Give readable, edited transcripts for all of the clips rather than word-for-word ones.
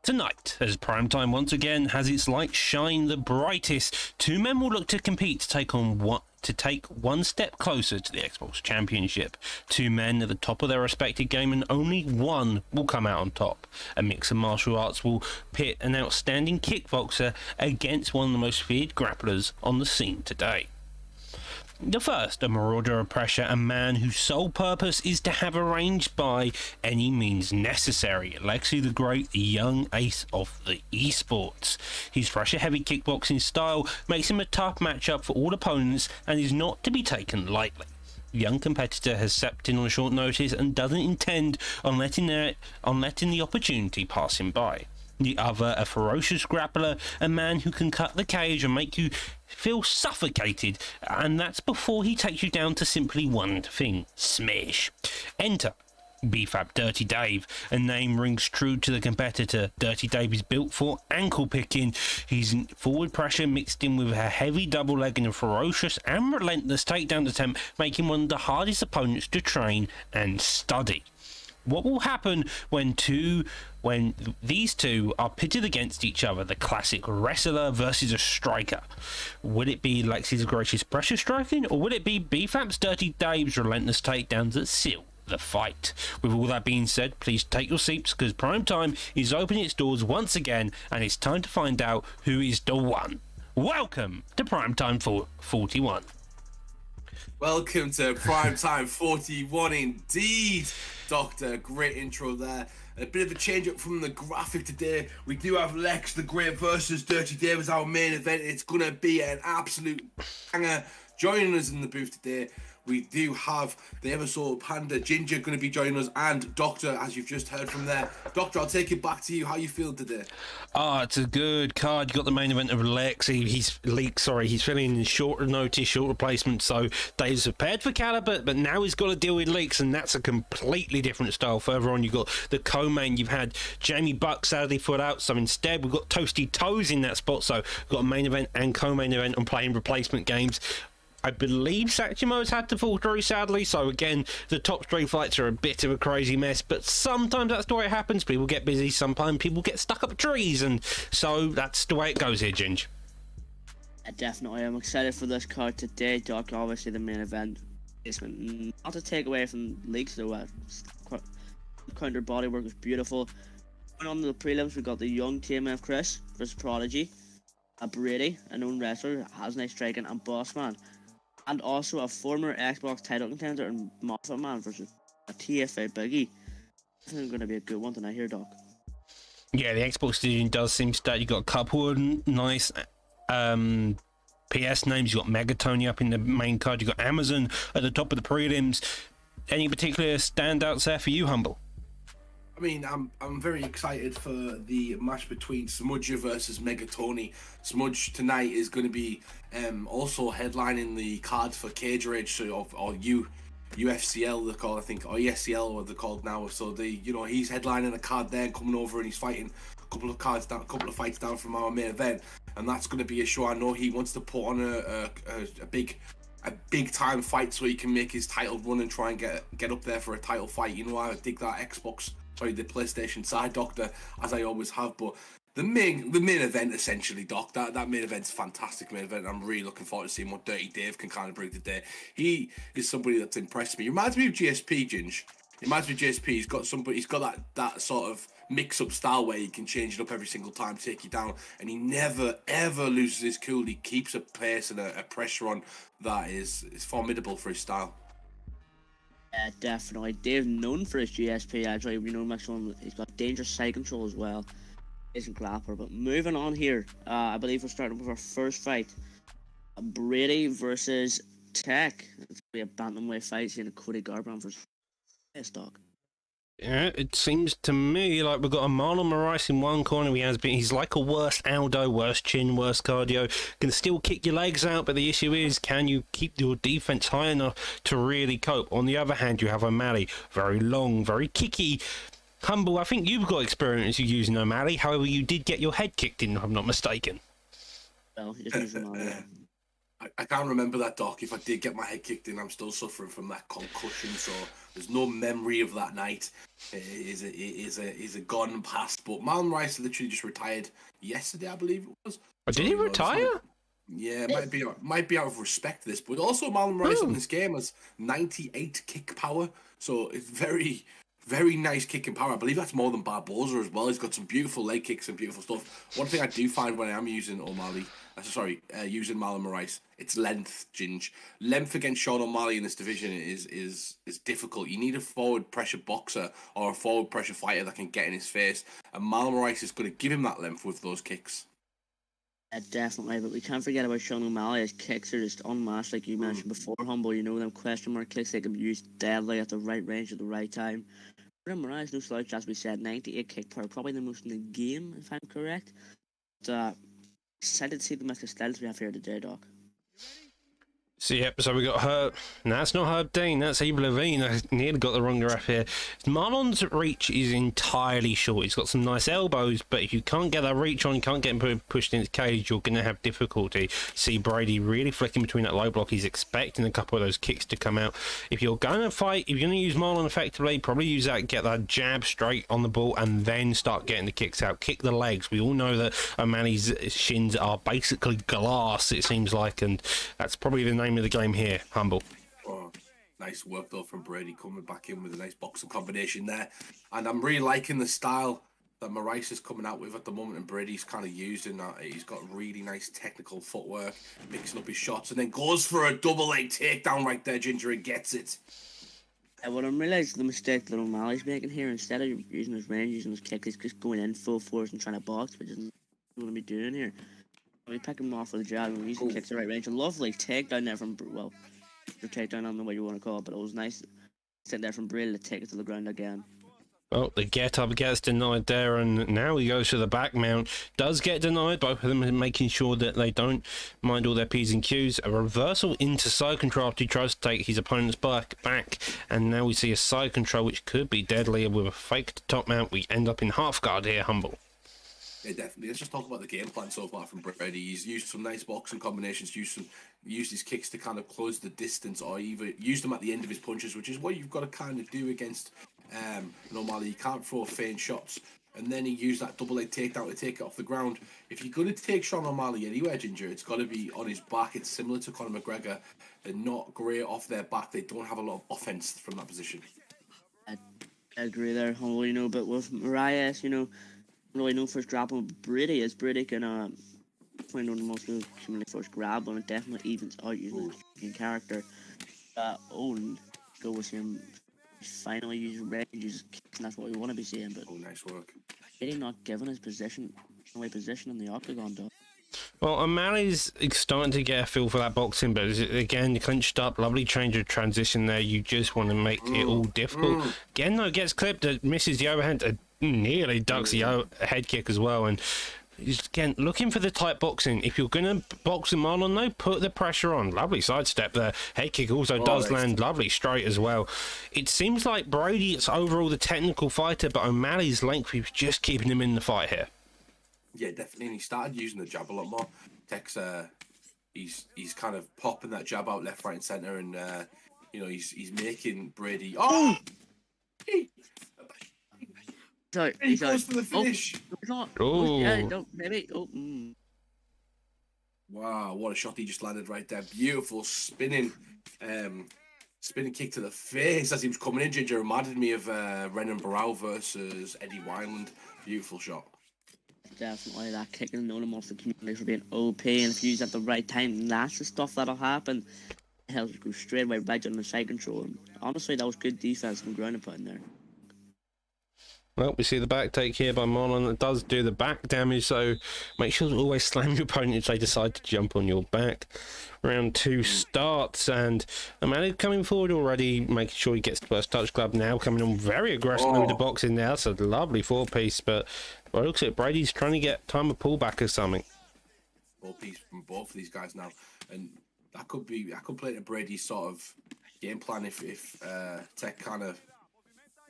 Tonight, as Primetime once again has its light shine the brightest, two men will look to compete to take one step closer to the Xbox Championship. Two men at the top of their respective game, and only one will come out on top. A mix of martial arts will pit an outstanding kickboxer against one of the most feared grapplers on the scene today. The first, a marauder of pressure, a man whose sole purpose is to have a range by any means necessary. Lexi the Great, the young ace of the esports. His pressure-heavy kickboxing style makes him a tough matchup for all opponents and is not to be taken lightly. The young competitor has stepped in on short notice and doesn't intend on letting the opportunity pass him by. The other, a ferocious grappler, a man who can cut the cage and make you feel suffocated, and that's before he takes you down to simply one thing: smash. Enter BFAP Dirty Dave. A name rings true to the competitor. Dirty Dave is built for ankle picking. His forward pressure mixed in with a heavy double leg and a ferocious and relentless takedown attempt make him one of the hardest opponents to train and study. What will happen when these two are pitted against each other? The classic wrestler versus a striker. Would it be Lexi's greatest pressure striking, or would it be BFAP's Dirty Dave's relentless takedowns that seal the fight? With all that being said, please take your seats, because Primetime is opening its doors once again, and it's time to find out who is the one. Welcome to Primetime 41. Welcome to Primetime 41 indeed, Doctor. Great intro there. A bit of a change up from the graphic today. We do have Lex the Great versus Dirty Dave as our main event. It's going to be an absolute banger. Joining us in the booth today, we do have the ever so panda Ginger going to be joining us, and Doctor, as you've just heard from there. Doctor, I'll take it back to you. How you feel today? It's a good card. You got the main event of Lex. He's filling in short notice, short replacement. So Dave's prepared for Caliber, but now he's got to deal with Leaks, and that's a completely different style. Further on, you've got the co-main. You've had Jamie Buck sadly put out, so instead we've got Toasty Toes in that spot. So we've got a main event and co-main event on playing replacement games. I believe Saximo's had to fall through, sadly, so again, the top three fights are a bit of a crazy mess, but sometimes that's the way it happens. People get busy, sometimes people get stuck up trees, and so that's the way it goes here, Ginge. Definitely, I'm excited for this card today, Doc. Obviously, the main event is not to take away from Leaks, though. Counter bodywork was beautiful. Going on to the prelims, we got the young TMF Chris versus Prodigy, a Brady, a known wrestler, has nice striking, and Bossman. And also a former Xbox title contender and Moffat Man versus a TFA Biggie. This is going to be a good one tonight here, Doc. Yeah, the Xbox division does seem stacked. You've got a couple of nice PS names. You've got Megatony up in the main card. You've got Amazon at the top of the prelims. Any particular standouts there for you, Humble? I mean, I'm very excited for the match between Smudger versus Megatony. Smudge tonight is going to be also headlining the card for Cage Rage, or UFCL they're called, I think, or ESCL what they're called now. So he's headlining a card there and coming over, and he's fighting a couple of fights down from our main event, and that's going to be a show. I know he wants to put on a big time fight so he can make his title run and try and get up there for a title fight. I dig that the PlayStation side, Doctor, as I always have. But the main event, essentially, Doc, that main event's a fantastic main event. I'm really looking forward to seeing what Dirty Dave can kind of bring today. He is somebody that's impressed me. He reminds me of GSP, Ginge. He reminds me of GSP. He's got that sort of mix-up style where he can change it up every single time, take you down, and he never ever loses his cool. He keeps a pace and a pressure on that is formidable for his style. Yeah, definitely. Dave known for his GSP, actually. He's got dangerous side control as well. Isn't grappler. But moving on here, I believe we're starting with our first fight. Brady versus Tech. It's going to be a bantamweight fight, seeing a Cody Garbrandt versus Stock. Yeah, it seems to me like we've got a Marlon Moraes in one corner. He's like a worse Aldo, worse chin, worse cardio. Can still kick your legs out, but the issue is, can you keep your defense high enough to really cope? On the other hand, you have O'Malley, very long, very kicky. Humble, I think you've got experience using O'Malley. However, you did get your head kicked in, if I'm not mistaken. Well, he just used O'Malley. I can't remember that, Doc. If I did get my head kicked in, I'm still suffering from that concussion, so there's no memory of that night. It is a gone past. But Marlon Rice literally just retired yesterday, I believe it was. Oh, did he retire? Yeah, it might be out of respect to this, but also Marlon Rice in this game has 98 kick power, so it's very, very nice kicking power. I believe that's more than Barboza as well. He's got some beautiful leg kicks and beautiful stuff. One thing I do find when I am using using Marlon Rice, it's length, Ginge. Length against Sean O'Malley in this division is difficult. You need a forward pressure boxer or a forward pressure fighter that can get in his face, and Marlon Rice is going to give him that length with those kicks. Yeah, definitely, but we can't forget about Sean O'Malley. His kicks are just unmatched, like you mentioned before, Humble. You know them question mark kicks, they can be used deadly at the right range at the right time. Brendan Moraes, no slouch, as we said, 98 kick power, probably the most in the game, if I'm correct. But excited to see the mix of styles we have here today, Doc. So we got Herb. No, that's not Herb Dean. That's Abel Levine. I nearly got the wrong ref here. Marlon's reach is entirely short. He's got some nice elbows, but if you can't get that reach on, you can't get him pushed into cage, you're going to have difficulty. See Brady really flicking between that low block. He's expecting a couple of those kicks to come out. If you're going to fight, if you're going to use Marlon effectively, probably use that, get that jab straight on the ball, and then start getting the kicks out. Kick the legs. We all know that O'Malley's shins are basically glass, it seems like, and that's probably the name of the game here, Humble. Oh, nice work though from Brady coming back in with a nice boxing combination there, and I'm really liking the style that Moraes is coming out with at the moment, and Brady's kind of using that. He's got really nice technical footwork, mixing up his shots, and then goes for a double leg takedown right there. Ginger and gets it. What I'm realising the mistake that O'Malley's making here, instead of using his range, using his kick, he's just going in full force and trying to box, which isn't what I'm doing here. We pick him off with a jab and using kicks at the right range. A lovely takedown there from, well, or takedown, I don't know what you want to call it, but it was nice sitting there from Brady to take it to the ground again. Well, the get up gets denied there, and now he goes to the back mount. Does get denied, both of them making sure that they don't mind all their P's and Q's. A reversal into side control after he tries to take his opponent's back, and now we see a side control which could be deadly with a fake top mount. We end up in half guard here, Humble. Yeah, definitely. Let's just talk about the game plan so far from Brady. He's used some nice boxing combinations, used his kicks to kind of close the distance, or even used them at the end of his punches, which is what you've got to kind of do against O'Malley. You can't throw feint shots. And then he used that double leg takedown to take it off the ground. If you're going to take Sean O'Malley anywhere, Ginger, it's got to be on his back. It's similar to Conor McGregor. They're not great off their back. They don't have a lot of offense from that position. I agree there, Humble, you know, but with Moraes, you know, really known for his grappling, but Brady can find one of the most commonly first grab, and it definitely evens out using his character. Owen, go with him. Finally use range, use kicks, and that's what we want to be seeing. But nice work. Brady not given his position in the octagon, though. Well, O'Malley's starting to get a feel for that boxing, but again, clinched up, lovely change of transition there. You just want to make it all difficult. Again, though, gets clipped, misses the overhand, nearly ducks the head kick as well, and he's again looking for the tight boxing. If you're going to box him on, though, put the pressure on. Lovely sidestep there. Head kick also does land lovely straight as well. It seems like Brady is overall the technical fighter, but O'Malley's length is just keeping him in the fight here. Yeah, definitely. And he started using the jab a lot more. Tex, he's kind of popping that jab out left, right, and centre, and he's making Brady. Oh, Sorry, he goes for the finish. Maybe. Wow, what a shot he just landed right there. Beautiful spinning kick to the face as he was coming in. Ginger reminded me of Renan Barao versus Eddie Wineland. Beautiful shot. Definitely, that kick is known amongst the community for being OP, and if you use it at the right time, that's the stuff that'll happen. Hell, just go straight away right on the side control. And honestly, that was good defense from ground and putting there. Well, we see the back take here by Marlon. It does do the back damage, so make sure to always slam your opponent if they decide to jump on your back. Round 2 starts, and O'Malley coming forward already, making sure he gets the first touch glove now, coming on very aggressively with the boxing there. That's a lovely 4-piece, but it looks like Brady's trying to get time of pullback or something. 4-piece from both of these guys now, and that could play to Brady's sort of game plan if Tech kind of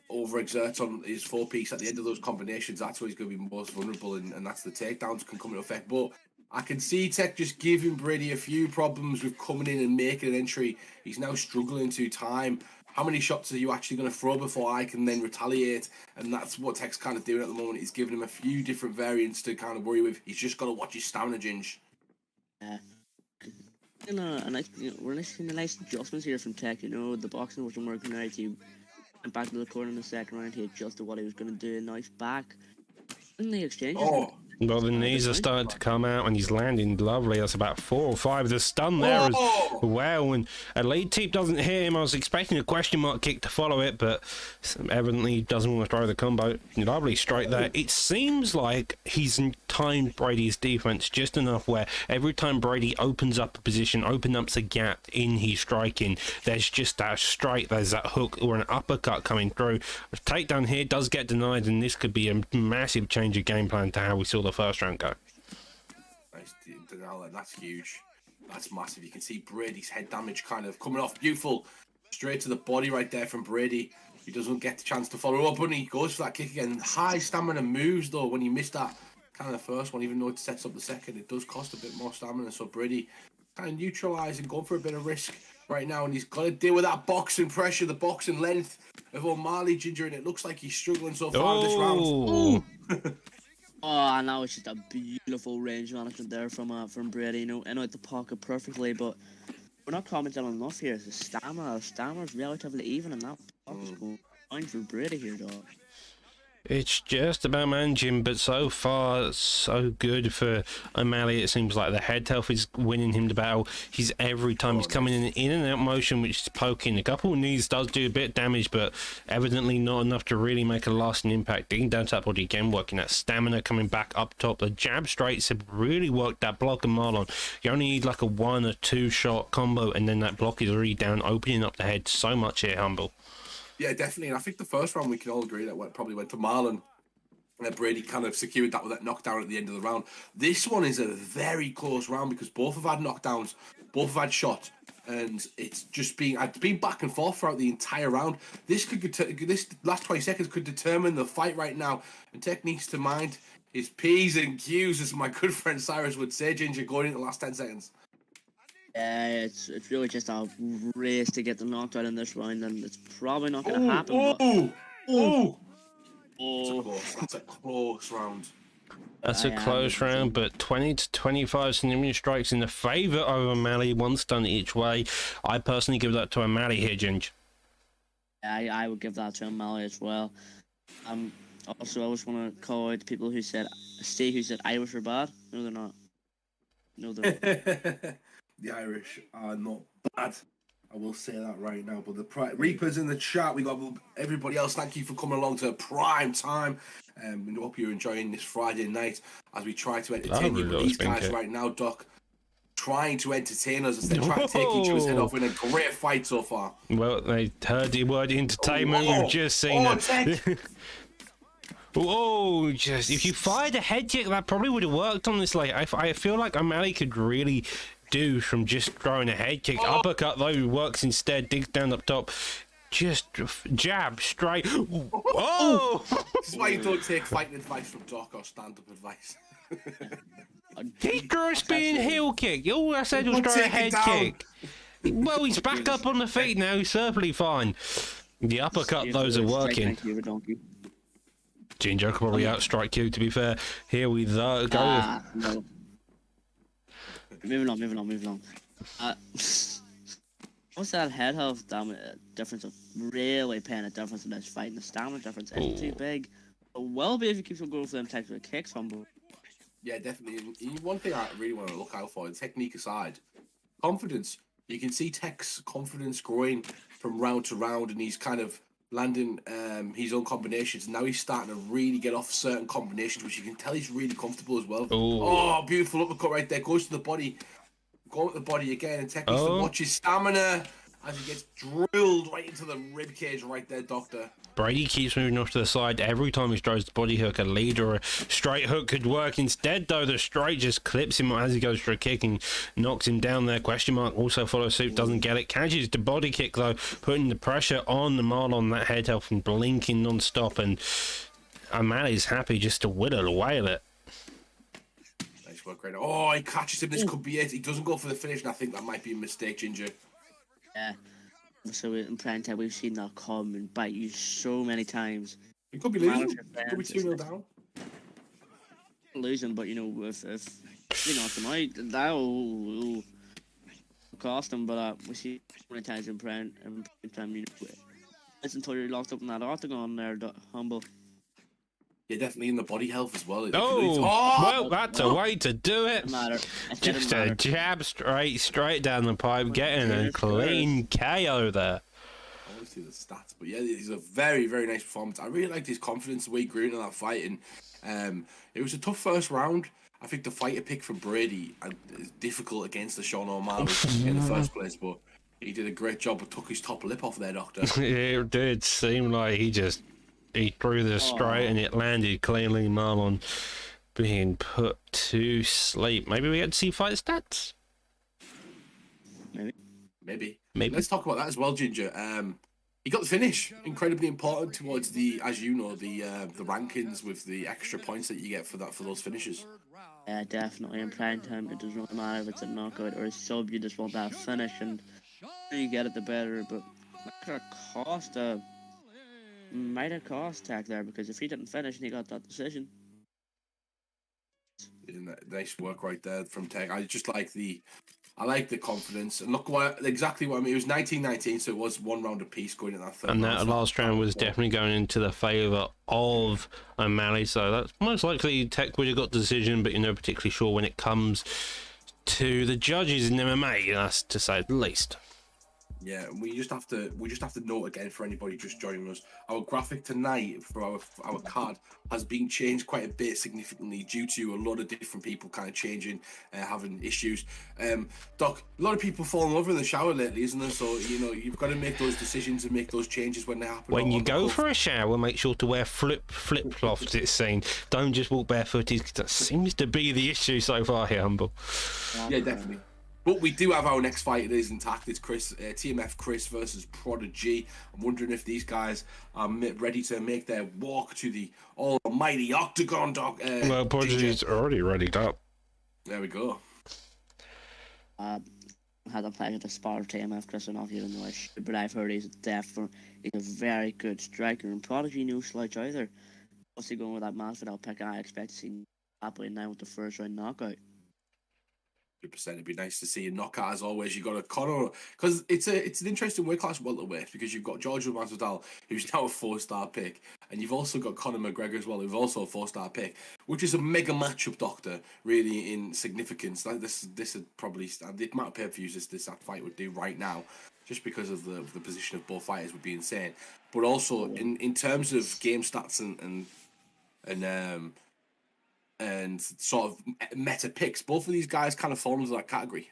overexerts on his 4-piece at the end of those combinations. That's where he's going to be most vulnerable, and that's the takedowns can come into effect. But I can see Tech just giving Brady a few problems with coming in and making an entry. He's now struggling to time. How many shots are you actually going to throw before I can then retaliate? And that's what Tech's kind of doing at the moment. He's giving him a few different variants to kind of worry with. He's just got to watch his stamina, Ginge. Yeah. We're seeing the nice adjustments here from Tech. The boxing wasn't working out. He went back to the corner in the second round. He adjusted what he was going to do. Now he's back in the exchange. Oh. Well, the knees are starting to come out, and he's landing lovely. That's about 4 or 5. The stun there as well. And Elite Teep doesn't hit him. I was expecting a question mark kick to follow it, but evidently he doesn't want to throw the combo. Lovely strike there. It seems like he's timed Brady's defense just enough where every time Brady opens up a position, opens up a gap in his striking, there's just that strike, there's that hook or an uppercut coming through. The takedown here does get denied, and this could be a massive change of game plan to how we saw the first round go. Nice denial, that's huge. That's massive. You can see Brady's head damage kind of coming off. Beautiful. Straight to the body right there from Brady. He doesn't get the chance to follow up, and he goes for that kick again. High stamina moves, though, when you miss that kind of first one, even though it sets up the second, it does cost a bit more stamina. So Brady kind of neutralising, going for a bit of risk right now, and he's got to deal with that boxing pressure, the boxing length of O'Malley, Ginger, and it looks like he's struggling so far this round. Oh, and that was just a beautiful range management there from Brady. In out the pocket perfectly, but we're not commenting on enough here. The stamina's relatively even, and that pocket's going fine for Brady here, dog. It's just about managing, but so far so good for O'Malley. It seems like the head health is winning him the battle. He's every time he's coming in and out motion, which is poking. A couple of knees does do a bit of damage, but evidently not enough to really make a lasting impact. Digging down to that body again, working that stamina, coming back up top. The jab straights have really worked that block and Marlon. You only need like a 1 or 2 shot combo, and then that block is already down, opening up the head so much here, Humble. Yeah, definitely. And I think the first round we can all agree that probably went to Marlon. And Brady kind of secured that with that knockdown at the end of the round. This one is a very close round because both have had knockdowns, both have had shots, and it's been back and forth throughout the entire round. This last 20 seconds could determine the fight right now. And Tech needs to mind his P's and Q's, as my good friend Cyrus would say, Ginger, going into the last 10 seconds. Yeah, it's really just a race to get the knockdown in this round, and it's probably not going to happen. That's a close round. That's a close round, but 20 to 25 significant strikes in the favour of O'Malley, 1 stun each way. I personally give that to O'Malley here, Ginge. Yeah, I would give that to O'Malley as well. Also, I just want to call out the people who said Irish are bad. No, they're not. No, they're not. The Irish are not bad. I will say that right now. But the Reapers in the chat, we got everybody else. Thank you for coming along to prime time. We hope you're enjoying this Friday night as we try to entertain you. But these guys right now, Doc, trying to entertain us as they try to take each other's head off in a great fight so far. Well, they heard the word entertainment. We've just seen it. Oh, just if you fired a head kick, that probably would have worked on this. Like, I feel like O'Malley could really do from just throwing a head kick. Uppercut though works instead. Digs down up top. Just jab straight. Oh! This is why you don't take fighting advice from Doc or stand-up advice. He threw a spinning heel kick. All I said was throw a head kick. Well, he's back up on the feet now. He's certainly fine. The uppercut, those are working. Ginger could probably outstrike you, to be fair. Here we go. No. Moving on. What's that head health difference of really paying a difference in this fight? And the stamina difference isn't too big. It will be if you keep on going for them technical kicks, Humble. Yeah, definitely. One thing I really want to look out for, technique aside, confidence. You can see Tech's confidence growing from round to round, and he's kind of landing his own combinations. Now he's starting to really get off certain combinations, which you can tell he's really comfortable as well. Ooh. Oh, beautiful uppercut right there. Goes to the body. Going with the body again, and Tech needs to watch his stamina as he gets drilled right into the rib cage right there, Doctor. Brady keeps moving off to the side every time he throws the body hook. A lead or a straight hook could work. Instead, though, the straight just clips him as he goes for a kick and knocks him down there. Question mark also follows suit, doesn't get it. Catches the body kick, though, putting the pressure on the Marlon, that head health, and blinking non-stop. And O'Malley's happy just to whittle away at it. Nice Nice work, right? Oh, he catches him. This could be it. He doesn't go for the finish, and I think that might be a mistake, Ginger. Yeah. So in prime time, we've seen that come and bite you so many times. He could be losing. He could be 2-0 down. Losing, but you know, if you knock him out, that will cost him. But we see so many times in prime time, you know, it's until you're locked up in that octagon there, Humble. Yeah, definitely in the body health as well. Well, that's a way to do it. Just a matter. jab straight down the pipe, getting a clean KO there. I want to see the stats, but yeah, it's a very, very nice performance. I really liked his confidence, the way he grew into that fight, and it was a tough first round. I think the fighter pick for Brady is difficult against the Sean O'Malley in the first place, but he did a great job but took his top lip off there, Doctor. It did seem like he threw this straight and it landed cleanly. Marlon being put to sleep. Maybe we had to see fight stats. Maybe. Let's talk about that as well, Ginger. He got the finish. Incredibly important towards the, as you know, the rankings with the extra points that you get for those finishes. Yeah, definitely. In prime time, it doesn't really matter if it's a knockout or a sub. You just want that finish, and the sooner you get it, the better. But might have cost Tech there, because if he didn't finish and he got that decision. Nice work right there from Tech. I like the confidence, and look exactly what I mean. It was 19-19, so it was 1 round apiece going in that third. And that last round was definitely going into the favour of O'Malley, so that's most likely Tech would have got the decision, but you're not particularly sure when it comes to the judges in MMA, that's to say the least. Yeah, we just have to note again for anybody just joining us, our graphic tonight for our card has been changed quite a bit significantly due to a lot of different people kind of changing, having issues. Doc, a lot of people falling over in the shower lately, isn't there? So you know you've got to make those decisions and make those changes when they happen. When you go for a shower, make sure to wear flip flops. It's saying don't just walk barefooted. That seems to be the issue so far here, Humble. Yeah, definitely. But we do have our next fight. It is intact. It's TMF Chris versus Prodigy. I'm wondering if these guys are ready to make their walk to the almighty octagon, Doc. Well, Prodigy's already readied up. There we go. I had the pleasure to spar TMF Chris enough, even though I should, but I've heard he's a very good striker, and Prodigy no slouch either. Obviously going with that Masvidal pick, I expect to see happily now with the first round knockout. 100%. It'd be nice to see a knockout as always. You got a Conor, because it's an interesting weight class welterweight, because you've got Giorgio Masvidal, who's now a 4-star pick, and you've also got Conor McGregor as well, who's also a 4-star pick, which is a mega matchup, Doctor. Really in significance. Like this would probably the amount of pay-per-views that fight would do right now, just because of the position of both fighters, would be insane. But also in terms of game stats and sort of meta picks, both of these guys kind of fall into that category.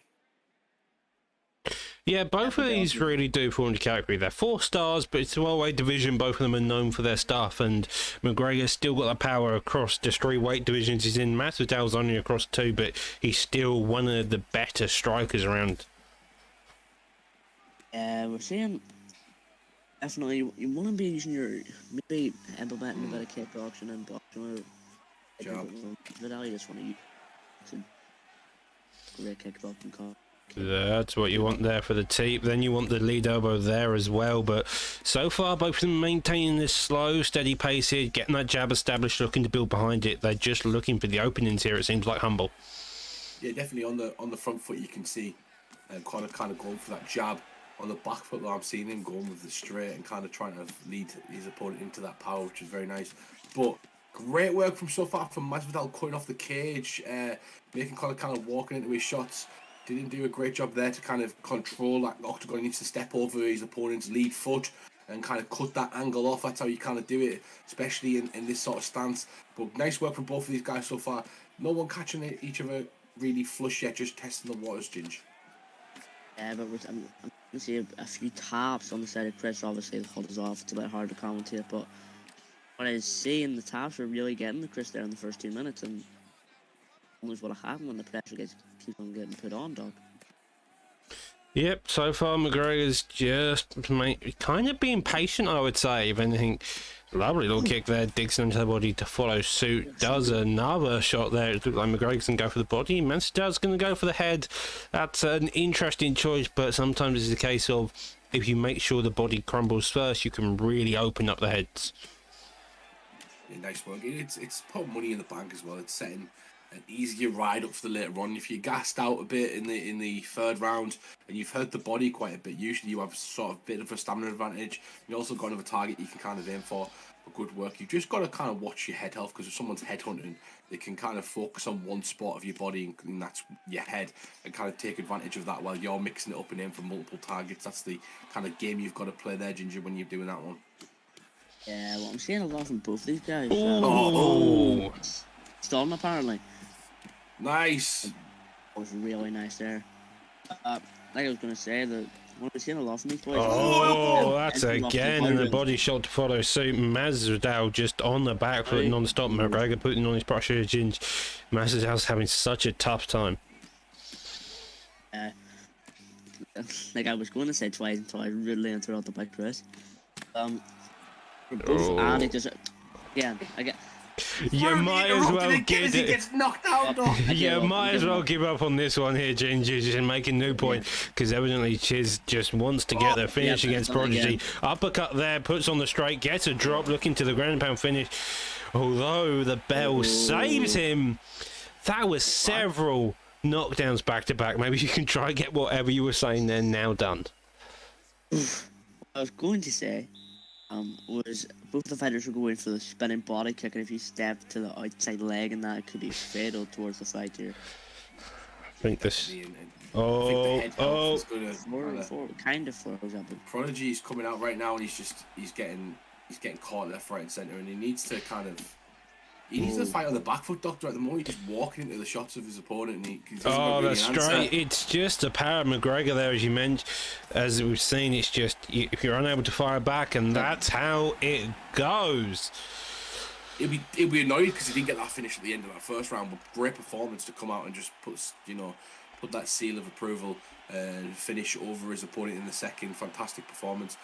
Yeah, both of these really do fall into category. They're 4 stars, but it's a welterweight division. Both of them are known for their stuff, and McGregor's still got the power across the 3 weight divisions he's in. Masvidal's only across 2, but he's still one of the better strikers around. We're seeing definitely you want to be using your maybe implementing a bit of kickboxing and boxing. Vidal, you just want to use great kickboxing call. That's what you want there for the teep. Then you want the lead elbow there as well. But so far, both of them maintaining this slow, steady pace here, getting that jab established, looking to build behind it. They're just looking for the openings here, it seems like, Humble. Yeah, definitely on the front foot you can see kind of going for that jab. On the back foot, though, I'm seeing him going with the straight and kind of trying to lead his opponent into that power, which is very nice. But great work from so far from Masvidal, cutting off the cage, making Conor kind of walking into his shots. Didn't do a great job there to kind of control that octagon. He needs to step over his opponent's lead foot and kind of cut that angle off. That's how you kind of do it, especially in this sort of stance. But nice work from both of these guys so far. No one catching each other really flush yet, just testing the waters, Ginge. Yeah, but I'm going to see a few taps on the side of Chris. Obviously, the hold is off. It's a bit hard to commentate, but what I was seeing, the taps were really getting the Chris there in the first 2 minutes, and almost what happened when the pressure keeps on getting put on, Doc. Yep, so far McGregor's just kind of being patient, I would say. If anything, lovely little kick there. Dixon into the body to follow suit. Does another shot there. It looks like McGregor's going to go for the body. Manchester going to go for the head. That's an interesting choice, but sometimes it's a case of if you make sure the body crumbles first, you can really open up the heads. Yeah, nice work. It's put money in the bank as well. It's setting an easier ride up for the later on. If you're gassed out a bit in the third round and you've hurt the body quite a bit, usually you have sort of a bit of a stamina advantage. You also got another target you can kind of aim for good work. You've just got to kind of watch your head health, because if someone's head hunting, they can kind of focus on one spot of your body, and that's your head, and kind of take advantage of that while you're mixing it up and aim for multiple targets. That's the kind of game you've got to play there, Ginger, when you're doing that one. Yeah, well, I'm seeing a lot from both these guys. Oh, Storm apparently. Nice. That was really nice there. Like I was going to say, that we're seeing a lot from these boys. oh, that's again, and the body shot to follow suit. Masvidal just on the back foot non-stop. McGregor putting on his pressure. Masvidal's having such a tough time. Like I was going to say twice until I rudely interrupted by Chris. For both, and it just again, You might as well give it. Gets knocked out. You might as well give up on this one here, Ginger, just make a new point, because evidently Chiz just wants to get their finish against Prodigy. Again. Uppercut there, puts on the straight, gets a drop, looking to the ground and pound finish. Although the bell saves him, that was several knockdowns back to back. Maybe you can try and get whatever you were saying there now done. I was going to say, was both the fighters were going for the spinning body kick, and if you step to the outside leg and that, it could be fatal towards the fight here. I think this. Kind of froze up. Prodigy's coming out right now, and he's getting caught left, right, and center, and he needs to fight on the back foot, Doctor. At the moment, he's just walking into the shots of his opponent, and that's straight. It's just the power of McGregor there, as you mentioned, as we've seen. It's just if you're unable to fire back, and that's how it goes. He'll be annoyed because he didn't get that finish at the end of that first round, but great performance to come out and just put that seal of approval and finish over his opponent in the second. Fantastic performance.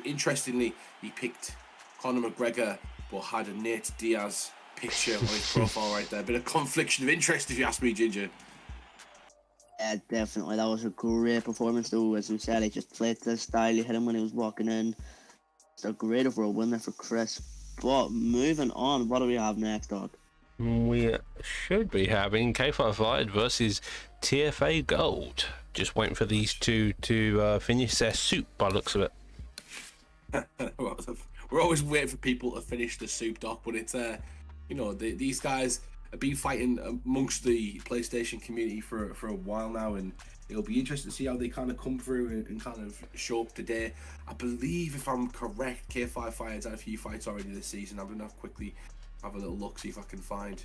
Interestingly, he picked Conor McGregor, but had a Nate Diaz picture on his profile right there. A bit of confliction of interest, if you ask me, Ginger. Yeah, definitely. That was a great performance, though. As we said, he just played the style. He hit him when he was walking in. It's a great overall win there for Chris. But moving on, what do we have next, Doc? We should be having K5 Fight versus TFA Gold. Just waiting for these two to finish their soup by the looks of it. We're always waiting for people to finish the soup, Doc, but it's these guys have been fighting amongst the PlayStation community for a while now, and it'll be interesting to see how they kind of come through and kind of show up today. I believe, if I'm correct, K5 Fight has had a few fights already this season. I'm going to quickly have a little look, see if I can find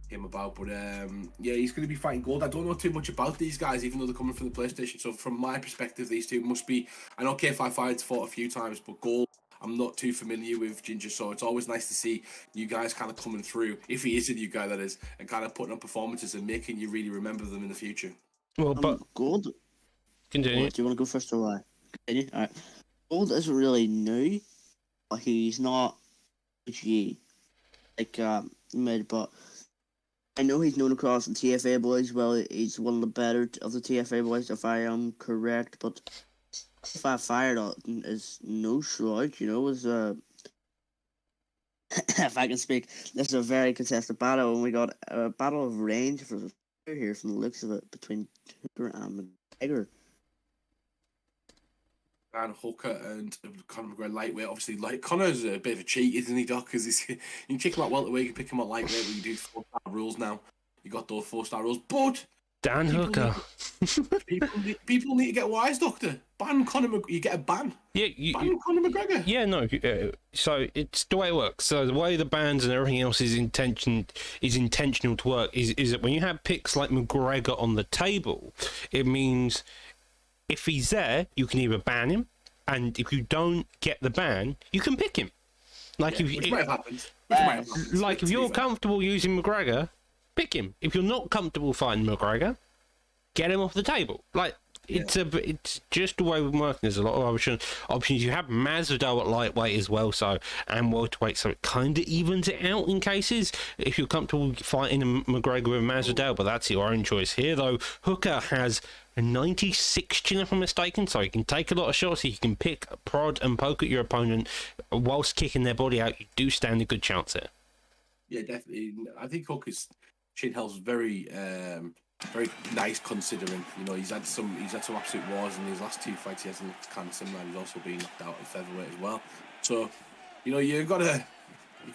him about. But yeah, he's going to be fighting Gold. I don't know too much about these guys, even though they're coming from the PlayStation. So from my perspective, these two must be... I know K5 Fight's fought a few times, but Gold, I'm not too familiar with, Ginger, so it's always nice to see you guys kind of coming through, if he is a new guy, that is, and kind of putting on performances and making you really remember them in the future. Well, but Gold. continue. Do you want to go first or what? Continue. All right. Gold isn't really new, but he's not PG like mid. But I know he's known across the TFA boys. Well, he's one of the better of the TFA boys, if I am correct. But if I fired is no slouch, is if I can speak, this is a very contested battle, and we got a battle of range for here from the looks of it between Hooker and McGregor. And Hooker and Conor McGregor lightweight, obviously. Like Conor's a bit of a cheat, isn't he, Doc? Because you can kick him out welterweight, you can pick him out lightweight, but you do 4-star rules now. You got those 4-star rules, but Dan Hooker. People need to get wise, Doctor. Ban Conor McGregor. You get a ban. Ban Conor McGregor. Yeah, no. So it's the way it works. So the way the bans and everything else is intentional to work is that when you have picks like McGregor on the table, it means if he's there, you can either ban him, and if you don't get the ban, you can pick him. Which might have happened. Like if you're comfortable using McGregor, pick him. If you're not comfortable fighting McGregor, get him off the table. Like it's just the way we're working. There's a lot of options. You have Masvidal at lightweight as well, so and welterweight, so it kind of evens it out in cases if you're comfortable fighting McGregor with Masvidal. But that's your own choice here, though. Hooker has a 96 chin, if I'm mistaken, so he can take a lot of shots. He can pick, prod, and poke at your opponent whilst kicking their body out. You do stand a good chance there. Yeah, definitely. I think Hooker's chin health's very nice considering. You know, he's had some absolute wars in his last two fights. He hasn't looked kind of similar. He's also been knocked out at featherweight as well. So, you know, you've got to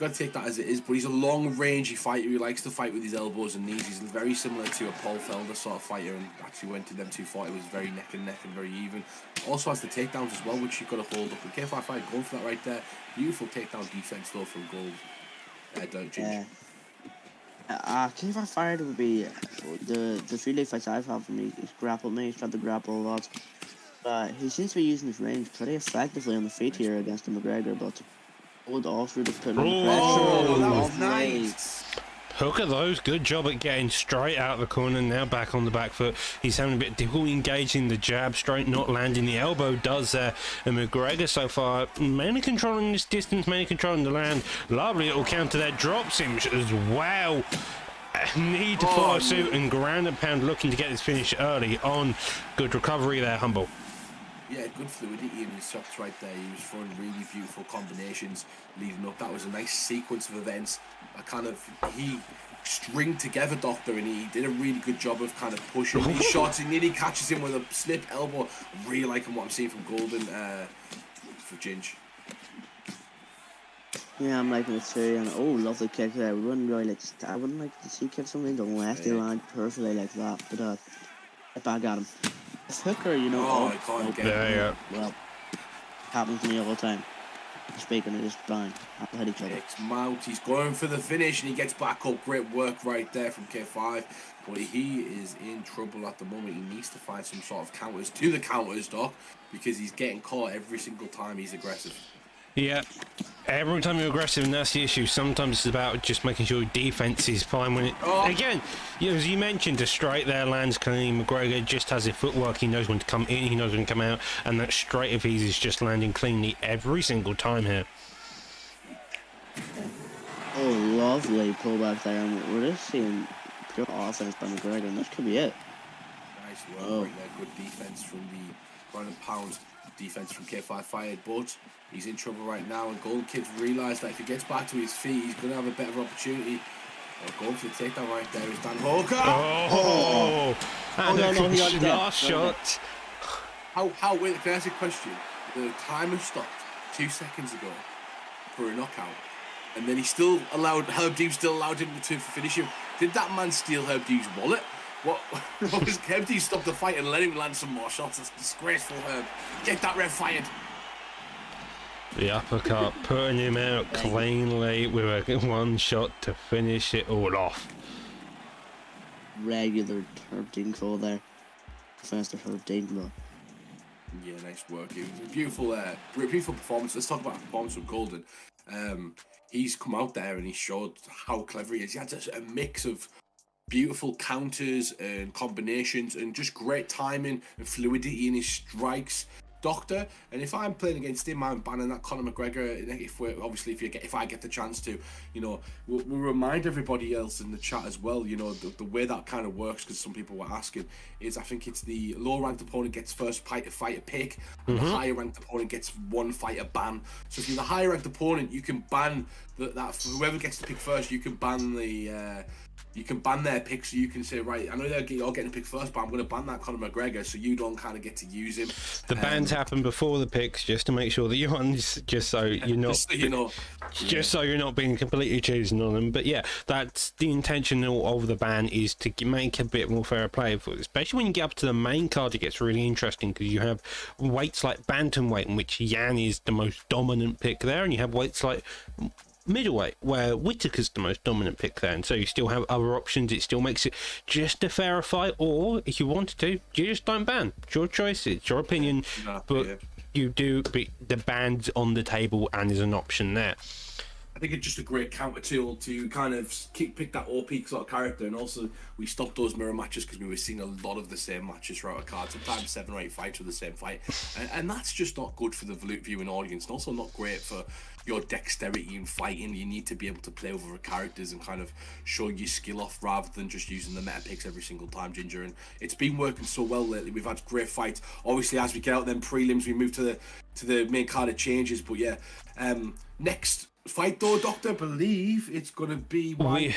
take that as it is. But he's a long-rangey fighter. He likes to fight with his elbows and knees. He's very similar to a Paul Felder sort of fighter, and actually went to them 2 fights. It was very neck and neck and very even. Also has the takedowns as well, which you've got to hold up. And K5 fight going for that right there. Beautiful takedown defense though from Gold. Don't change. K5 Fired would be the 3 league fights I've had from me. He's grappled me. He's tried to grapple a lot. He seems to be using his range pretty effectively on the feet here against the McGregor, but hold off really put on the pressure. Oh, that was nice. Hooker, though, good job at getting straight out of the corner, now back on the back foot. He's having a bit of difficulty engaging the jab, straight not landing. The elbow does there. And McGregor so far, mainly controlling this distance, mainly controlling the land. Lovely little counter there, drops him as well. Need to follow suit and ground and pound, looking to get this finish early on. Good recovery there, Humble. Yeah, good fluidity in his shots right there. He was throwing really beautiful combinations leading up. That was a nice sequence of events. He stringed together Doctor, and he did a really good job of kind of pushing these shots. He nearly catches him with a slip elbow. I'm really liking what I'm seeing from Golden for Ginge. Yeah, I'm liking it too. And lovely kick there. I wouldn't like to see kick something the lefty line perfectly like that, but get back at him. If Hooker, you know, I can't get him. Well, happens to me all the time. Speaking of this bang, hit each other. Next mount, he's going for the finish and he gets back up. Great work right there from K5. But he is in trouble at the moment. He needs to find some sort of counters to the counters, Doc, because he's getting caught every single time he's aggressive. Yeah, every time you're aggressive, and that's the issue. Sometimes it's about just making sure your defense is fine when it... Again, as you mentioned, a straight there lands clean. McGregor just has his footwork. He knows when to come in, he knows when to come out, and that straight of his is just landing cleanly every single time here. Oh, lovely pullback there. And we're just seeing pure offense by McGregor, and this could be it. Nice work right there. Good defense from the ground and pound. Defense from K5 Fired, but he's in trouble right now, and Golden Kid's realised that if he gets back to his feet, he's going to have a better opportunity. Going for the takedown right there is Dan Hooker. And the last shot. Wait, can I ask a question? The timer stopped 2 seconds ago for a knockout, and then Herb Dean still allowed him to finish him. Did that man steal Herb Dean's wallet? What was Herb Dean stopped the fight and let him land some more shots? That's disgraceful, Herb. Get that ref fired. The uppercut, putting him out cleanly with a one shot to finish it all off. Regular Herb Dean call there. Faster Herb Dean call. Yeah, nice work. It was a beautiful performance. Let's talk about performance with Golden. He's come out there and he showed how clever he is. He had a mix of beautiful counters and combinations and just great timing and fluidity in his strikes, Doctor. And if I'm playing against him, I'm banning that Conor McGregor. If I get the chance to, you know, we'll remind everybody else in the chat as well. You know, the way that kind of works, because some people were asking, is I think it's the lower ranked opponent gets first fighter pick, and the higher ranked opponent gets one fighter ban. So if you're the higher ranked opponent, you can ban that whoever gets to pick first. You can ban their pick, so you can say, right, I know you're getting a pick first, but I'm going to ban that Conor McGregor, so you don't kind of get to use him. The bans happen before the picks, just to make sure that you're on, just so you're not, so you're not being completely chosen on them. But yeah, that's the intention of the ban, is to make a bit more fair play, especially when you get up to the main card. It gets really interesting because you have weights like bantamweight, in which Yan is the most dominant pick there, and you have weights like middleweight, where Whittaker's the most dominant pick there, and so you still have other options. It still makes it just a fairer fight, or if you wanted to, you just don't ban. It's your choice, it's your opinion, but you do, the ban's on the table and there's an option there. I think it's just a great counter tool to kind of pick that OP sort of character, and also we stopped those mirror matches because we were seeing a lot of the same matches throughout a card, sometimes 7 or 8 fights with the same fight, and that's just not good for the viewing audience, and also not great for your dexterity in fighting. You need to be able to play over characters and kind of show your skill off rather than just using the meta picks every single time, Ginger, and it's been working so well lately. We've had great fights. Obviously, as we get out them prelims, we move to the main card, it changes, but yeah, next fight though, Doctor, I believe it's gonna be Why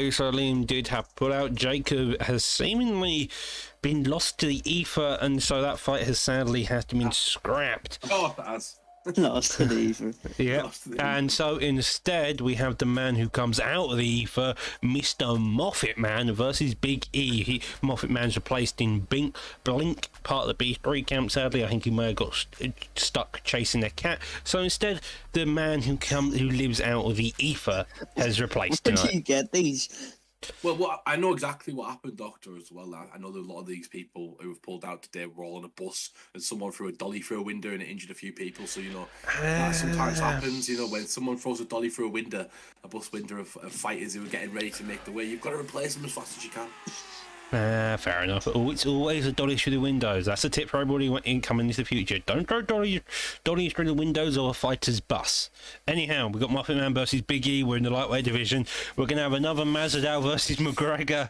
Salim did have put out. Jacob has seemingly been lost to the ether, and so that fight has sadly had to been scrapped. Oh, that has. Lost to the ether. Yeah, and so instead we have the man who comes out of the ether, Mr. Moffat Man versus Big E. Moffat Man's replaced in Blink, part of the B3 camp. Sadly, I think he may have got stuck chasing a cat. So instead, the man who lives out of the ether has replaced Where do tonight. you get these? Well, I know exactly what happened, Doctor, as well. I know that a lot of these people who have pulled out today were all on a bus and someone threw a dolly through a window and it injured a few people. So, that sometimes happens, when someone throws a dolly through a window, a bus window of fighters who are getting ready to make the way, you've got to replace them as fast as you can. Fair enough. It's always a dolly through the windows. That's a tip for everybody coming into the future. Don't throw dollies through the windows or a fighter's bus. Anyhow, we've got Moffat Man versus Big E. We're in the lightweight division. We're going to have another Masvidal versus McGregor.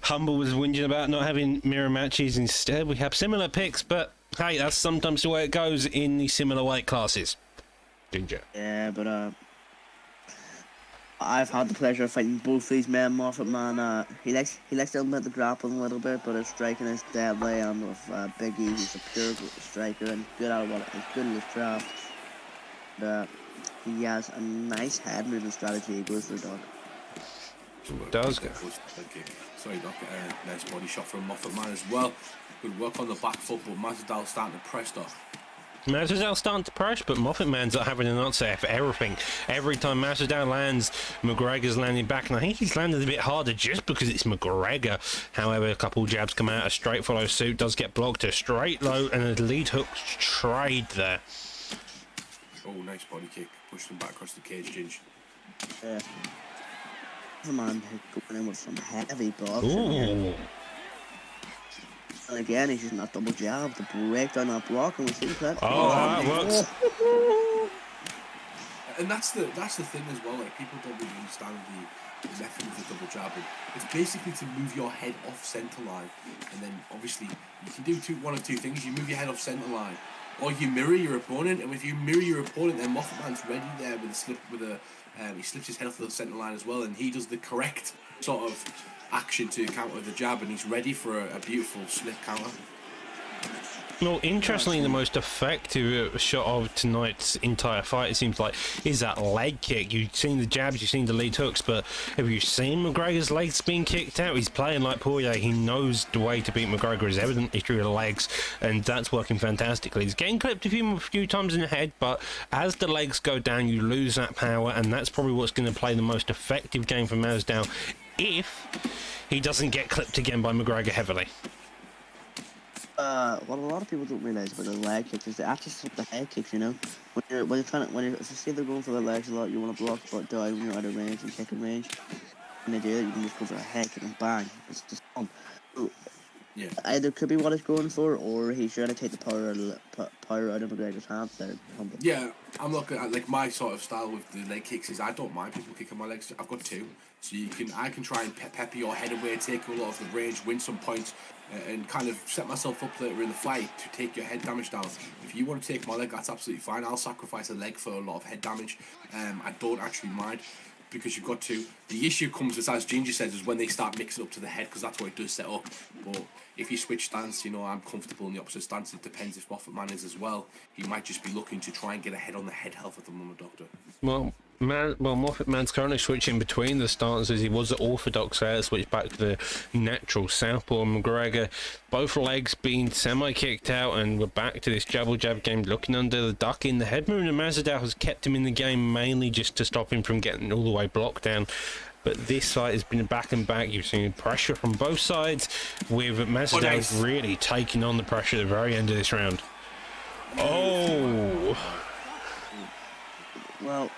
Humble was whinging about not having mirror matches. Instead, we have similar picks, but hey, that's sometimes the way it goes in the similar weight classes. Ginger. Yeah, but I've had the pleasure of fighting both these men. Moffat Man, he likes to implement the grappling a little bit, but his striking is deadly. And with Big E, he's a pure striker and good at he's good at his craft. He has a nice head moving strategy. He goes for a dog. Does go. Sorry, Doc. Nice body shot from Moffat Man as well. Good work on the back foot, but Masvidal starting to press, Doc. Masvidal starting to press, but Moffat Man's not having an answer for everything. Every time Masvidal lands, McGregor's landing back, and I think he's landed a bit harder just because it's McGregor. However, a couple jabs come out, a straight follow suit does get blocked, a straight low, and a lead hook trade there. Oh, nice body kick. Pushed him back across the cage, Ginge. Yeah. Moffat Man going in with some heavy blocks. Ooh. And again, he's using that double jab to break down that block, and we see that. Oh, that works. And that's the thing as well. Like, people don't really understand the method of the double jab. It's basically to move your head off center line, and then obviously you can do one of two things. You move your head off center line, or you mirror your opponent. And if you mirror your opponent, then Moffat Man's ready there with a slip. He slips his head off the center line as well, and he does the correct sort of action to counter the jab, and he's ready for a beautiful slip counter. Well, interestingly, the most effective shot of tonight's entire fight, it seems like, is that leg kick. You've seen the jabs, you've seen the lead hooks, but have you seen McGregor's legs being kicked out? He's playing like Poirier. He knows the way to beat McGregor is evidently through the legs, and that's working fantastically. He's getting clipped a few times in the head, but as the legs go down, you lose that power, and that's probably what's going to play the most effective game for Masvidal if he doesn't get clipped again by McGregor heavily. What a lot of people don't realize about the leg kicks is they actually stop the head kicks. When if you see they're going for the legs a lot, you want to block but down when you're out of range and kicking range. When they do it, you can just go for a head kick and bang. It's just fun. Yeah. Either could be what he's going for, or he's trying to take the power out of McGregor's hands there. Yeah, I'm looking at like my sort of style with the leg kicks is I don't mind people kicking my legs. I've got two, so I can try and pepper your head away, take a lot of the range, win some points, and kind of set myself up later in the fight to take your head damage down. If you want to take my leg, that's absolutely fine. I'll sacrifice a leg for a lot of head damage. I don't actually mind, because you've got to. The issue comes, as Ginger says, is when they start mixing up to the head, because that's what it does set up. But if you switch stance, I'm comfortable in the opposite stance. It depends if Moffat Man is as well. He might just be looking to try and get ahead on the head health at the moment, Doctor. Well, Moffat Man's currently switching between the stances. He was at orthodox there, switched back to the natural southpaw. McGregor, both legs being semi-kicked out, and we're back to this jab game, looking under the duck in the head movement. And Masvidal has kept him in the game mainly just to stop him from getting all the way blocked down. But this fight has been back and back. You've seen pressure from both sides, with Masvidal really taking on the pressure at the very end of this round. Oh! Well,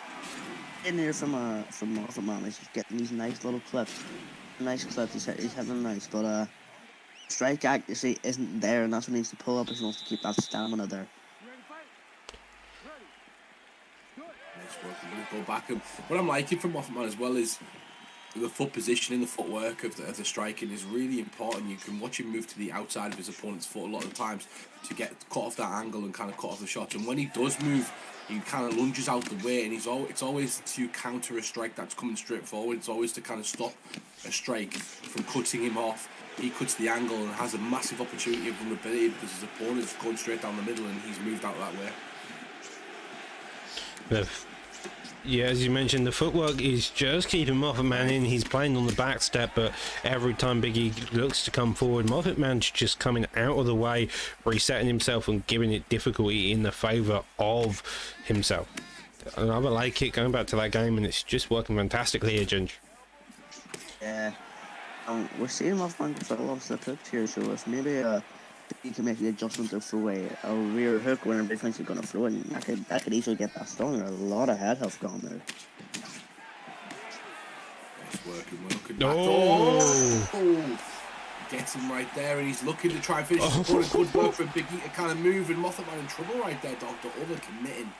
in here from Moffat Man is just getting these nice little clips. Nice clips. He's having nice, but strike accuracy isn't there, and that's what he needs to pull up if he wants to keep that stamina there. Nice work. I'm going to go back. And what I'm liking from Moffat as well is the foot positioning, the footwork of the striking is really important. You can watch him move to the outside of his opponent's foot a lot of the times to get cut off that angle and kind of cut off the shot. And when he does move, he kind of lunges out the way, and it's always to counter a strike that's coming straight forward. It's always to kind of stop a strike from cutting him off. He cuts the angle and has a massive opportunity of vulnerability because his opponent's going straight down the middle and he's moved out that way. Yeah, as you mentioned, the footwork is just keeping Moffat Man in. He's playing on the back step, but every time Biggie looks to come forward, Moffat Man's just coming out of the way, resetting himself and giving it difficulty in the favour of himself. Another leg kick going back to that game, and it's just working fantastically here, Ginge. Yeah. We're seeing Moffat Man control off the hooks here, so if maybe he can make the adjustment to throw a rear hook when everybody thinks he's going to throw it, and that could easily get that stronger. A lot of head health gone there. It's working well. Oh! Gets him right there, and he's looking to try and finish his opponent. Good work for Biggie to kind of move, and Moffat Man in trouble right there, Doctor. Over-committing.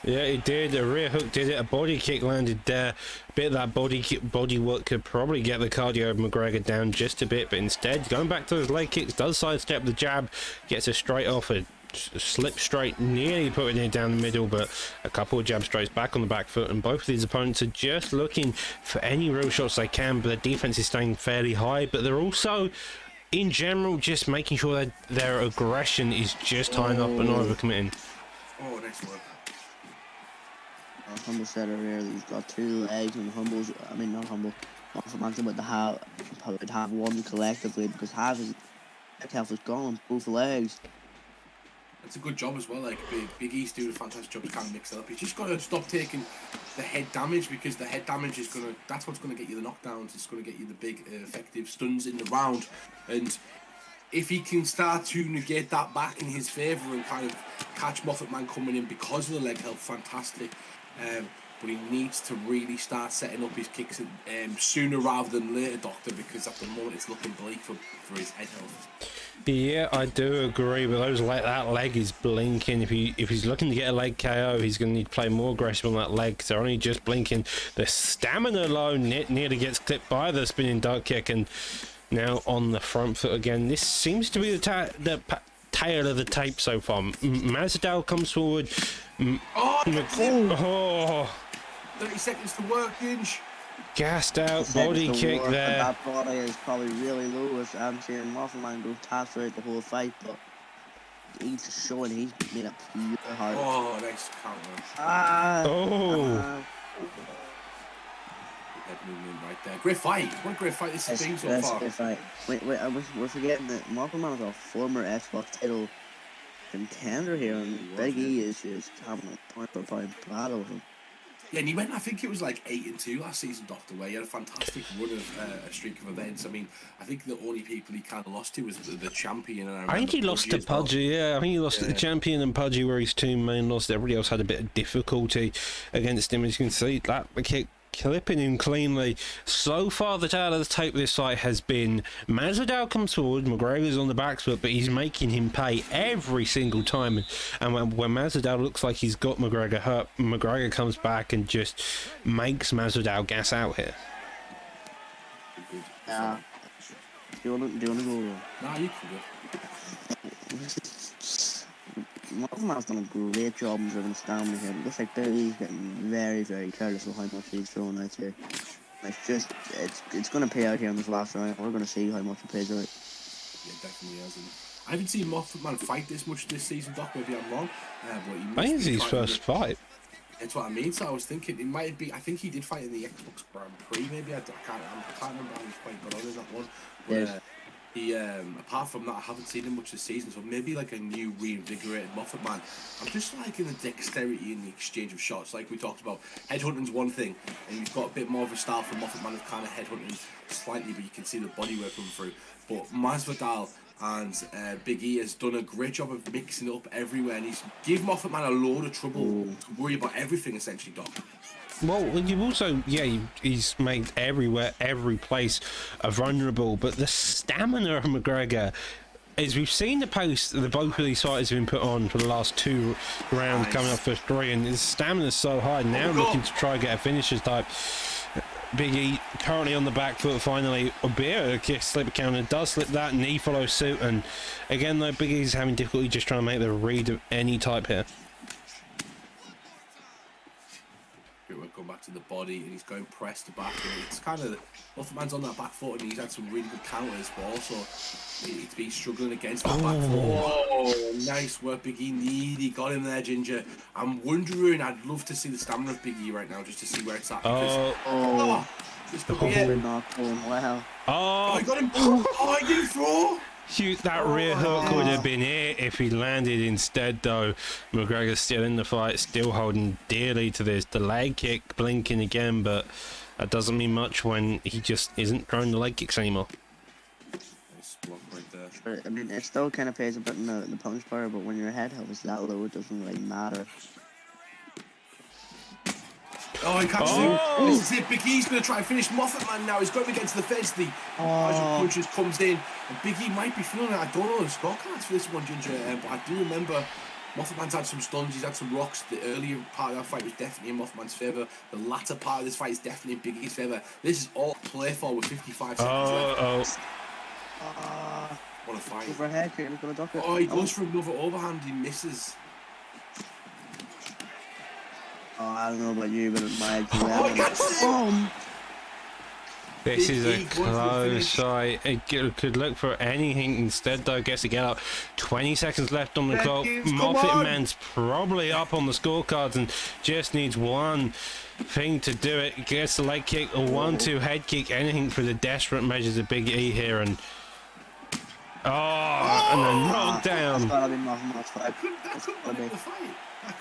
Yeah, he did. A rear hook did it. A body kick landed there. A bit of that body work could probably get the cardio of McGregor down just a bit, but instead, going back to those leg kicks, does sidestep the jab, gets a straight off, a slip straight, nearly putting it down the middle, but a couple of jab straights back on the back foot, and both of these opponents are just looking for any real shots they can, but their defense is staying fairly high, but they're also, in general, just making sure that their aggression is just high enough and not overcommitting. Oh, nice work. Humble said earlier that he's got two legs, and not Humble. Moffat Man's about to have one collectively because half his health is gone on both legs. That's a good job as well. Like Big E's doing a fantastic job to kind of mix it up. He's just got to stop taking the head damage, because the head damage is that's what's gonna get you the knockdowns. It's gonna get you the big effective stuns in the round, and if he can start to negate that back in his favour and kind of catch Moffat Man coming in because of the leg health, fantastic. But he needs to really start setting up his kicks sooner rather than later, Doctor, because at the moment it's looking bleak for his head health. Yeah, I do agree, but that leg is blinking. If he's looking to get a leg KO, he's going to need to play more aggressive on that leg, because they're only just blinking. The stamina low nearly gets clipped by the spinning duck kick, and now on the front foot again. This seems to be the tail of the tape so far. Masvidal comes forward. 30 seconds to work, Ginge. Gassed out, body kick there. That body is probably really low, as I'm seeing Moffat Man go task throughout the whole fight, but he's showing he's made a pure heart. Oh, nice counter. Head movement right there. Great fight. What a great fight this has been so far. Great fight. Wait, we're forgetting that Moffat Man is a former Xbox title contender here, and Big E is just having a point-for-point battle with him. Yeah, and he went, I think it was like 8-2 last season, Doctor, where he had a fantastic run of a streak of events. I mean, I think the only people he kind of lost to was the champion. And I think he lost to Pudgy, yeah. I think he lost to the champion and Pudgy, where his two main lost. Everybody else had a bit of difficulty against him. As you can see, that kick clipping him cleanly. So far, the tail of the tape this fight has been Masvidal comes forward, McGregor's on the back foot, but he's making him pay every single time. And when Masvidal looks like he's got McGregor hurt, McGregor comes back and just makes Masvidal gas out here. Do you want to go? Nah, you can go. Moffat Man's done a great job in driving stamina here. It looks like he's getting very, very careless with how much he's throwing out here. It's going to pay out here in this last round. We're going to see how much it pays out. Yeah, definitely hasn't. I haven't seen Moffat Man fight this much this season, Doc. Maybe I'm wrong. But I think it's his first fight. That's what I mean. So I was thinking it might be. I think he did fight in the Xbox Grand Prix. Maybe I can't remember how he's quite got on in that one. But, he apart from that, I haven't seen him much this season. So maybe like a new reinvigorated Moffat Man. I'm just liking the dexterity in the exchange of shots, like we talked about. Headhunting's one thing, and you've got a bit more of a style from Moffat Man of kind of headhunting slightly, but you can see the body work coming through. But Masvidal and Big E has done a great job of mixing up everywhere, and he's given Moffat Man a load of trouble to worry about everything essentially, Doc. Well, you've also, he's made every place vulnerable, but the stamina of McGregor, as we've seen the pace that both of these fighters have been put on for the last 2 rounds, coming up for 3, and his stamina's so high, now looking to try and get a finisher's type. Big E currently on the back foot finally, albeit a kick slip counter does slip that, knee follows suit, and again though Big E's having difficulty just trying to make the read of any type here. We're going back to the body, and he's going press to back, and it's kind of Moffat Man's on that back foot, and he's had some really good counters, but also he's been struggling against that back foot. Oh, nice work, Big E. Needy got him there, Ginger. I'm wondering, I'd love to see the stamina of Big E right now, just to see where it's at. Because, this could be it. Wow. Oh, he got him. Oh, he didn't throw. Shoot, that rear hook would have been it if he landed instead, though. McGregor's still in the fight, still holding dearly to this. The leg kick blinking again, but that doesn't mean much when he just isn't throwing the leg kicks anymore. Nice block right there. I mean, it still kind of pays a bit in the punch power, but when your head is that low, it doesn't really matter. Oh, he catches him. This is it. Big E's going to try and finish Moffat Man now. He's going against the fence. The punches comes in. And Big E might be feeling it. I don't know the scorecards for this one, Ginger. But I do remember Moffat Man's had some stuns. He's had some rocks. The earlier part of that fight was definitely in Moffat Man's favour. The latter part of this fight is definitely in Big E's favour. This is all play for with 55 seconds left. What a fight. Overhead, he's going to duck it. Oh, he goes for another overhand. He misses. Oh, I don't know about you, but it's my This is a close fight. It could look for anything instead, though. Gets to get up. 20 seconds left on the clock. Moffat Man's probably up on the scorecards and just needs one thing to do it. Gets the leg kick, a 1-2 head kick, anything for the desperate measures of Big E here. And and then knocked down.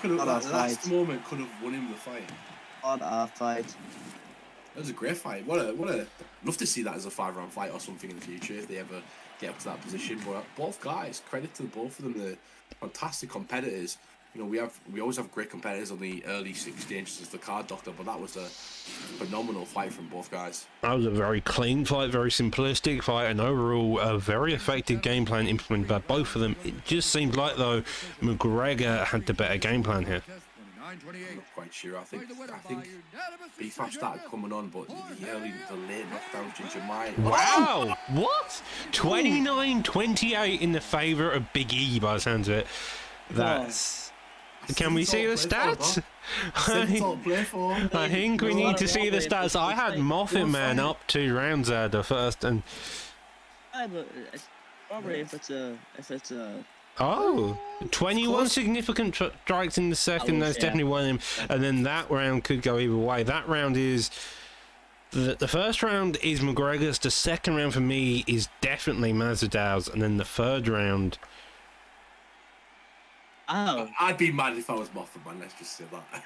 That last moment could have won him the fight. What a fight. That was a great fight. What a love to see that as a 5-round fight or something in the future if they ever get up to that position. But both guys, credit to both of them, they're fantastic competitors. You know, we always have great competitors on the early 6 stages as the card, Doctor, but that was a phenomenal fight from both guys. That was a very clean fight, very simplistic fight, and overall a very effective game plan implemented by both of them. It just seemed like, though, McGregor had the better game plan here. I'm not quite sure. I think BFAP started coming on, but the late knockdowns, Ginger might. Wow! What? 29-28 in the favour of Big E by the sounds of it. That's... Can we see the stats? I think we need to see the stats. I had Moffat Man up 2 rounds there, the first, and... but it's probably if it's a... Oh, 21 significant strikes in the second. That's definitely one of them. And then that round could go either way. That round is... The first round is McGregor's. The second round for me is definitely Masvidal's. And then the third round... Oh. I'd be mad if I was Moffat Man, let's just say that.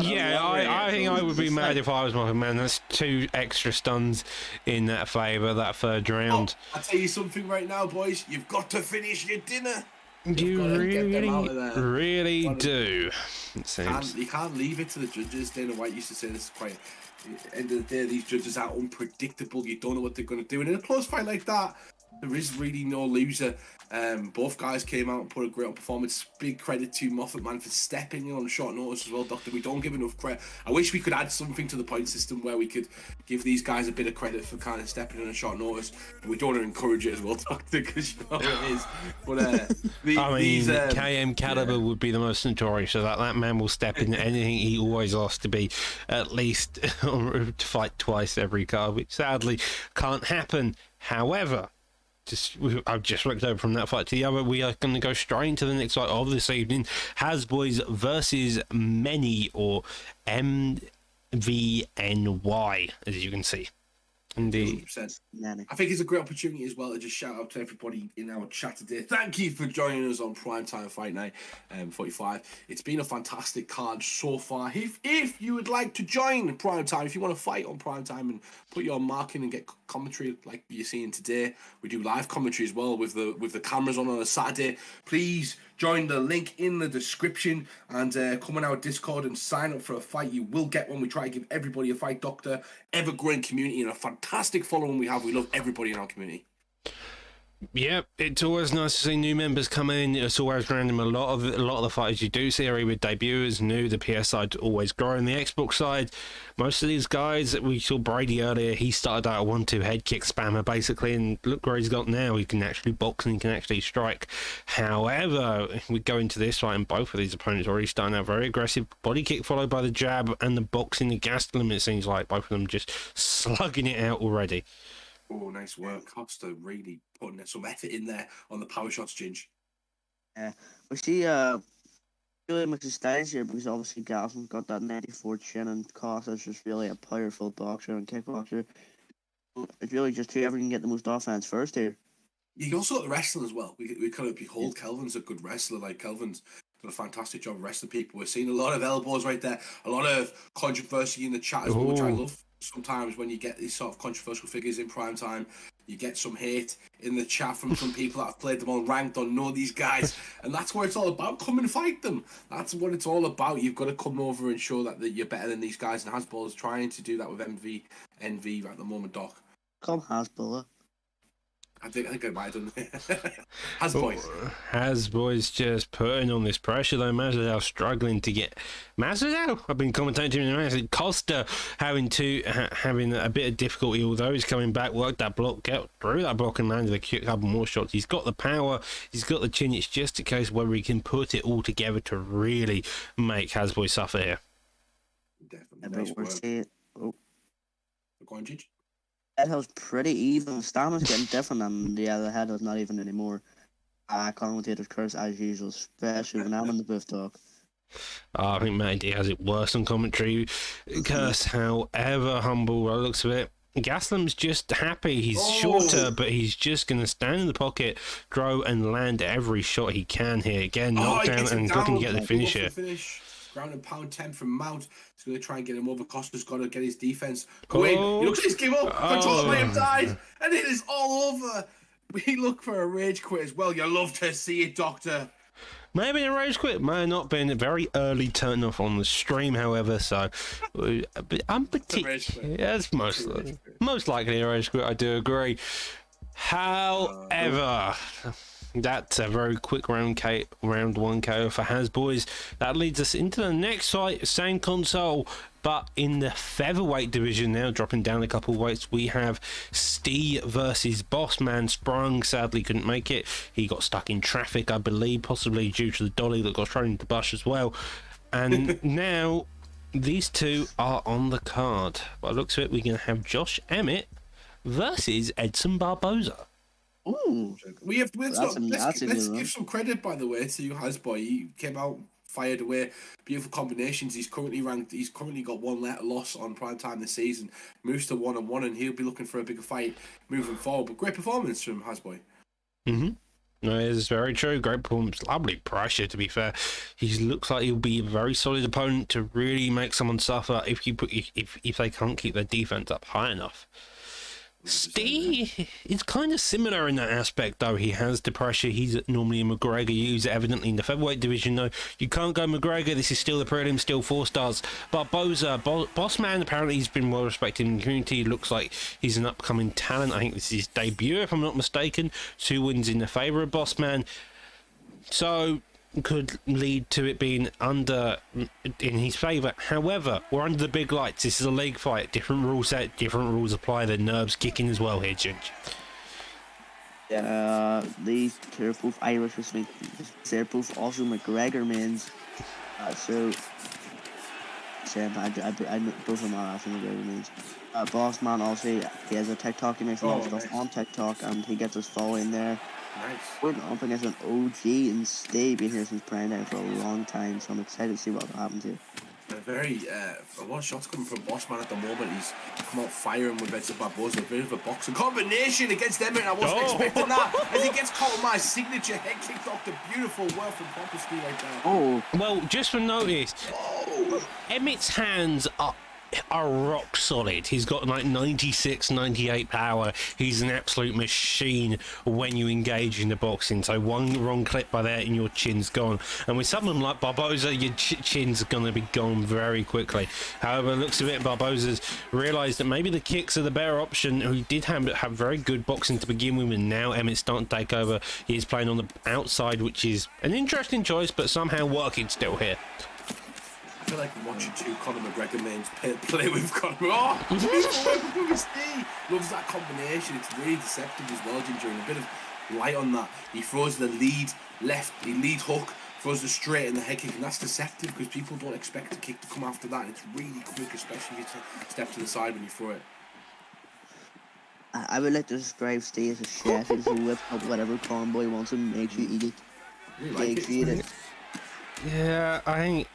Yeah, I think I would be mad if I was Moffat Man. That's 2 extra stuns in that favour, that third round. I'll tell you something right now, boys. You've got to finish your dinner. You really do. It seems. You can't leave it to the judges. Dana White used to say this quite... At the end of the day, these judges are unpredictable. You don't know what they're going to do. And in a close fight like that, there is really no loser. Both guys came out and put a great performance. Big credit to Moffat Man for stepping in on short notice as well, Doctor. We don't give enough credit. I wish we could add something to the point system where we could give these guys a bit of credit for kind of stepping in on short notice. But we don't want to encourage it as well, Doctor, because you know how it is. But I mean, KM Caliber would be the most notorious, so that man will step in anything he always asks to be at least to fight twice every card, which sadly can't happen. However, I've just looked over from that fight to the other. We are going to go straight into the next fight of this evening. Hasboys versus Many, or MVNY, as you can see. Indeed. 100%. Nanny. I think it's a great opportunity as well to just shout out to everybody in our chat today. Thank you for joining us on Primetime Fight Night 45. It's been a fantastic card so far. If you would like to join Primetime, if you want to fight on Primetime and put your mark in and get commentary like you're seeing today, we do live commentary as well with the cameras on a Saturday. Please join the link in the description and come on our Discord and sign up for a fight. You will get one. We try to give everybody a fight, Doctor. Ever-growing community and a fantastic following we have. We love everybody in our community. Yeah, it's always nice to see new members come in. It's always random. A lot of the fighters you do see are either debuters, new. The PS side always growing. The Xbox side, most of these guys, we saw Brady earlier. He started out a 1-2 head kick spammer basically, and look where he's got now. He can actually box and he can actually strike. However, we go into this fight, and both of these opponents are already starting out very aggressive. Body kick followed by the jab and the boxing. The Gastelum, it seems like both of them just slugging it out already. Oh, nice work. Costa really putting some effort in there on the power shots, Ginge. Yeah, we see really mixes styles here because obviously Gaston's got that 94 chin and Costa's just really a powerful boxer and kickboxer. It's really just whoever can get the most offense first here. You also got the wrestling as well. We kind of behold Kelvin's a good wrestler. Like Kelvin's done a fantastic job wrestling people. We're seeing a lot of elbows right there, a lot of controversy in the chat as well, which I love. Sometimes when you get these sort of controversial figures in prime time, you get some hate in the chat from some people that have played them on ranked or know these guys, and that's what it's all about. Come and fight them. That's what it's all about. You've got to come over and show that you're better than these guys, and Hasbro is trying to do that with Envy at the moment, Doc. Come Hasbro. I think I might have done Hasboys. Hasboy's just putting on this pressure though. Masvidal struggling to get Masvidal. I've been commentating in the match. Costa having a bit of difficulty, although he's coming back, worked that block, get through that block and landed a couple more shots. He's got the power, he's got the chin. It's just a case whether he can put it all together to really make Hasboy suffer here. Definitely. Nice work. Go on, Gigi. Head was pretty even. Stamina's getting different, and yeah, the head was not even anymore. Commentator's curse as usual, especially when I'm in the booth talk. I think Matty D has it worse on commentary. Curse, however humble by the looks of it. Gaslam's just happy. He's shorter, but he's just going to stand in the pocket, grow and land every shot he can here. Again, knockdown and looking to get the finish here. Ground and pound 10 from Mount. He's going to try and get him over. Costa's got to get his defense going. He looks like he's give up. Control may have died. And it is all over. We look for a rage quit as well. You love to see it, Doctor. Maybe a rage quit. May have not been a very early turn off on the stream, however. So, I'm particular. Yeah, it's most likely a rage quit. I do agree. However. That's a very quick round 1 KO for Hasboys. That leads us into the next fight, same console, but in the featherweight division now, dropping down a couple of weights, we have Steve versus Bossman. Sprung sadly couldn't make it. He got stuck in traffic, I believe, possibly due to the dolly that got thrown into the bush as well. And now these two are on the card. By the looks of it, we're going to have Josh Emmett versus Edson Barboza. Ooh, let's give some credit, by the way, to Hasboy. He came out, fired away, beautiful combinations. He's currently ranked. He's currently got one loss on prime time this season. Moves to 1-1, and he'll be looking for a bigger fight moving forward. But great performance from Hasboy. No, it's very true. Great performance, lovely pressure. To be fair, he looks like he'll be a very solid opponent to really make someone suffer if they can't keep their defense up high enough. Steve is kind of similar in that aspect, though. He has the pressure. He's normally a McGregor user, evidently in the featherweight division, though. You can't go McGregor. This is still the prelim, still 4 stars. Barboza, Bossman, apparently he's been well respected in the community. Looks like he's an upcoming talent. I think this is his debut, if I'm not mistaken. 2 wins in the favour of Bossman. So could lead to it being in his favour. However, we're under the big lights. This is a league fight. Different rules set, different rules apply. The nerves kicking as well here, Ginge. These two are both Irish, which means they're both also McGregor mains. So I both of them are also McGregor mains. Bossman also, he has a TikTok. He makes a lot of stuff on TikTok, and he gets us following there. Nice. We're up against an OG and Steve been here since Prime Time for a long time, so I'm excited to see what happens here. A lot of shots coming from Bossman at the moment. He's come out firing with Edson Barboza. A bit of a boxing combination against Emmett. I wasn't expecting that. As he gets caught with my signature head kick, Doctor. Beautiful work from Pompowski right there. Oh, Well, just for notice, Emmett's hands are rock solid. He's got like 96, 98 power. He's an absolute machine when you engage in the boxing. So one wrong clip by there and your chin's gone. And with someone like Barboza, your chin's going to be gone very quickly. However, it looks a bit Barboza's realised that maybe the kicks are the better option. He did have very good boxing to begin with, and now Emmett's starting to take over. He's playing on the outside, which is an interesting choice, but somehow working still here. I feel like I'm watching two Conor McGregor men play with Conor. Oh, beautiful work from Pompowski. Loves that combination. It's really deceptive as well, Ginger. And a bit of light on that. He throws the lead hook, throws the straight and the head kick, and that's deceptive because people don't expect the kick to come after that. It's really quick, especially if you step to the side when you throw it. I would like to describe Steve as a chef. He's a whip up whatever combo he wants and makes you eat it. Really Makes you eat it. Yeah, I think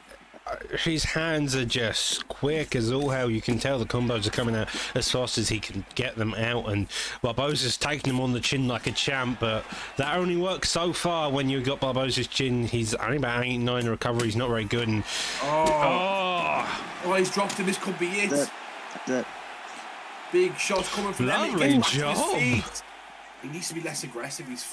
his hands are just quick as all hell. You can tell the combos are coming out as fast as he can get them out, and Barboza's taking them on the chin like a champ, but that only works so far when you've got Barboza's chin. He's only about 8-9 recovery. He's not very good, and he's dropped him. This could be it. That Big shots coming from him. Lovely He gets back to job. his feet. He needs to be less aggressive. He's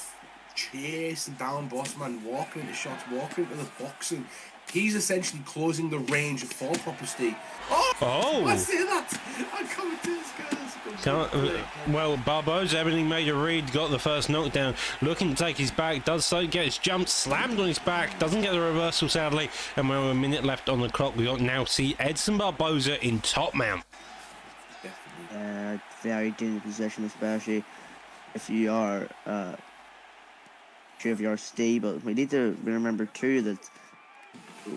chasing down Bossman, walking into shots, walking into the boxing. He's essentially closing the range for Pompowski. Oh! I see that. I come to this guys. Well, Barboza everything made a read, got the first knockdown, looking to take his back, does so, gets jumped, slammed on his back, doesn't get the reversal sadly, and we're a minute left on the clock. We now see Edson Barboza in top mount. very dangerous position, especially if you are stable. We need to remember too that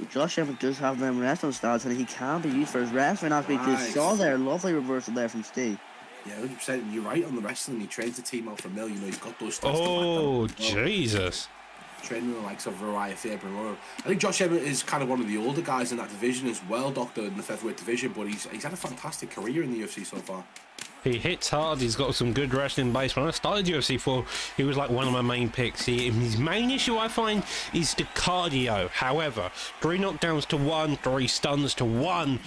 Josh Emmett does have them wrestling styles and he can be used for his wrestling aspect. You saw there, lovely reversal there from Steve. Yeah, 100%. You're right on the wrestling. He trains the team out for Mill. You know, he's got those stats. Oh, Jesus. Training the likes of Variah Faber and Royal. I think Josh Emmett is kind of one of the older guys in that division as well, Doctor, in the featherweight division, but he's had a fantastic career in the UFC so far. He hits hard, he's got some good wrestling base. When I started UFC 4, he was like one of my main picks. His main issue, I find, is the cardio. However, 3 knockdowns to 1, 3 stuns to 1.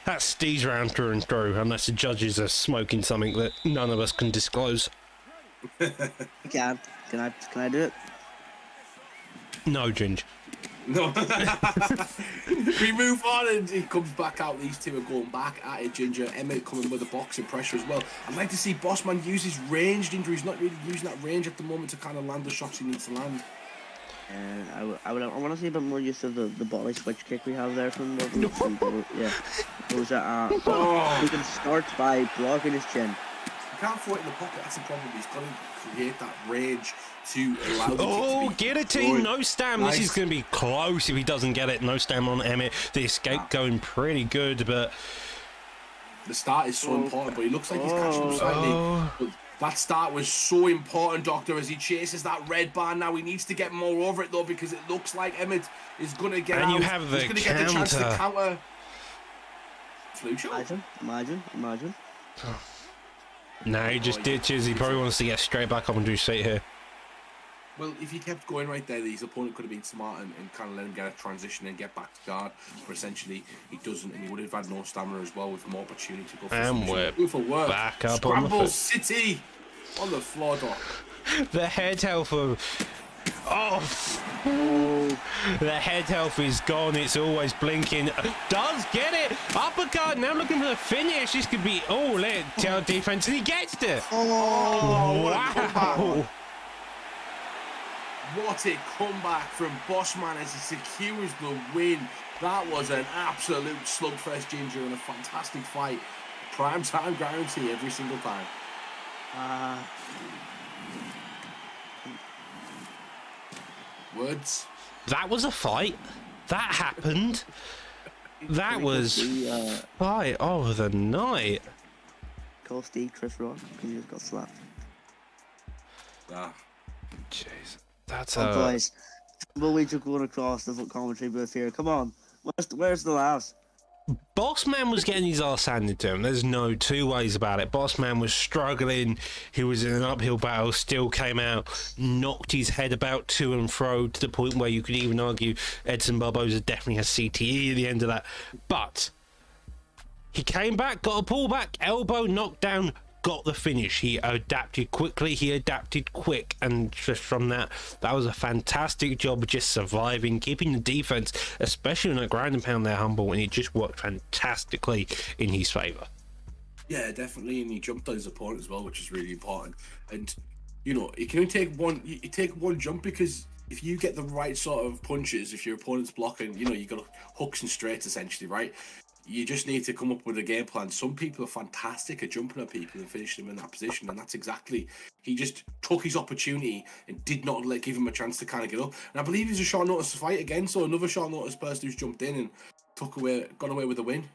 That's Steve's round through and through, unless the judges are smoking something that none of us can disclose. You can. Can I do it? No, Ginge. No. We move on and he comes back out. These two are going back at it. Ginger, Emmett coming with the boxing pressure as well. I'd like to see Bossman use his ranged injury. He's not really using that range at the moment to kind of land the shots he needs to land. And I want to see a bit more use of the body switch kick we have there from yeah. Those he can start by blocking his chin. He can't throw it in the pocket. That's the problem. He's got to create that range to allow the Oh, kick to be guillotine, good. no stam. Nice. This is going to be close if he doesn't get it. No stam on Emmett. The escape going pretty good, but The start is so important, but he looks like he's catching up slightly. But that start was so important, Doctor, as he chases that red bar. Now he needs to get more over it, though, because it looks like Emmett is going to get And out. you have the He's going to get the chance to counter. counter. Flu shot? Imagine. no, he just ditches. He probably wants to get straight back up and do straight here. Well, if he kept going right there, his opponent could have been smart and kind of let him get a transition and get back to guard. But essentially, he doesn't, and he would have had no stamina as well with more opportunity to go for And some we're beautiful work. back up on the Scramble foot. City on the floor, Doc. The head health of... The head health is gone. It's always blinking. Does get it. Uppercut. Now looking for the finish. This could be all it. Tail defense. And he gets it. Wow. What a comeback from Bossman as he secures the win. That was an absolute slugfest, Ginger, and a fantastic fight. Prime time guarantee every single time. Words? That was a fight. That happened. That was fight of the night. Call Steve Chris Rock because he just got slapped. Jeez. That's Boys, we just going across the commentary booth here. Come on, Where's the laughs? Bossman was getting his ass handed to him. There's no two ways about it. Bossman was struggling. He was in an uphill battle, still came out, knocked his head about to and fro to the point where you could even argue Edson Barboza definitely has CTE at the end of that. But he came back, got a pullback, elbow, knockdown, got the finish. He adapted quickly, he adapted quick, and just from that was a fantastic job of just surviving, keeping the defense, especially on that ground and pound there, humble, and it just worked fantastically in his favor. Yeah, definitely, and he jumped on his opponent as well, which is really important. And you know, you can only take one. You take one jump, because if you get the right sort of punches, if your opponent's blocking, you know, you got hooks and straights essentially, right? You just need to come up with a game plan. Some people are fantastic at jumping at people and finishing them in that position, and that's exactly, he just took his opportunity and did not give him a chance to kind of get up. And I believe he's a short notice fight again, so another short notice person who's jumped in and got away with the win.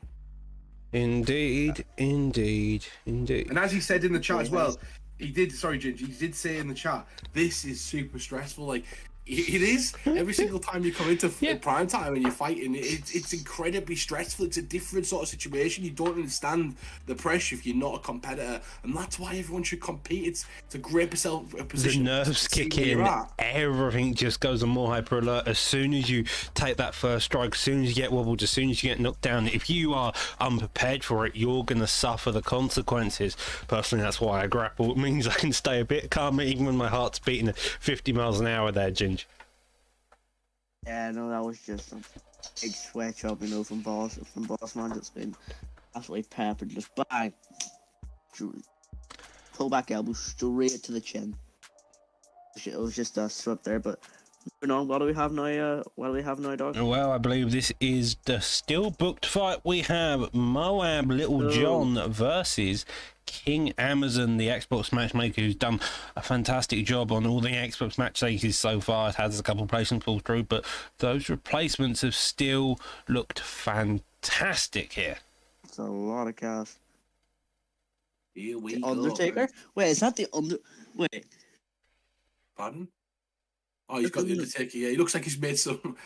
Indeed. And as he said in the chat as well, he did say in the chat, this is super stressful. Like, it is. Every single time you come into prime time and you're fighting, it's incredibly stressful. It's a different sort of situation. You don't understand the pressure if you're not a competitor, and that's why everyone should compete. It's a great position. The nerves kick in. Everything just goes on more hyper alert as soon as you take that first strike. As soon as you get wobbled, as soon as you get knocked down, if you are unprepared for it, you're going to suffer the consequences. Personally, that's why I grapple. It means I can stay a bit calmer even when my heart's beating at 50 miles an hour there, Ginger. Yeah, no, that was just a big switch up, you know, from Bossman. It's been absolutely peppered, just bang, pull back elbow straight to the chin. It was just a slip there, but moving on. What do we have now, Doc? Well, I believe this is the still booked fight. We have Moab Little John versus King Amazon, the Xbox matchmaker, who's done a fantastic job on all the Xbox matchmakers so far. It has a couple of placements pulled through, but those replacements have still looked fantastic here. It's a lot of cash. Here we the go. Undertaker? Wait, is that the Wait. Pardon? Oh, he's got the Undertaker. Yeah, he looks like he's made some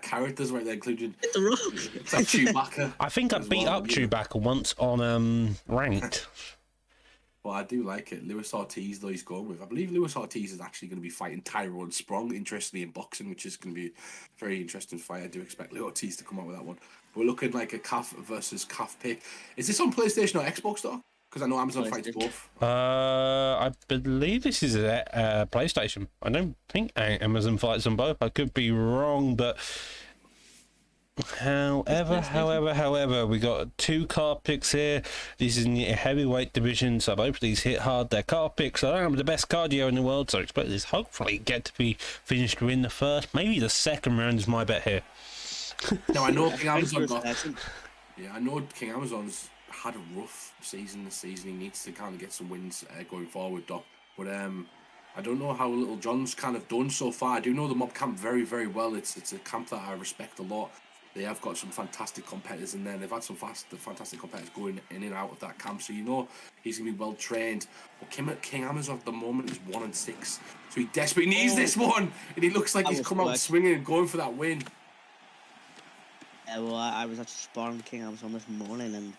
characters right there, including The Rock. it's like Chewbacca. I think I beat up Chewbacca once on Ranked. Well, I do like it. Luis Ortiz, though, he's going with. I believe Luis Ortiz is actually going to be fighting Tyrone Sprong, interestingly, in boxing, which is going to be a very interesting fight. I do expect Luis Ortiz to come out with that one. We're looking like a calf versus calf pick. Is this on PlayStation or Xbox, though? Because I know Amazon fights both. I believe this is a PlayStation. I don't think Amazon fights on both. I could be wrong, but however, we got two card picks here. This is in the heavyweight division, so both of these hit hard. They're card picks. I don't have the best cardio in the world, so I expect this hopefully get to be finished within the first, maybe the second round is my bet here. Now I know King Amazon I know King Amazon's had a rough season this season. He needs to kind of get some wins going forward, Doc. But I don't know how Little John's kind of done so far. I do know the Mob camp very, very well. It's a camp that I respect a lot. They have got some fantastic competitors in there. They've had some fantastic competitors going in and out of that camp. So you know he's going to be well trained. But King Amazon at the moment is 1-6. So he desperately needs this one. And he looks like he's come out swinging and going for that win. Yeah, well, I was actually sparring King Amazon this morning, and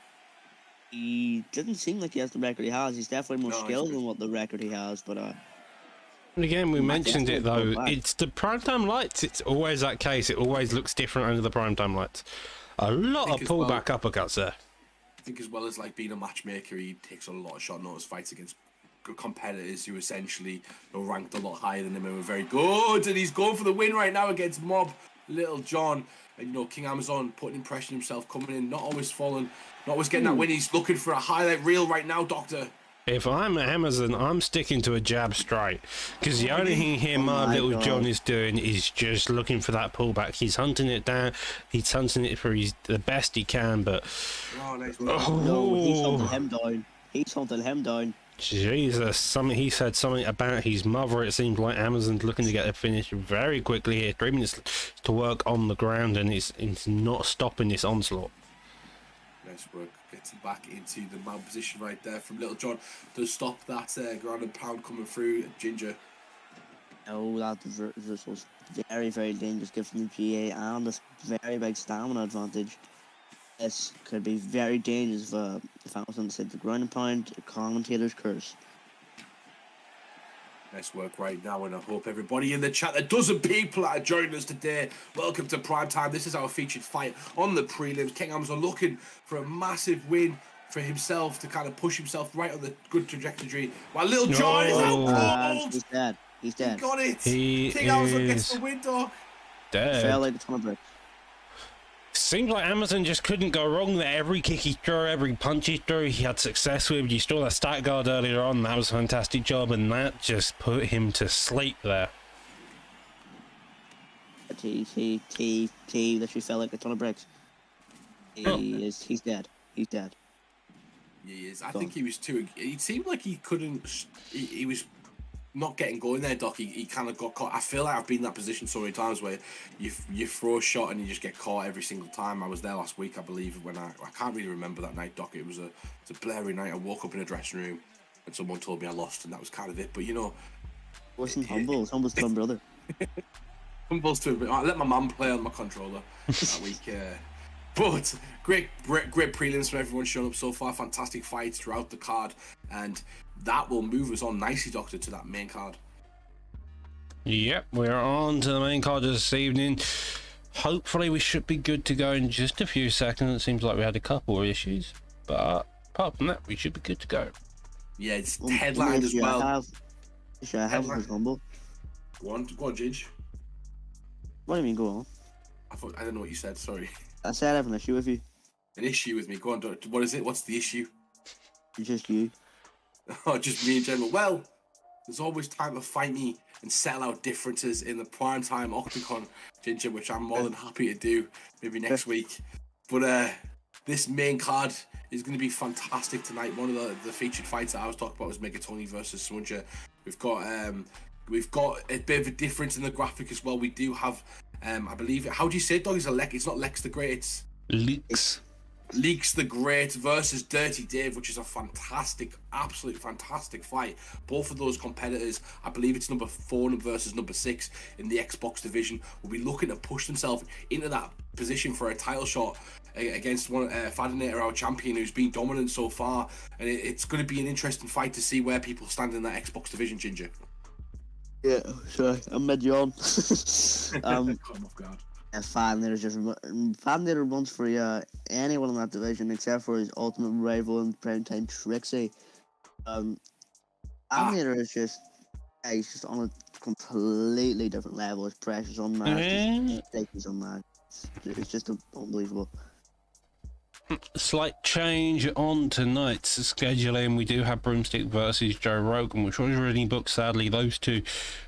he didn't seem like he has the record he has. He's definitely more skilled than what the record he has, but And again, we mentioned it though, it's the primetime lights. It's always that case. It always looks different under the primetime lights. A lot of pullback uppercuts there. I think as well as like being a matchmaker, he takes a lot of short notice fights against good competitors who essentially are ranked a lot higher than him and were very good. And he's going for the win right now against Mob Little John. And you know, King Amazon putting impression himself, coming in, not always falling, not always getting that win. He's looking for a highlight reel right now, Doctor. If I'm at Amazon, I'm sticking to a jab straight, because the only thing here Little John is doing is just looking for that pullback. He's hunting it down. He's hunting it for the best he can, but no, he's hunting him down. He's hunting him down. Jesus, he said something about his mother. It seems like Amazon's looking to get a finish very quickly here. 3 minutes to work on the ground, and it's not stopping this onslaught. Nice work. Gets him back into the man position right there from Little John to stop that ground and pound coming through Ginger. Oh, this was very, very dangerous gift from the GA and this very big stamina advantage. This could be very dangerous if I was on the ground and pound, a commentator's curse. Nice work right now, and I hope everybody in the chat, the dozen people that are joining us today, welcome to Prime Time. This is our featured fight on the prelims. King Hamza looking for a massive win for himself to kind of push himself right on the good trajectory. While Little John is out cold. He's dead. He's dead. He got it. He King Hamza gets is the win, dog. dead. Fell like a ton of bricks. Seems like Amazon just couldn't go wrong there. Every kick he threw, every punch he threw, he had success with. You saw that stat guard earlier on. That was a fantastic job, and that just put him to sleep there. He literally fell like a ton of bricks. He's dead. He's dead. He is. I think he was too. It seemed like he couldn't. He was not getting going there, Doc. He kind of got caught. I feel like I've been in that position so many times where you throw a shot and you just get caught every single time. I was there last week, I believe, when I can't really remember that night, Doc. It was a blurry night. I woke up in a dressing room and someone told me I lost, and that was kind of it. But you know, Wasn't humble. It was Humble's twin brother. Humble's to I let my mum play on my controller that week. But great prelims from everyone showing up so far. Fantastic fights throughout the card, and that will move us on nicely, Doctor, to that main card. Yep, we're on to the main card this evening. Hopefully we should be good to go in just a few seconds. It seems like we had a couple of issues, but apart from that, we should be good to go. Yeah, it's headlined as well. I have Humble. Go on, Ginge. What do you mean, go on? I don't know what you said, sorry. I said I have an issue with you. An issue with me? Go on, what is it? What's the issue? It's just you. Oh, just me in general. Well, there's always time to fight me and settle out differences in the prime time octagon, Ginger, which I'm more than happy to do maybe next week. But this main card is going to be fantastic tonight. One of the featured fights that I was talking about was Megatoni versus Smudger. We've got a bit of a difference in the graphic as well. We do have, I believe, how do you say it, dog? It's not Lex the Great, it's Leaks the Great versus Dirty Dave, which is a fantastic, absolute fantastic fight. Both of those competitors, I believe it's number 4 versus number 6 in the Xbox division, will be looking to push themselves into that position for a title shot against Fadinator, our champion, who's been dominant so far. And it's going to be an interesting fight to see where people stand in that Xbox division, Ginger. Yeah, sorry, I'm mid-yawn. Oh God. Fadinator runs for anyone in that division except for his ultimate rival in prime time, Trixie. Fadinator is he's just on a completely different level. His pressure's unmatched, his safety's unmatched. It's just unbelievable. Slight change on tonight's scheduling. We do have Broomstick versus Joe Rogan, which was already booked. Sadly, those two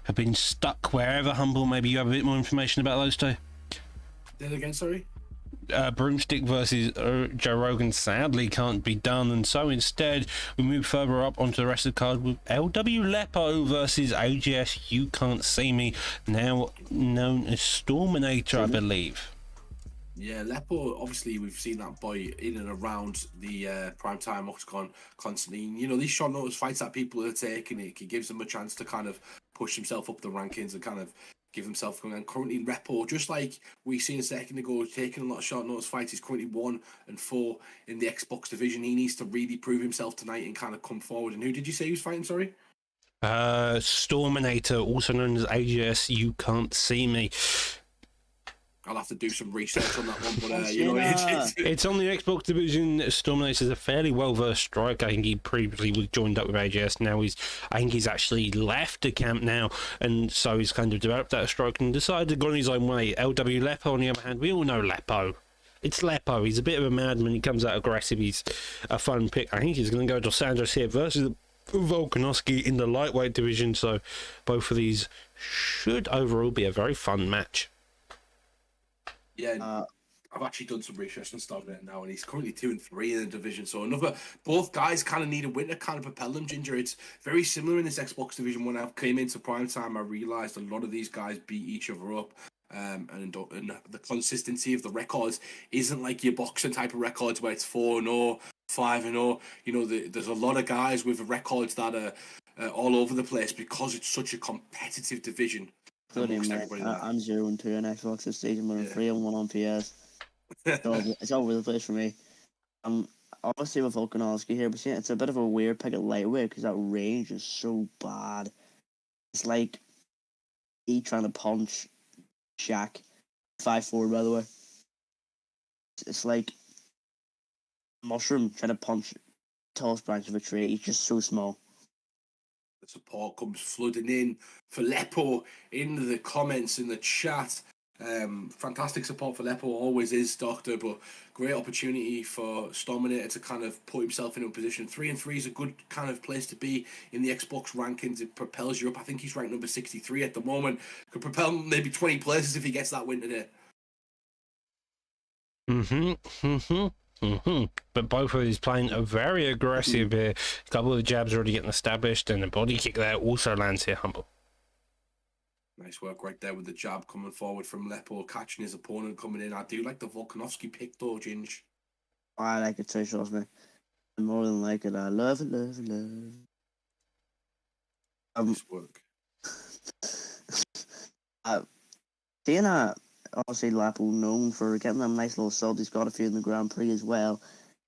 have been stuck wherever. Humble, maybe you have a bit more information about those two. Say it again, sorry. Broomstick versus Joe Rogan sadly can't be done, and so instead we move further up onto the rest of the card with LW Lepo versus AGS You Can't See Me, now known as Storminator, I believe. Yeah, Lepo, obviously we've seen that boy in and around the primetime octagon constantly. You know, these short notice fights that people are taking, it gives them a chance to kind of push himself up the rankings and kind of give himself. And currently Lepo, just like we seen a second ago, taking a lot of short notice fights, he's currently 1-4 in the Xbox division. He needs to really prove himself tonight and kind of come forward. And who did you say he was fighting, sorry? Storminator, also known as AGS You Can't See Me. I'll have to do some research on that one, but you know, it's on the Xbox division. Storminator is a fairly well-versed striker. I think he previously joined up with AGS. Now I think he's actually left the camp now, and so he's kind of developed that strike and decided to go on his own way. LW Lepo, on the other hand, we all know Lepo. It's Lepo. He's a bit of a madman. He comes out aggressive. He's a fun pick. I think he's going to go to Dos Anjos here versus Volkanovski in the lightweight division. So both of these should overall be a very fun match. Yeah, I've actually done some research and stuff on it now, and he's currently 2-3 in the division. So both guys kind of need a win to kind of propel them, Ginger. It's very similar in this Xbox division. When I came into prime time, I realized a lot of these guys beat each other up. And the consistency of the records isn't like your boxing type of records where it's 4-0, 5-0. You know, there's a lot of guys with records that are all over the place because it's such a competitive division. Bloody amongst man, everybody there. I'm 0-2 on Xbox this season, but I'm Yeah. 3-1 on PS. It's all over the place for me. Obviously with Volkanovski here, but it's a bit of a weird pick at lightweight because that range is so bad. It's like he trying to punch Shaq, 5'4" by the way. It's like Mushroom trying to punch tallest branch of a tree. He's just so small. The support comes flooding in for Lepo in the comments in the chat. Fantastic support for Lepo, always is, Doctor, but great opportunity for Storminator to kind of put himself into a position. 3-3 is a good kind of place to be in the Xbox rankings. It propels you up. I think he's ranked number 63 at the moment. Could propel maybe 20 places if he gets that win today. But both of these playing are very aggressive here. A couple of the jabs already getting established, and the body kick there also lands here, Humble. Nice work right there with the jab coming forward from Lepo, catching his opponent coming in. I do like the Volkanovski pick though, Ginge. I like it too, trust me. I more than like it. I love it, love it, love it. Nice work. Seeing obviously Lapo known for getting them nice little subs. He's got a few in the Grand Prix as well.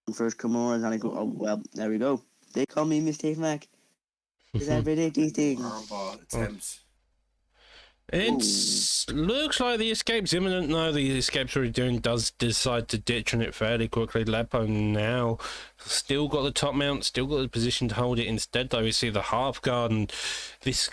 And first Kimura, and I go, oh well, there we go. They call me Mistake Mac. Is that really these things? Armbar attempts. It looks like the escape's imminent. No, the escape's already doing. Does decide to ditch on it fairly quickly. Lepo now still got the top mount, still got the position to hold it. Instead, though, we see the half guard, and this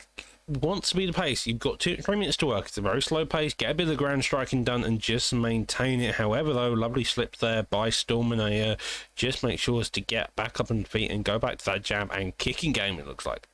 wants to be the pace. You've got 2-3 minutes to work. It's a very slow pace. Get a bit of the ground striking done and just maintain it. However, though, lovely slip there by Storminator. Just make sure to get back up on feet and go back to that jab and kicking game, it looks like.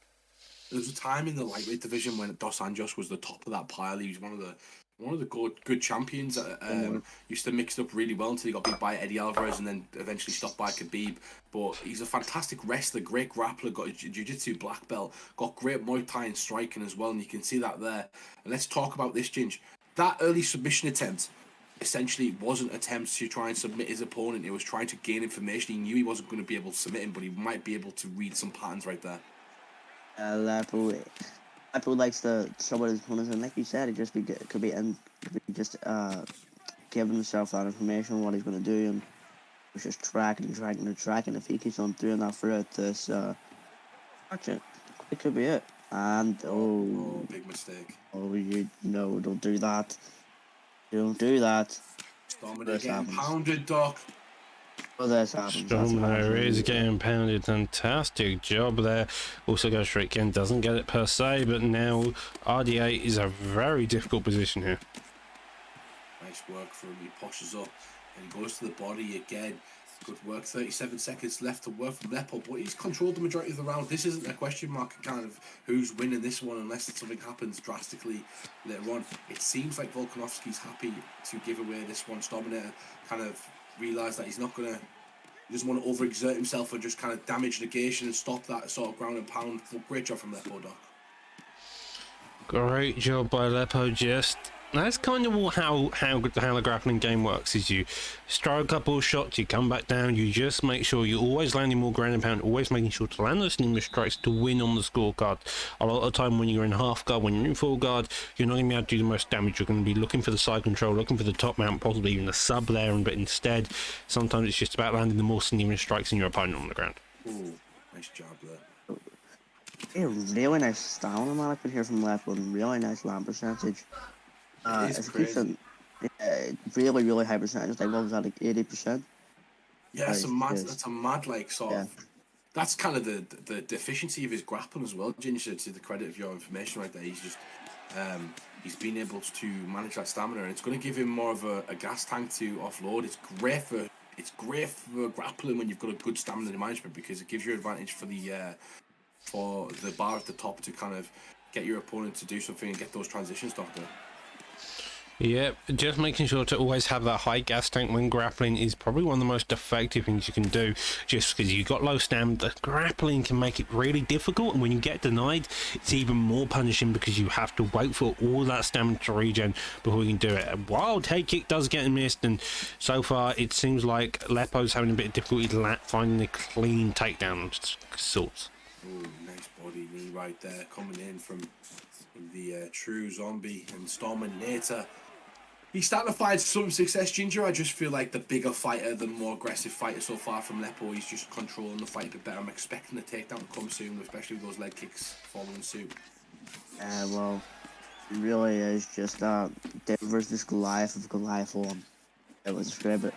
There was a time in the lightweight division when Dos Anjos was the top of that pile. He was one of the good champions that used to mix it up really well until he got beat by Eddie Alvarez and then eventually stopped by Khabib. But he's a fantastic wrestler, great grappler, got a jiu-jitsu black belt, got great Muay Thai and striking as well, and you can see that there. And let's talk about this, Ginge. That early submission attempt essentially wasn't an attempt to try and submit his opponent. It was trying to gain information. He knew he wasn't going to be able to submit him, but he might be able to read some patterns right there. Lapo likes to show what his opponents, and like you said, it could be just giving himself that information, what he's going to do, and he's just tracking. If he keeps on doing that throughout this match, it could be it. And big mistake. Don't do that. Don't do that. Storminator getting pounded, Doc. Well, this happens. Storminator is getting pounded. Fantastic job there. Also goes straight again. Doesn't get it per se, but now RDA is a very difficult position here. Nice work from him. He pushes up and he goes to the body again. Good work. 37 seconds left to work from Lepo, but he's controlled the majority of the round. This isn't a question mark kind of who's winning this one unless something happens drastically later on. It seems like Volkanovski's happy to give away this one. Storminator kind of realised that he doesn't want to overexert himself and just kind of damage negation and stop that sort of ground and pound. Great job from Lepo, Doc. Great job by Lepo. That's kind of how the grappling game works. Is you strike a couple of shots, you come back down, you just make sure you're always landing more ground and pound, always making sure to land those numerous strikes to win on the scorecard. A lot of the time when you're in half guard, when you're in full guard, you're not going to be able to do the most damage. You're going to be looking for the side control, looking for the top mount, possibly even the sub there, but instead sometimes it's just about landing the more numerous strikes in your opponent on the ground. Ooh, nice job there. Yeah, really nice stamina, man. I could hear from Lepo, and really nice land percentage. It's crazy. Really, really high percentage. Like, what was that, like 80%? Yeah, that's a mad like sort of. That's kind of the deficiency of his grappling as well, Ginger. To the credit of your information right there, he's just he's been able to manage that stamina, and it's going to give him more of a gas tank to offload. It's great for grappling when you've got a good stamina management because it gives you advantage for the bar at the top to kind of get your opponent to do something and get those transitions, Doctor. Yep, just making sure to always have that high gas tank when grappling is probably one of the most effective things you can do. Just because you've got low stamina, the grappling can make it really difficult, and when you get denied, it's even more punishing because you have to wait for all that stamina to regen before you can do it. A wild head kick does get missed, and so far it seems like Lepo's having a bit of difficulty finding a clean takedown of sorts. Ooh, Nice body knee right there, coming in from the true zombie and Storminator. He's starting to find some success, Ginger. I just feel like the bigger fighter, the more aggressive fighter so far from Lepo. He's just controlling the fight a bit better. I'm expecting the takedown to come soon, especially with those leg kicks following suit. Well, it really is just David versus Goliath of Goliath form. It was describe it.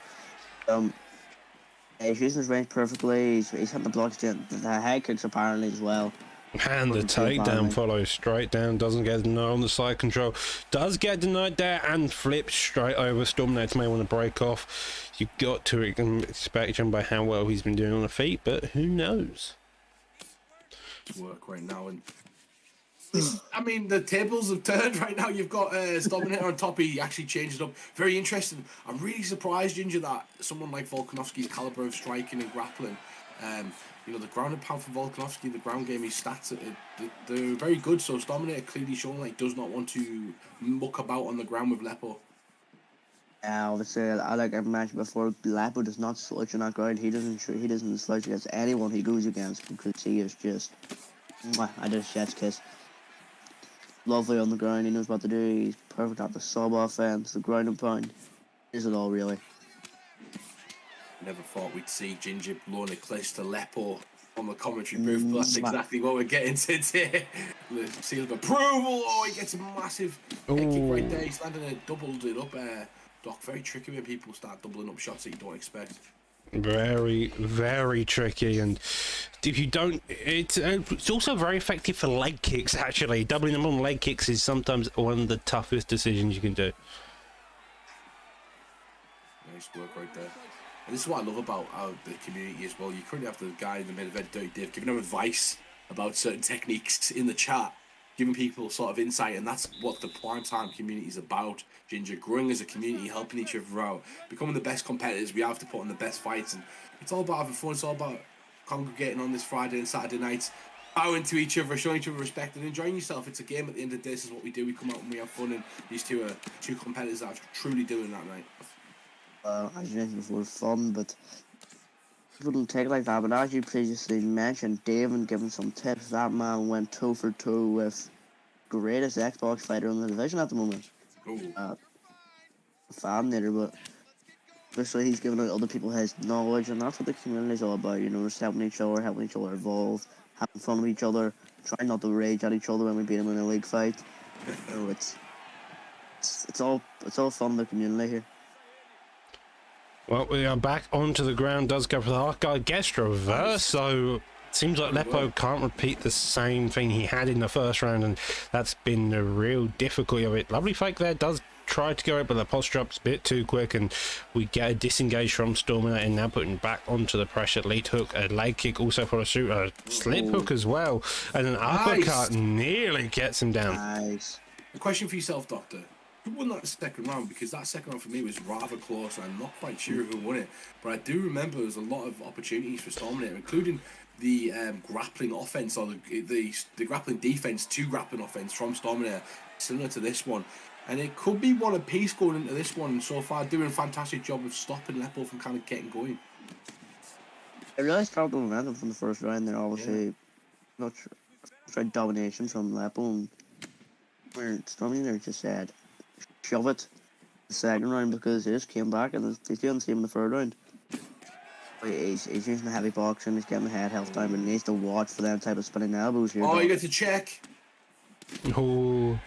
He's using his range perfectly. He's hitting the blocks, the head kicks apparently as well. And the takedown follows straight down, doesn't get denied on the side control, does get denied there and flips straight over. Storminator may want to break off. You got to expect him by how well he's been doing on the feet, but who knows? Work right now, and I mean the tables have turned right now. You've got Storminator on top. He actually changed it up. Very interesting. I'm really surprised, Ginger, that someone like Volkanovski's caliber of striking and grappling. You know, the ground and pound for Volkanovski, the ground game, his stats, they're very good. So Storminator clearly showing like does not want to muck about on the ground with Lepo. Obviously, like I mentioned before, Lepo does not slouch on that ground. He doesn't slouch against anyone he goes against because he is just, I just chef's kiss. Lovely on the ground. He knows what to do. He's perfect at the sub offense, the ground and pound. Is it all really? Never thought we'd see Ginger blowing a kiss to Lepo on the commentary booth, but that's exactly what we're getting today. The seal of approval. Oh, he gets a massive head kick right there. He's landing a doubled it up. Doc, very tricky when people start doubling up shots that you don't expect. Very, very tricky, and if you don't, it's also very effective for leg kicks. Actually, doubling them on leg kicks is sometimes one of the toughest decisions you can do. Nice work right there. And this is what I love about the community as well. You currently have the guy in the main event, Dirty Dave, giving them advice about certain techniques in the chat, giving people sort of insight, and that's what the Prime Time community is about. Ginger, growing as a community, helping each other out, becoming the best competitors. We have to put on the best fights, and it's all about having fun. It's all about congregating on this Friday and Saturday nights, bowing to each other, showing each other respect, and enjoying yourself. It's a game at the end of the day. This is what we do. We come out and we have fun, and these two are two competitors that are truly doing that night. As you mentioned before, fun, but it wouldn't take it like that. But as you previously mentioned, Dave and giving some tips, that man went 2 for 2 with greatest Xbox fighter in the division at the moment. Fan leader, but obviously he's giving out other people his knowledge, and that's what the community is all about. You know, just helping each other evolve, having fun with each other, trying not to rage at each other when we beat them in a league fight. So it's all fun in the community here. Well, we are back onto the ground. Does go for the hard guard, gets reverse, so seems like Lepo can't repeat the same thing he had in the first round, and that's been the real difficulty of it. Lovely fake there, does try to go it, but the posture up's a bit too quick, and we get a disengage from Storminator, and now putting back onto the pressure. Lead hook, a leg kick also for a suit, a slip hook as well, and an uppercut nearly gets him down. Nice. A question for yourself, Doctor. Who won that second round? Because that second round for me was rather close. I'm not quite sure who won it, but I do remember there was a lot of opportunities for Storminator, including the grappling offense or the grappling defense to grappling offense from Storminator, similar to this one. And it could be one apiece going into this one. So far, doing a fantastic job of stopping Lepo from kind of getting going. I really felt the momentum from the first round there. Obviously, not sure domination from Lepo, and where Storminator just said, shove it the second round, because he just came back and he's doing the same in the third round. He's using the heavy boxing, he's getting the health down, but he needs to watch for them type of spinning elbows here. Oh, you get to check. Oh,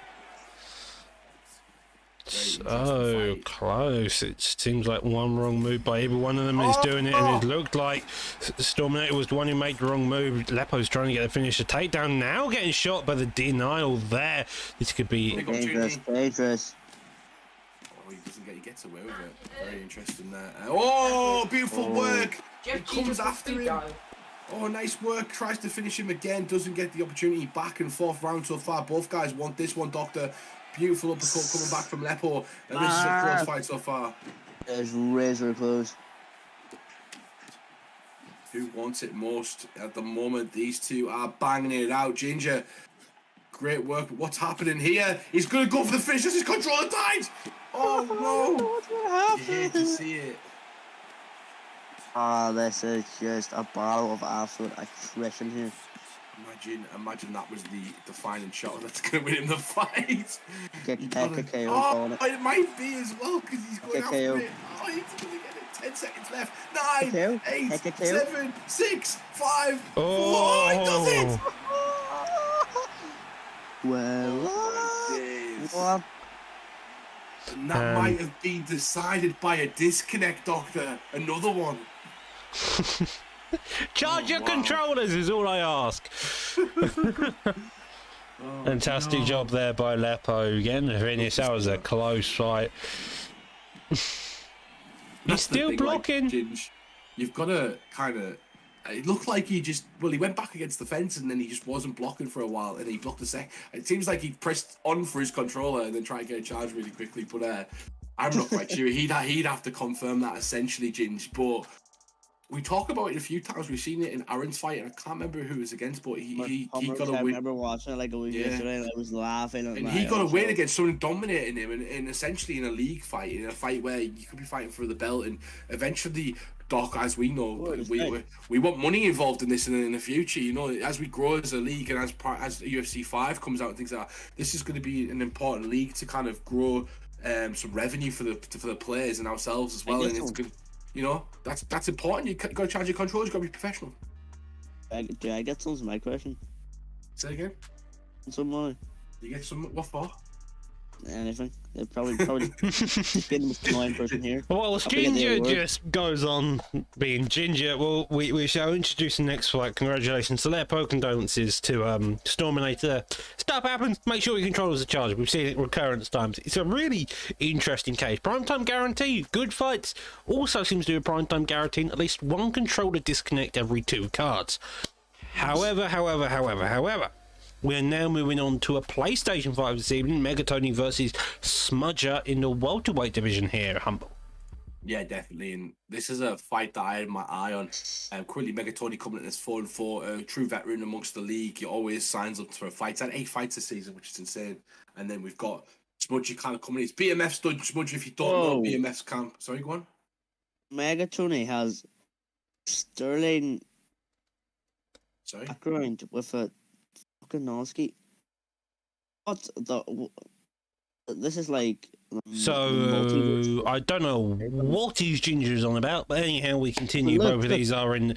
so close. It seems like one wrong move by either one of them is doing it, and it looked like Storminator was the one who made the wrong move. Lepo's trying to get the finish, a takedown, now getting shot by the denial there. This could be dangerous. Oh, he gets away with it. Very interesting there. Oh, beautiful work. He comes after him. Oh, nice work. Tries to finish him again. Doesn't get the opportunity. Back and forth round so far. Both guys want this one, Doctor. Beautiful uppercut coming back from Lepo. And this is a close fight so far. It's razor close. Who wants it most at the moment? These two are banging it out. Ginger, great work. But what's happening here? He's going to go for the finish. This is control the tide. Oh, no. What's going to happen? You hate to see it. This is just a battle of absolute attrition here. Imagine that was the defining shot that's going to win him the fight. Get You KO, gotta- calling it. it might be as well because he's going after KO. it. Oh, he's going to get it. 10 seconds left. KO. 9, 8, KO. 7, 6, 5, 4. Oh. He does it! Well, Days. what? And that might have been decided by a disconnect, Doctor. Another one. Charge your wow. controllers is all I ask. Fantastic no. job there by Lepo again. Finish. That was a close fight. He's That's the still thing, blocking. Like, Ginge, you've got to kind of. It looked like he went back against the fence and then he just wasn't blocking for a while and he blocked a sec. It seems like he pressed on for his controller and then tried to get a charge really quickly. But I'm not quite sure. He'd have to confirm that essentially, Ginge. But we talk about it a few times. We've seen it in Aaron's fight, and I can't remember who it was against, but he got I a win. remember watching it like a week yesterday and I was laughing. And he got a win against someone dominating him, and essentially in a league fight, in a fight where you could be fighting for the belt, and eventually, Doc, as we know, we want money involved in this in the future. You know, as we grow as a league and as UFC 5 comes out and things like that, this is going to be an important league to kind of grow some revenue for the players and ourselves as well. And it's good. You know, that's important. You got to charge your controllers. You got to be professional. Do I get some? My question. Say again. Some money. You get some. What for? Anything. They're probably just getting the blind person here. Well, as I'll be at the Ginger award. just goes on being Ginger, well, we shall introduce the next fight. Congratulations to Lepo, condolences to Storminator. Stuff happens, make sure your controllers are charged. We've seen it recurrent times. It's a really interesting case. Primetime guarantee, good fights. Also seems to be a primetime guarantee, at least one controller disconnect every 2 cards. However, we're now moving on to a PlayStation 5 this evening. Megatoni versus Smudger in the welterweight division here, Humble. Yeah, definitely. And this is a fight that I had my eye on. Currently, Megatoni coming in as 4-4, a true veteran amongst the league. He always signs up for fights. Had 8 fights this season, which is insane. And then we've got Smudger kind of coming in. It's BMF stud Smudger. If you don't know, BMF's camp. Sorry, go on. Megatoni has Sterling Sorry. background with a fucking Noski. What the? This is like. So, I don't know what his Ginger's on about, but anyhow, we continue. Both of these are in.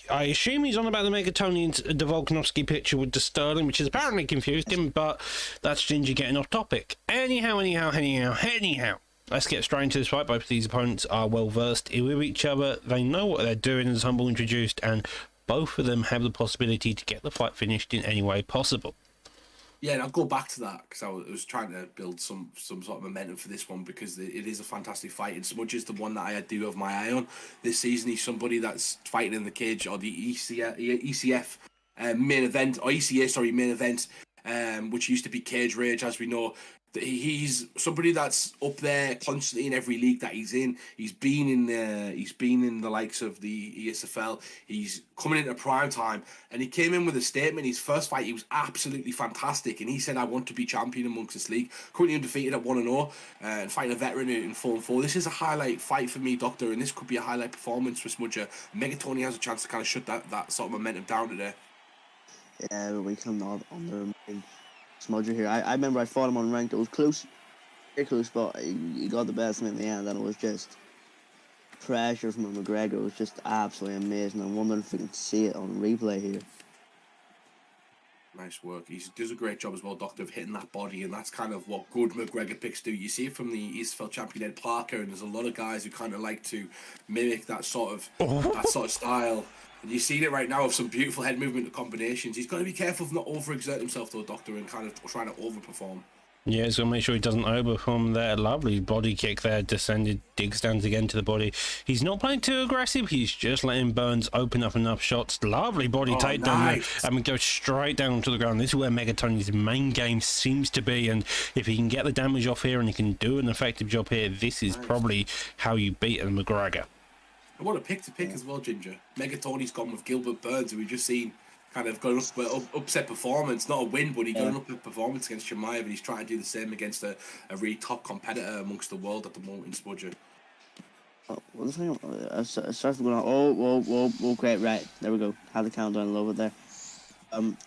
I assume he's on about the Megatoni and the Volkanovski picture with the Sterling, which has apparently confused him, but that's Ginger getting off topic. Anyhow. Let's get straight into this fight. Both of these opponents are well versed with each other. They know what they're doing, as Humble introduced, and both of them have the possibility to get the fight finished in any way possible. Yeah, and I'll go back to that because I was trying to build some sort of momentum for this one because it is a fantastic fight. And Smudge is the one that I do have my eye on this season. He's somebody that's fighting in the cage or the ECF main event, or ECA, sorry, main event, which used to be Cage Rage, as we know. He's somebody that's up there constantly in every league that he's in. He's been in the likes of the ESFL. He's coming into prime time, and he came in with a statement. His first fight, he was absolutely fantastic, and he said, "I want to be champion amongst this league." Currently undefeated at 1-0, and fighting a veteran in 4-4. This is a highlight fight for me, Doctor, and this could be a highlight performance for Smudger. Megatoni has a chance to kind of shut that sort of momentum down today. Yeah, we cannot under Smudger here. I remember I fought him on ranked. It was close, very close, but he got the best of me in the end, and it was just pressure from McGregor. It was just absolutely amazing. I'm wondering if we can see it on replay here. Nice work. He does a great job as well, Doctor, of hitting that body, and that's kind of what good McGregor picks do. You see it from the ESFL champion Ed Parker, and there's a lot of guys who kind of like to mimic that sort of style. And you've seen it right now with some beautiful head movement combinations. He's got to be careful of not overexert himself, though, Doctor, and kind of trying to overperform. Yeah, he's going to make sure he doesn't overperform there. Lovely body kick there, descended, digs down again to the body. He's not playing too aggressive. He's just letting Burns open up enough shots. Lovely body takedown nice. there. I mean, go straight down to the ground. This is where Megatoni's main game seems to be. And if he can get the damage off here and he can do an effective job here, this is probably how you beat a McGregor. And what a pick to pick as well, Ginger. Megatoni's gone with Gilbert Burns, who we've just seen kind of going upset performance. Not a win, but he got an upset performance against Chimaev, and he's trying to do the same against a really top competitor amongst the world at the moment in Smudger. Well, the thing, I started going on. Oh, whoa, okay, right. There we go. Had the countdown a little bit there. Um,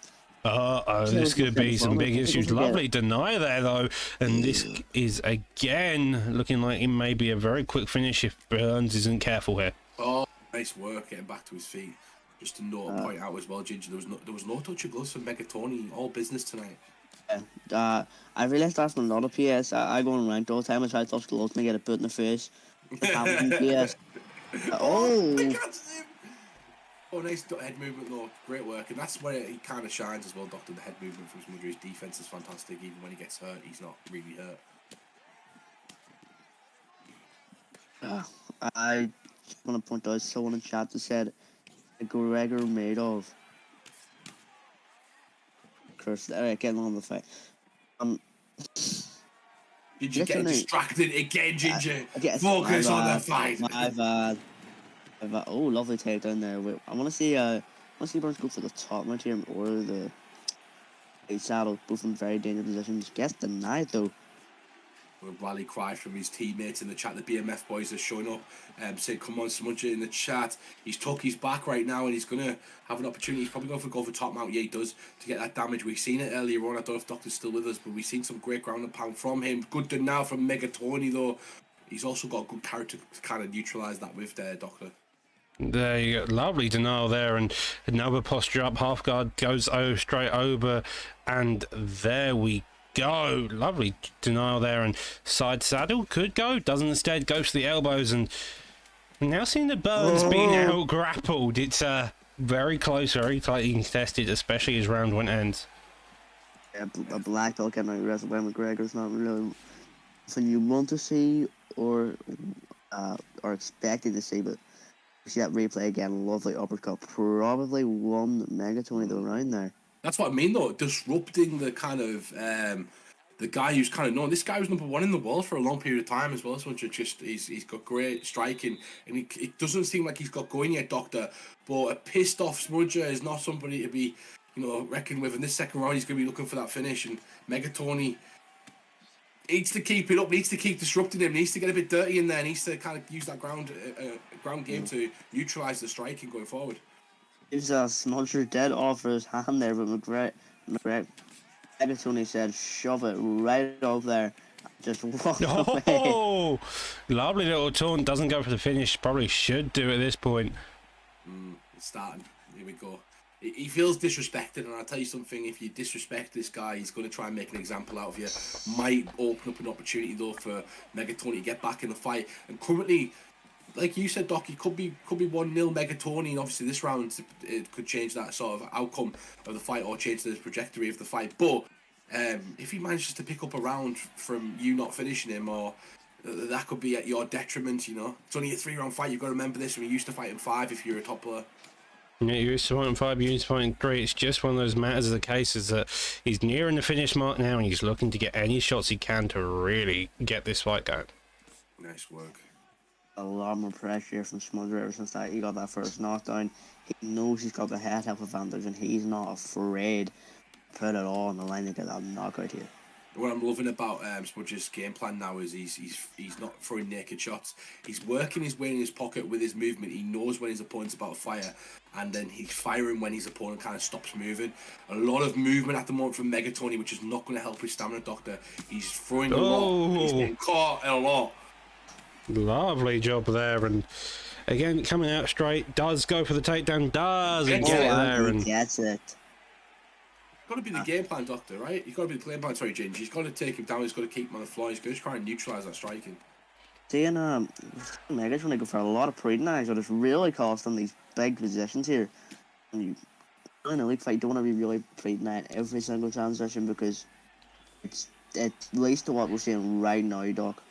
This could be some big Don't issues. forget Lovely deny there, though. And this is, again, looking like it may be a very quick finish if Burns isn't careful here. Oh, nice work getting back to his feet. Just to note, point out as well, Ginger, there was no touch of gloves from Megatoni. All business tonight. I realized that's from a lot of PS. I go on ranked all the time. I try to touch gloves and get a boot in the face. It happens in PS. They catches him! Oh, nice head movement though. Great work. And that's where he kind of shines as well, Doctor. The head movement from Smudger. His defense is fantastic. Even when he gets hurt, he's not really hurt. I just want to point out someone in chat that said Gregor made of. Curse. Getting on the fight. Did you get Literally. distracted again, Ginger? Yes, Focus my on the bad, fight. My bad. Oh, lovely takedown there. Wait, I want to see Burns go for the top right here or the saddle. Both in very dangerous positions. Gets denied though. A rally cry from his teammates in the chat. The BMF boys are showing up. Saying, "Come on, Smudger," in the chat. He's tucked his back right now, and he's gonna have an opportunity. He's probably going for go for top mount. Yeah, he does, to get that damage. We've seen it earlier on. I don't know if Doctor's still with us, but we've seen some great ground and pound from him. Good done now from Megatoni though. He's also got a good character to kind of neutralise that with there, Doctor. There you go. Lovely denial there, and another posture up. Half guard goes straight over, and there we go. Lovely denial there, and side saddle could go. Doesn't, instead goes to the elbows, and now seeing the Burns being out grappled. It's very close, very tightly contested, especially as round one ends. Yeah, a black belt getting out wrestled by McGregor's not really something you want to see or expected to see, but you see that replay again. Lovely uppercut, probably won Megatoni the round there. That's what I mean though. Disrupting the kind of the guy who's kind of known. This guy was number one in the world for a long period of time as well. So he's got great striking, and it doesn't seem like he's got going yet, Doctor. But a pissed off Smudger is not somebody to be, reckoned with. In this second round, he's going to be looking for that finish, and Megatoni needs to keep it up, needs to keep disrupting him, needs to get a bit dirty in there, needs to kind of use that ground game to neutralise the striking going forward. Gives Smudger dead off his hand there, but Megatoni said, "Shove it right up there." Just walk away. Oh, lovely little taunt. Doesn't go for the finish. Probably should do at this point. It's starting. Here we go. He feels disrespected, and I'll tell you something, if you disrespect this guy, he's going to try and make an example out of you. Might open up an opportunity, though, for Megatoni to get back in the fight. And currently, like you said, Doc, it could be 1-0 Megatoni, and obviously this round, it could change that sort of outcome of the fight or change the trajectory of the fight. But if he manages to pick up a round from you not finishing him, or that could be at your detriment, It's only a 3-round fight, you've got to remember this. We're used to fighting 5 if you're a top player. Yeah, you're used to fighting 5, you're used to fighting 3. It's just one of those matters of the cases that he's nearing the finish mark now, and he's looking to get any shots he can to really get this fight going. Nice work. A lot more pressure from Smudger ever since he got that first knockdown. He knows he's got the head health advantage, and he's not afraid to put it all on the line to get that knockout here. What I'm loving about Smudger's game plan now is he's not throwing naked shots. He's working his way in his pocket with his movement. He knows when his opponent's about to fire, and then he's firing when his opponent kind of stops moving. A lot of movement at the moment from Megatoni, which is not going to help his stamina, Doctor. He's throwing a lot. He's getting caught a lot. Lovely job there, and again coming out straight, does go for the takedown, does get it there, and gets it. Got to be the game plan, Doctor, right? He's got to be the game plan. Sorry, Ginger. He's got to take him down. He's got to keep him on the floor. He's got to try and neutralise that striking. Seeing Megatron to go for a lot of pre-denies, so it's really cost them these big positions here. And you in a league fight don't want to be really pre-denying every single transition, because it's at least to what we're seeing right now, Doc.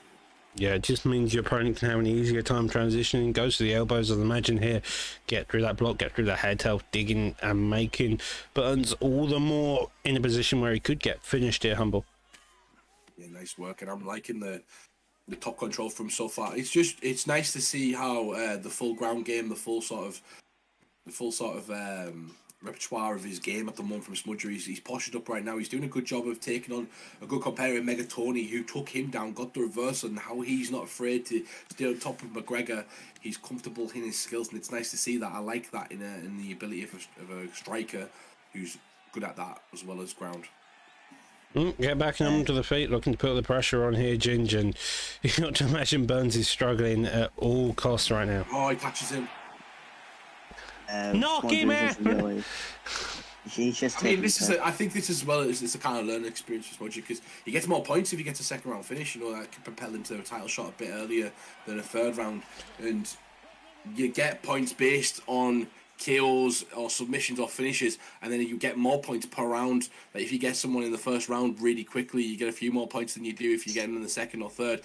yeah, it just means your opponent can have an easier time transitioning. Goes to the elbows, I'd imagine here. Get through that block, get through the head health, digging and making Burns all the more in a position where he could get finished here, Humble. Yeah, nice work. And I'm liking the top control from so far. It's nice to see how the full ground game, the full sort of repertoire of his game at the moment from Smudger. He's postured up right now. He's doing a good job of taking on a good competitor in Megatoni, who took him down, got the reversal, and how he's not afraid to stay on top of McGregor. He's comfortable in his skills, and it's nice to see that. I like that in the ability of a striker. who's good at that as well as ground. Get back on to the feet, looking to put the pressure on here, Ginge, and you've got to imagine Burns is struggling at all costs right now. Oh, he catches him. Knock him out! He's just. I mean, I think this as well is a kind of learning experience for Smudgy, because he gets more points if he gets a second round finish. You know, that could propel him to a title shot a bit earlier than a third round, and you get points based on KOs or submissions or finishes, and then you get more points per round. Like if you get someone in the first round really quickly, you get a few more points than you do if you get them in the second or third.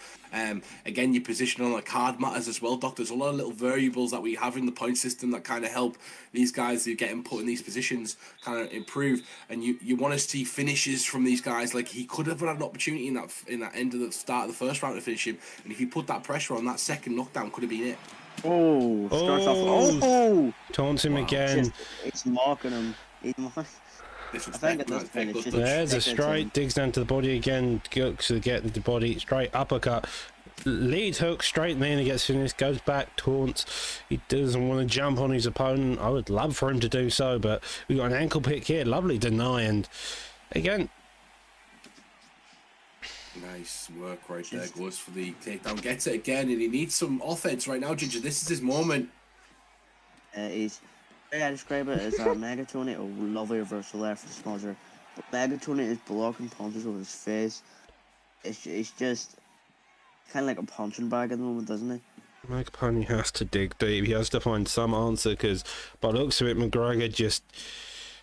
Again, your position on the card matters as well, Doc. There's a lot of little variables that we have in the point system that kind of help these guys who get put in these positions kind of improve. And you want to see finishes from these guys. Like he could have had an opportunity in that end of the start of the first round to finish him, and if he put that pressure on, that second knockdown could have been it. Oh, starts off. Taunts him again. It's marking him. I think it does finish. There's a straight, digs down to the body again, looks to get the body, straight uppercut. Lead hook straight in the end, he gets finished, goes back, taunts. He doesn't want to jump on his opponent. I would love for him to do so, but we've got an ankle pick here. Lovely deny, and again. Nice work right there. Goes for the takedown, gets it again, and he needs some offense right now, Ginger. This is his moment. He's, I describe it as a Megatoni, a lovely reversal there for Smudger. But Megatoni is blocking punches with his face. It's just kind of like a punching bag at the moment, doesn't he? Mike Pony has to dig deep. He has to find some answer, because by the looks of it, McGregor just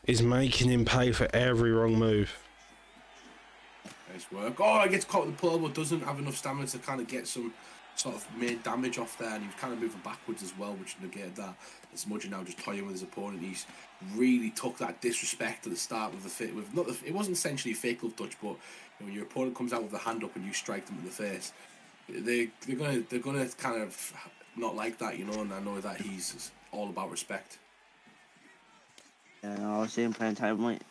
is making him pay for every wrong move. Nice work. Oh, he gets caught with the pull, but doesn't have enough stamina to kind of get some sort of made damage off there, and he's kind of moving backwards as well, which negated that. And Smudger now just toying with his opponent. He's really took that disrespect at the start with the fit. With not the, it wasn't essentially a fake glove touch, but you know, when your opponent comes out with a hand up and you strike them in the face, they're gonna kind of not like that, you know. And I know that he's all about respect. Yeah, I was saying playing time, like,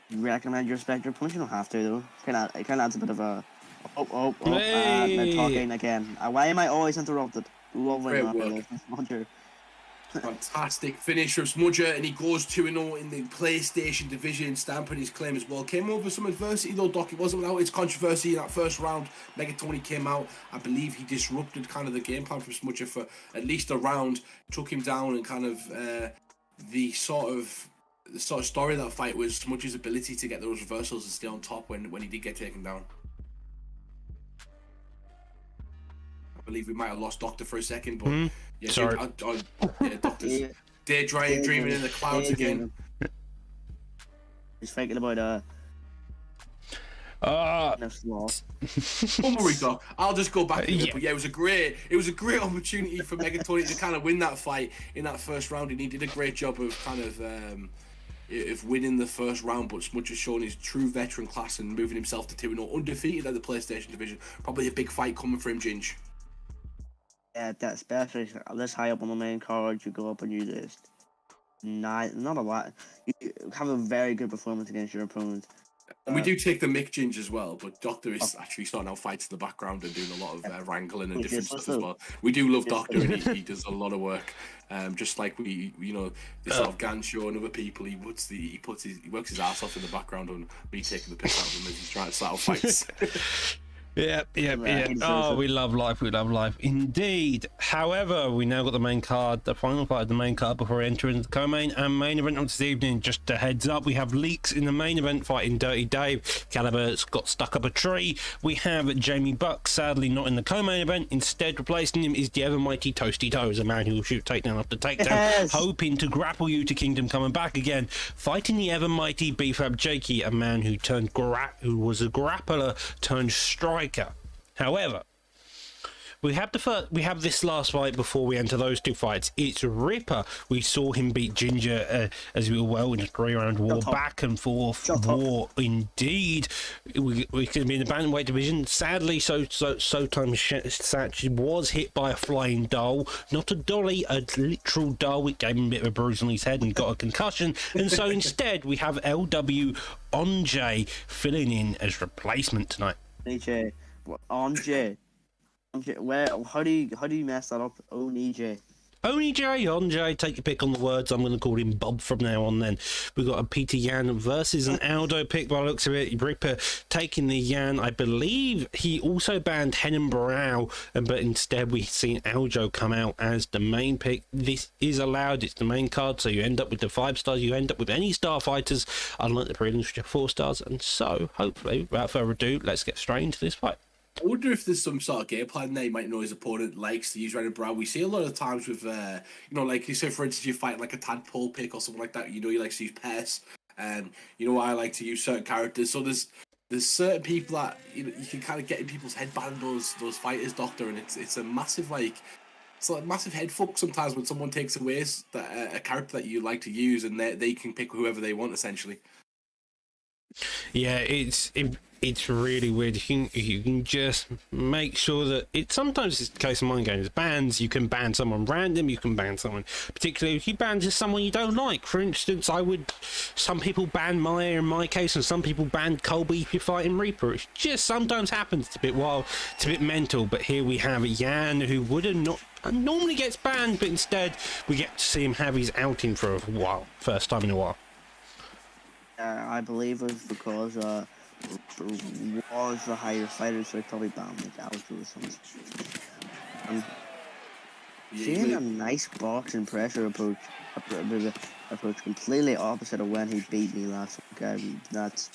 you recommend you respect your opponent. You don't have to though. It kind of adds a bit of a Hey! talking again. Why am I always interrupted? Lovely Great work. Fantastic finish from Smudger, and he goes 2-0 in the PlayStation division, stamping his claim as well. Came over some adversity though, Doc. It wasn't without its controversy in that first round. Megatoni came out. I believe he disrupted kind of the game plan from Smudger for at least a round, took him down, and kind of the sort of story of that fight was Smudger's ability to get those reversals and stay on top when he did get taken down. I believe we might have lost Doctor for a second, but yeah, sorry. Doctor's dreaming in the clouds again. He's thinking about Don't worry, Doc. I'll just go back to it. But yeah, it was a great opportunity for Megatoni to kind of win that fight in that first round, and he did a great job of kind of winning the first round. But Smudger showing his true veteran class and moving himself to 2-0, undefeated at the PlayStation division. Probably a big fight coming for him, Ginge. Yeah, that's especially this high up on the main card. You go up and you just not a lot. You have a very good performance against your opponent. And we do take the mick, Ginge, as well, but Doctor is actually starting out fights in the background and doing a lot of wrangling and different stuff as well. We do love Doctor, and he does a lot of work. Just like we, you know, this sort of Gan show and other people, he works his ass off in the background on me taking the piss out of him as he's trying to start out fights. Yeah. Oh, we love life. Indeed. However, we now got the main card, the final part of the main card before entering the co-main and main event of this evening. Just a heads up, we have leaks in the main event fighting Dirty Dave. Caliber's got stuck up a tree. We have Jamie Buck, sadly not in the co-main event. Instead, replacing him is the ever mighty Toasty Toes, a man who will shoot takedown after takedown, hoping to grapple you to Kingdom coming back again. Fighting the ever mighty Beefab Jakey, a man who was a grappler turned striker. However, we have this last fight before we enter those two fights. It's Ripper. We saw him beat Ginger, as we were well, in a 3-round war, back and forth war. Indeed, we could be in the bantamweight division. Sadly, Time Satch was hit by a flying doll, not a dolly, a literal doll. It gave him a bit of a bruise on his head and got a concussion. And so instead, we have LW Onjay filling in as replacement tonight. Onjay. Where? How do you mess that up? EJ. Only Jay, take your pick on the words. I'm going to call him Bob from now on then. We've got a Peter Yan versus an Aldo pick by the looks of it. Ripper taking the Yan. I believe he also banned Henan Barao, but instead we've seen Aldo come out as the main pick. This is allowed. It's the main card, so you end up with the 5 stars. You end up with any starfighters, unlike the prelims, which are 4 stars. And so, hopefully, without further ado, let's get straight into this fight. I wonder if there's some sort of game plan there. He might know his opponent likes to use Renan Brown. We see a lot of times with, like you say, for instance, you fight like a tadpole pick or something like that. You know, he likes to use Pest, and you know I like to use certain characters. So there's certain people that you can kind of get in people's head banning those fighters, Doctor, and it's a massive it's like massive head fuck sometimes when someone takes away a character that you like to use, and they can pick whoever they want essentially. Yeah, it's really weird. You can just make sure that sometimes it's the case of mind games. Bans, you can ban someone random, you can ban someone particularly if you ban just someone you don't like. For instance, some people ban Maya in my case, and some people ban Colby if you're fighting Reaper. It just sometimes happens. It's a bit wild, it's a bit mental, but here we have Yan, who would have not normally gets banned, but instead we get to see him have his outing for a while, first time in a while. I believe it was because was the higher fighter, so he probably banned like Aldo or something. Seeing a nice boxing pressure approach completely opposite of when he beat me last week. That's.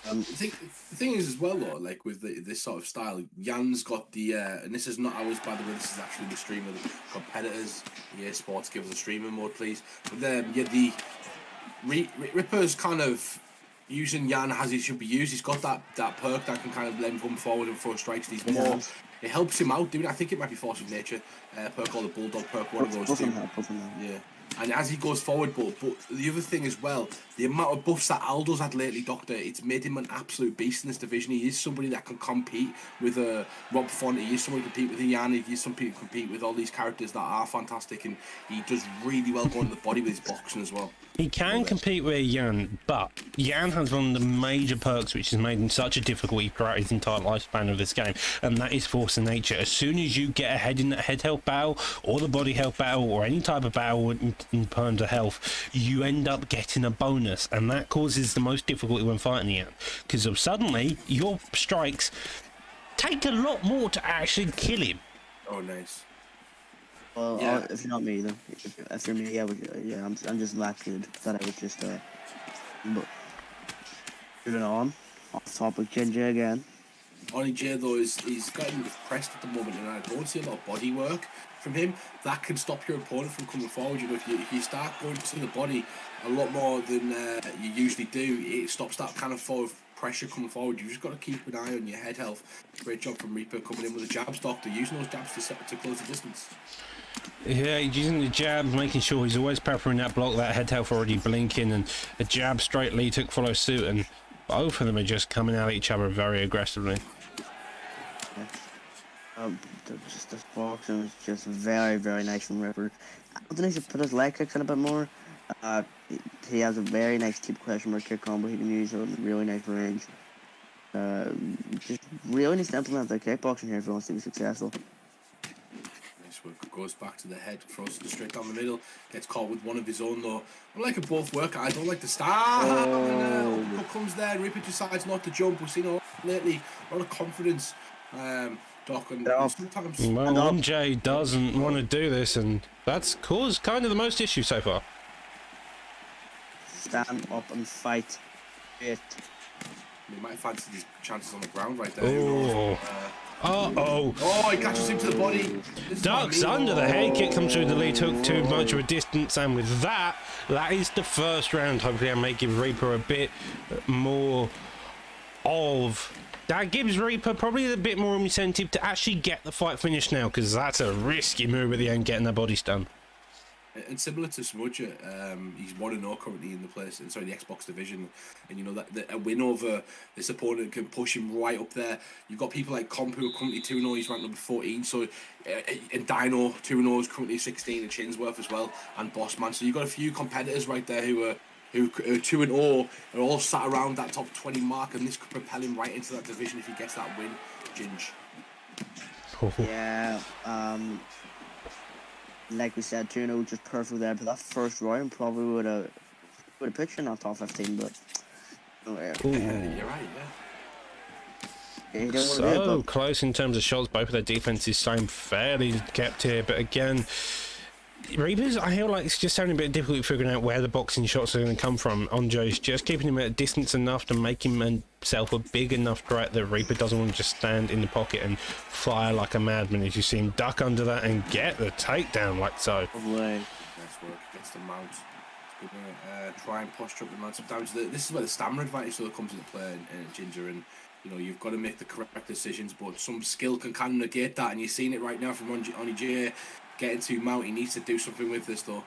The thing is as well though, like with this sort of style, Yan's got the and this is not ours by the way. This is actually the stream of the competitors. EA Sports, give us a streaming mode, please. But the Ripper's kind of using Yan as he should be used. He's got that perk that can kind of let him come forward and throw strikes. He's more. It helps him out doing it. I think it might be Force of Nature perk or the Bulldog perk, one of those two. Yeah. And as he goes forward, but the other thing as well, the amount of buffs that Aldo's had lately, Doctor, it's made him an absolute beast in this division. He is somebody that can compete with Rob Font. He is somebody who can compete with Yan. He is somebody who can compete with all these characters that are fantastic, and he does really well going to the body with his boxing as well. He can compete with Yan, but Yan has one of the major perks which has made him such a difficulty throughout his entire lifespan of this game, and that is Force of Nature. As soon as you get ahead in that head health battle, or the body health battle, or any type of battle in terms of health, you end up getting a bonus, and that causes the most difficulty when fighting Yan, because suddenly your strikes take a lot more to actually kill him. Oh, nice. Well, yeah. If you're not me, then if you're me, I'm just that good that I would just moving on. Off topic, Ginger again. Only Jay though he's getting pressed at the moment, and I don't see a lot of body work from him. That can stop your opponent from coming forward. You know, if you start going to the body a lot more than you usually do, it stops that kind of forward pressure coming forward. You've just got to keep an eye on your head health. Great job from Reaper coming in with the jabs, Doctor, using those jabs to close the distance. Yeah, using the jab, making sure he's always peppering that block, that head health already blinking, and a jab straight Lee took follow suit, and both of them are just coming at each other very aggressively. Just this boxing is just very, very nice from Ripper. I don't think he should put his leg kicks in a bit more. He has a very nice keep question mark kick combo he can use on really nice range. Just really needs to implement the kickboxing here if he wants to be successful. Goes back to the head, throws it straight down the middle, gets caught with one of his own though. I like it both work. I don't like the start. Hook comes there, Ripper decides not to jump. We've seen a lot lately, a lot of confidence. Doc, and sometimes. Well, MJ doesn't want to do this, and that's caused kind of the most issues so far. Stand up and fight. It. He might fancy these chances on the ground right there. Oh. Oh, he catches him to the body. Ducks under the head kick, comes through the lead hook, too much of a distance, and with that is the first round. Hopefully I may give Reaper a bit more of... That gives Reaper probably a bit more incentive to actually get the fight finished now, because that's a risky move at the end, getting the body stun. And similar to Smudge, he's 1-0 currently in the Xbox division, and you know that a win over this opponent can push him right up there. You've got people like Comp who are currently 2-0, he's ranked number 14, so and Dino 2-0 is currently 16, and Chinsworth as well, and Bossman. So you've got a few competitors right there who are 2-0 are all sat around that top 20 mark, and this could propel him right into that division if he gets that win. Ginge. Yeah. like we said, 2-0, just perfect there. But that first round probably would have put you in that top 15, but oh, yeah. You're right, yeah. He didn't want to do it, So but close in terms of shots. Both of their defenses staying fairly kept here, but again, Reapers, I feel like it's just having a bit difficult figuring out where the boxing shots are going to come from. Onjo's just keeping him at a distance enough to make himself a big enough threat that Reaper doesn't want to just stand in the pocket and fire like a madman, as you see him duck under that and get the takedown like so. probably. Nice work against the mount. It's going to try and posture up the mount. Sometimes this is where the stamina advantage sort of comes into play in Ginger, and you know you've got to make the correct decisions, but some skill can kind of negate that, and you're seeing it right now from Oni J. Getting to mount, he needs to do something with this though.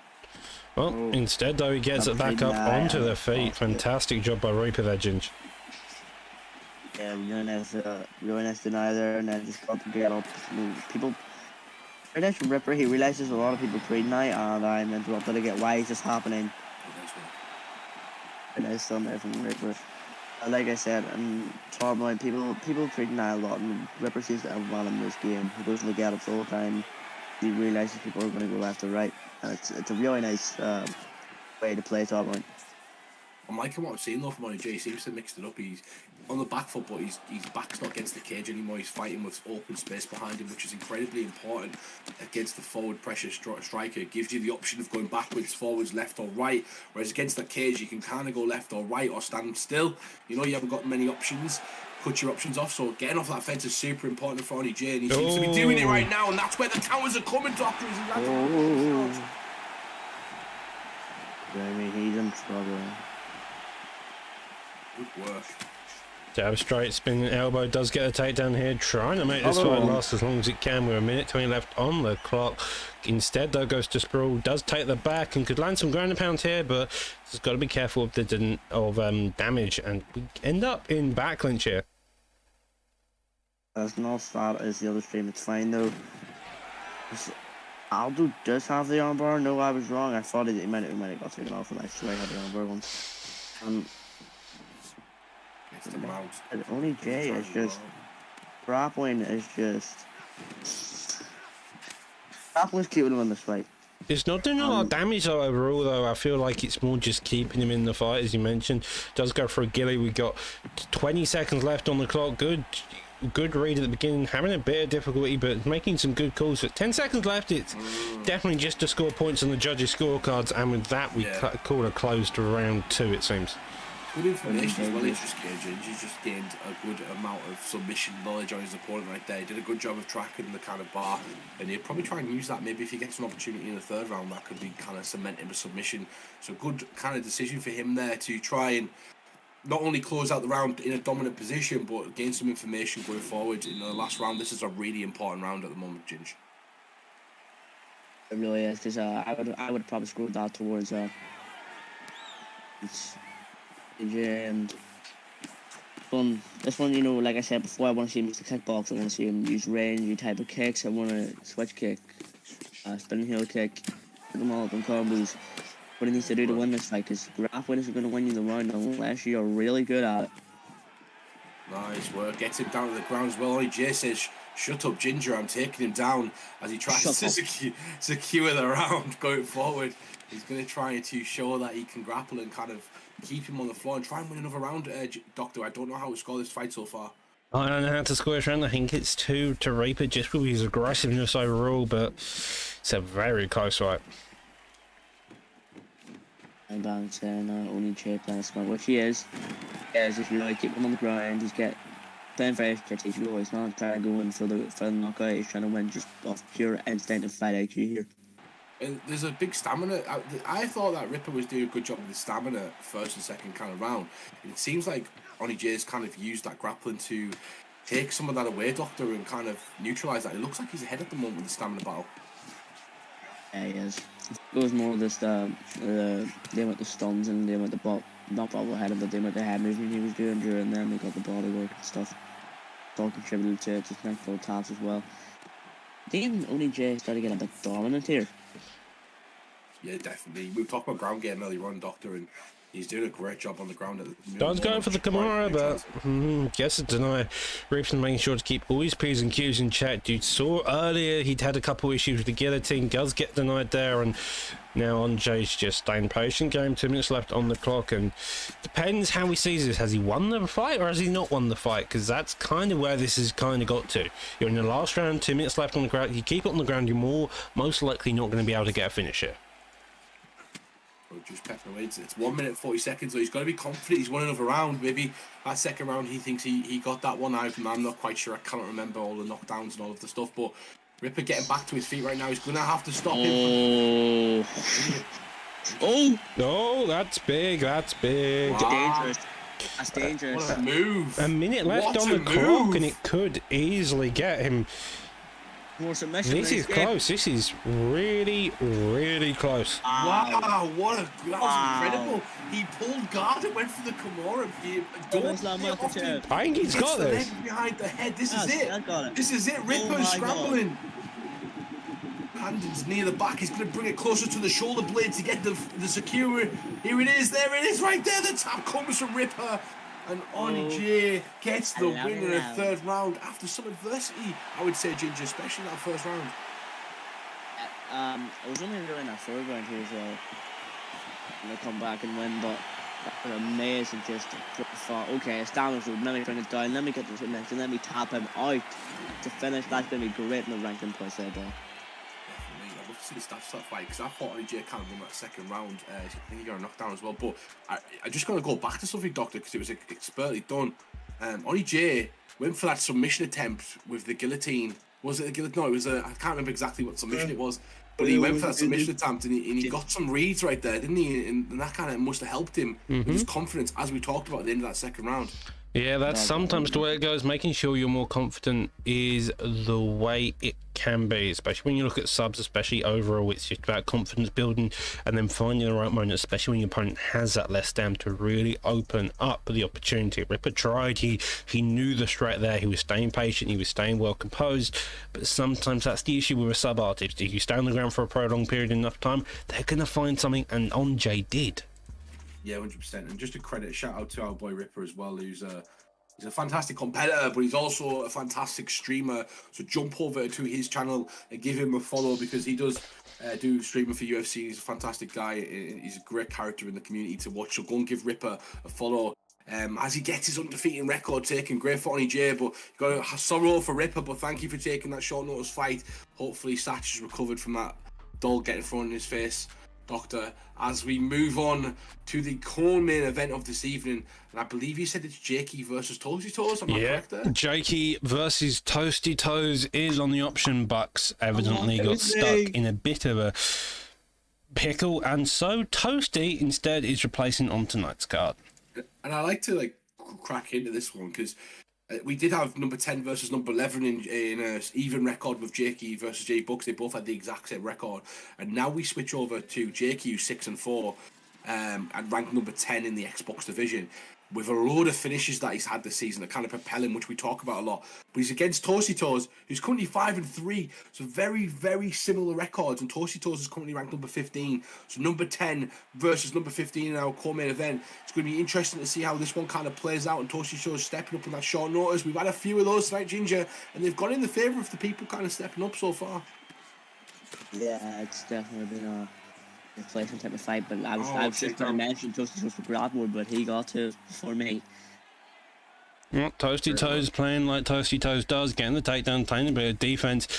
Well, instead though, he gets it back up onto their feet. Fantastic job by Reaper there, Ginge. Yeah, really nice deny there, and then just got to get up. People, very nice from Ripper. He realizes a lot of people pre-night, and I'm interrupted again. Why is this happening? Very nice done there from Ripper. Like I said, and top line, people pre-night a lot, and Ripper seems to have one in this game. He goes to the get-ups all the time. He realizes people are going to go left or right, and it's a really nice way to play top line. I'm liking what I'm seeing though from Oni J. He seems to mix it up. He's on the back foot, but his back's not against the cage anymore. He's fighting with open space behind him, which is incredibly important against the forward pressure striker. It gives you the option of going backwards, forwards, left or right. Whereas against that cage, you can kind of go left or right or stand still. You know, you haven't got many options. Cut your options off, so getting off that fence is super important for Oni J, and he seems to be doing it right now, and that's where the counters are coming, Doctor. Jamie, he's in trouble. Good work. Jab straight, spinning elbow, does get a takedown here, trying to make this fight last as long as it can with a minute 20 left on the clock. Instead though, goes to Sprawl, does take the back and could land some ground and pound here, but just got to be careful of the damage, and we end up in back clinch here. That's not as bad as the other stream, it's fine though. Aldo does have the armbar. No, I was wrong. I thought he might have got taken off, and I swear I had the armbar once. It's the mount. Oni J is just grappling grappling's keeping him in this fight. It's not doing a lot of damage though overall though. I feel like it's more just keeping him in the fight, as you mentioned. Does go for a gilly. We got 20 seconds left on the clock. Good read at the beginning, having a bit of difficulty, but making some good calls. But 10 seconds left, it's definitely just to score points on the judges' scorecards, and with that, we call a close to round 2, it seems. Good information as well. He's just gained a good amount of submission knowledge on his opponent right there. He did a good job of tracking the kind of bar, and he'll probably try and use that. Maybe if he gets an opportunity in the third round, that could be kind of cementing a submission. So good kind of decision for him there to try and not only close out the round in a dominant position, but gain some information going forward in the last round. This is a really important round at the moment, Ginge. It really is, because I would probably scroll that towards this one, you know, like I said before, I want to see him use the kickbox. I want to see him use range type of kicks. I want to switch kick, spinning heel kick, put them all up in combos. What he needs to do to win this fight, because grappling isn't going to win you the round unless you're really good at it. Nice work. Gets him down to the ground as well. Only Jay says, "Shut up, Ginger. I'm taking him down," as he tries to secure the round going forward. He's going to try to show that he can grapple and kind of keep him on the floor and try and win another round. Doctor, I don't know how to score this fight so far. I don't know how to score this round. I think it's 2 to Reaper just with his aggressiveness overall, but it's a very close fight. And balance there, and Oni J playing smart, which he is. If you really keep him on the ground, he's playing very strategic. He's not trying to go in for the knockout. He's trying to win just off pure instinct and fight IQ here. And there's a big stamina. I thought that Ripper was doing a good job with the stamina first and second kind of round. It seems like Oni J's kind of used that grappling to take some of that away, Doctor, and kind of neutralise that. It looks like he's ahead at the moment with the stamina battle. Yeah, he is. It was more just the amount of stuns and the amount of not bobble ahead of, but the amount of head movement he was doing during them. He got the body work and stuff. It's all contributed to it, just nice little taps as well. I think Oni J started to get a bit dominant here. Yeah, definitely. We were talking about ground game earlier on, Doctor, and He's doing a great job on the ground. Does go for the Kimura, but gets it denied. Ripson making sure to keep all his P's and Q's in check. You saw earlier he'd had a couple issues with the guillotine. Does get denied there, and now Anjay's just staying patient. Game 2 minutes left on the clock, and depends how he sees this. Has he won the fight or has he not won the fight? Because that's kind of where this has kind of got to. You're in the last round, 2 minutes left on the ground. You keep it on the ground, you're most likely not going to be able to get a finish here. Just peppering away. It's 1 minute 40 seconds, so he's got to be confident. He's won another round. Maybe that second round he thinks he got that one out. I'm not quite sure. I can't remember all the knockdowns and all of the stuff. But Ripper getting back to his feet right now. He's going to have to stop him. Oh, that's big. That's big. Wow. Dangerous. That's dangerous. What a move. A minute left on the clock, and it could easily get him. More submission. This is close. This is really, really close. Wow, that was incredible. He pulled guard and went for the Kimura. I think he's got this. Behind the head. This is it. This is it. Ripper scrambling. Handens near the back. He's going to bring it closer to the shoulder blade to get the secure. Here it is. There it is right there. The tap comes from Ripper. And Oni J gets the win in the third round after some adversity, I would say, Ginger, especially that first round. I was only doing that third round here as well. And they come back and win, but that was amazing just to thought, okay, it's down, so let me bring it down, let me get this next, and let me tap him out to finish. That's going to be great in the ranking push there, though. I'd love to see the stats that fight because I thought Oni can win that second round. I think he got a knockdown as well. But I just got to go back to something, Doctor, because it was expertly done. Oni J went for that submission attempt with the guillotine. Was it a guillotine? No, it was I can't remember exactly what submission it was. But he went for that submission attempt and he got some reads right there, didn't he? And that kind of must have helped him with his confidence, as we talked about at the end of that second round. Yeah, that's sometimes the way it goes. Making sure you're more confident is the way it can be, especially when you look at subs, especially overall. It's just about confidence building and then finding the right moment, especially when your opponent has that less stamina to really open up the opportunity. Ripper tried, he knew the threat there, he was staying patient, he was staying well composed, but sometimes that's the issue with a sub artist. If you stay on the ground for a prolonged period enough time, they're going to find something, and Anjay did. Yeah, 100%. And just a shout out to our boy Ripper as well, who's he's a fantastic competitor, but he's also a fantastic streamer. So jump over to his channel and give him a follow, because he does do streaming for UFC. He's a fantastic guy. He's a great character in the community to watch. So go and give Ripper a follow. As he gets his undefeated record taken. Great for Oni J, but you got a sorrow for Ripper, but thank you for taking that short notice fight. Hopefully Satch has recovered from that doll getting thrown in his face. Doctor, as we move on to the co-main event of this evening, and I believe you said it's Jakey versus Toasty Toes. Am I correct there? Jakey versus Toasty Toes is on the option. Bucks evidently got stuck in a bit of a pickle, and so Toasty instead is replacing on tonight's card. And I like to crack into this one because we did have number 10 versus number 11 in an even record with Jakey versus J Bucks. They both had the exact same record. And now we switch over to Jakey, who's 6-4, and ranked number 10 in the Xbox division, with a load of finishes that he's had this season that kind of propel him, which we talk about a lot. But he's against Toasty Toes, who's currently 5-3. So very, very similar records. And Toasty Toes is currently ranked number 15. So number 10 versus number 15 in our co-main event. It's going to be interesting to see how this one kind of plays out. And Toasty Toes stepping up on that short notice. We've had a few of those tonight, Ginger, and they've gone in the favour of the people kind of stepping up so far. Yeah, it's definitely been a replacement type of fight, but I was just going to mention Toasty Toes for Bradmore, but he got to for me. Well, Toasty Toes playing like Toasty Toes does, getting the takedown, playing a bit of defense.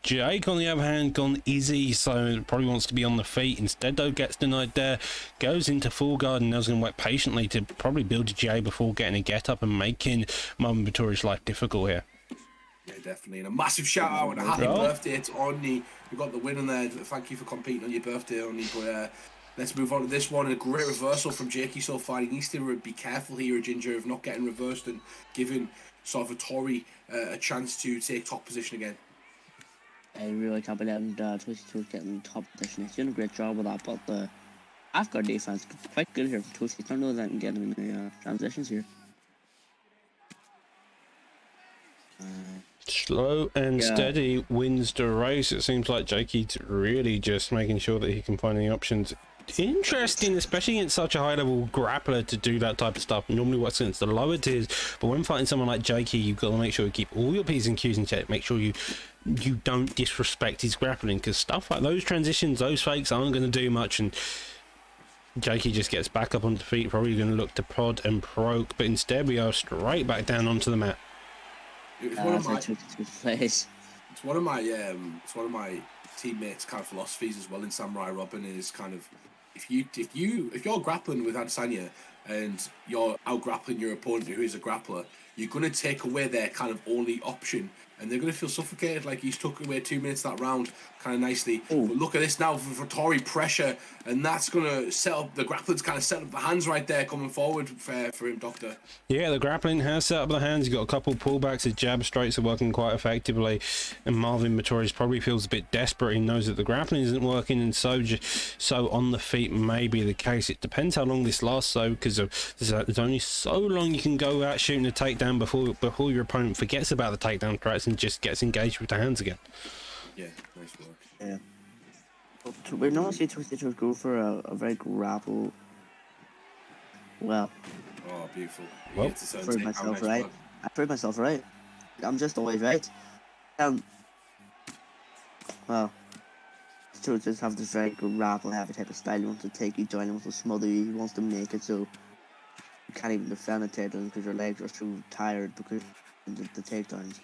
Jake, on the other hand, gone easy, so probably wants to be on the feet. Instead, though, gets denied there, goes into full guard, and now is going to wait patiently to probably build a J before getting a get up and making Marvin Vettori's life difficult here. Yeah, definitely. And a massive shout out and a happy birthday to Oni. We got the win on there. Thank you for competing on your birthday, Oni. But let's move on to this one. A great reversal from Jakey so far. He needs to be careful here, Ginger, of not getting reversed and giving sort of Vettori a chance to take top position again. I really can't believe Toasty Toes getting top position. He's doing a great job with that, but the half-guard defense is quite good here from Toasty. I don't know that and getting in the transitions here. Slow and steady wins the race. It seems like Jakey's really just making sure that he can find any options Interesting, especially against such a high-level grappler to do that type of stuff. Normally works against the lower tiers, but when fighting someone like Jakey, you've got to make sure you keep all your P's and Q's in check. Make sure you don't disrespect his grappling, because stuff like those transitions, those fakes aren't going to do much, and Jakey just gets back up onto feet, probably going to look to prod and provoke, but instead we are straight back down onto the mat. It's one of my, Place. it's one of my teammates' kind of philosophies as well in Samurai Robin is kind of if you're grappling with Adesanya and you're out grappling your opponent who is a grappler, you're gonna take away their kind of only option, and they're gonna feel suffocated. Like he's took away 2 minutes that round kind of nicely. Ooh. But look at this now for Tory pressure, and that's gonna set up the grappling's kind of set up the hands right there coming forward for him, Doctor. Yeah, the grappling has set up the hands. You've got a couple pullbacks. His jab straights are working quite effectively, and Marvin Matoris probably feels a bit desperate. He knows that the grappling isn't working, and so on the feet may be the case. It depends how long this lasts, though, because there's only so long you can go out shooting a takedown before your opponent forgets about the takedown threats and just gets engaged with the hands again. Yeah, nice work. Yeah. We're not seeing Twisted Toes go for a very grapple. Well, Oh, beautiful. Well, You get to send proved takedown, myself nice right. work. I proved myself right. I'm just always right. Well, Toes just have this very grapple heavy type of style. He wants to take you down, he wants to smother you, he wants to make it so you can't even defend a takedown because your legs are too tired because of the takedowns.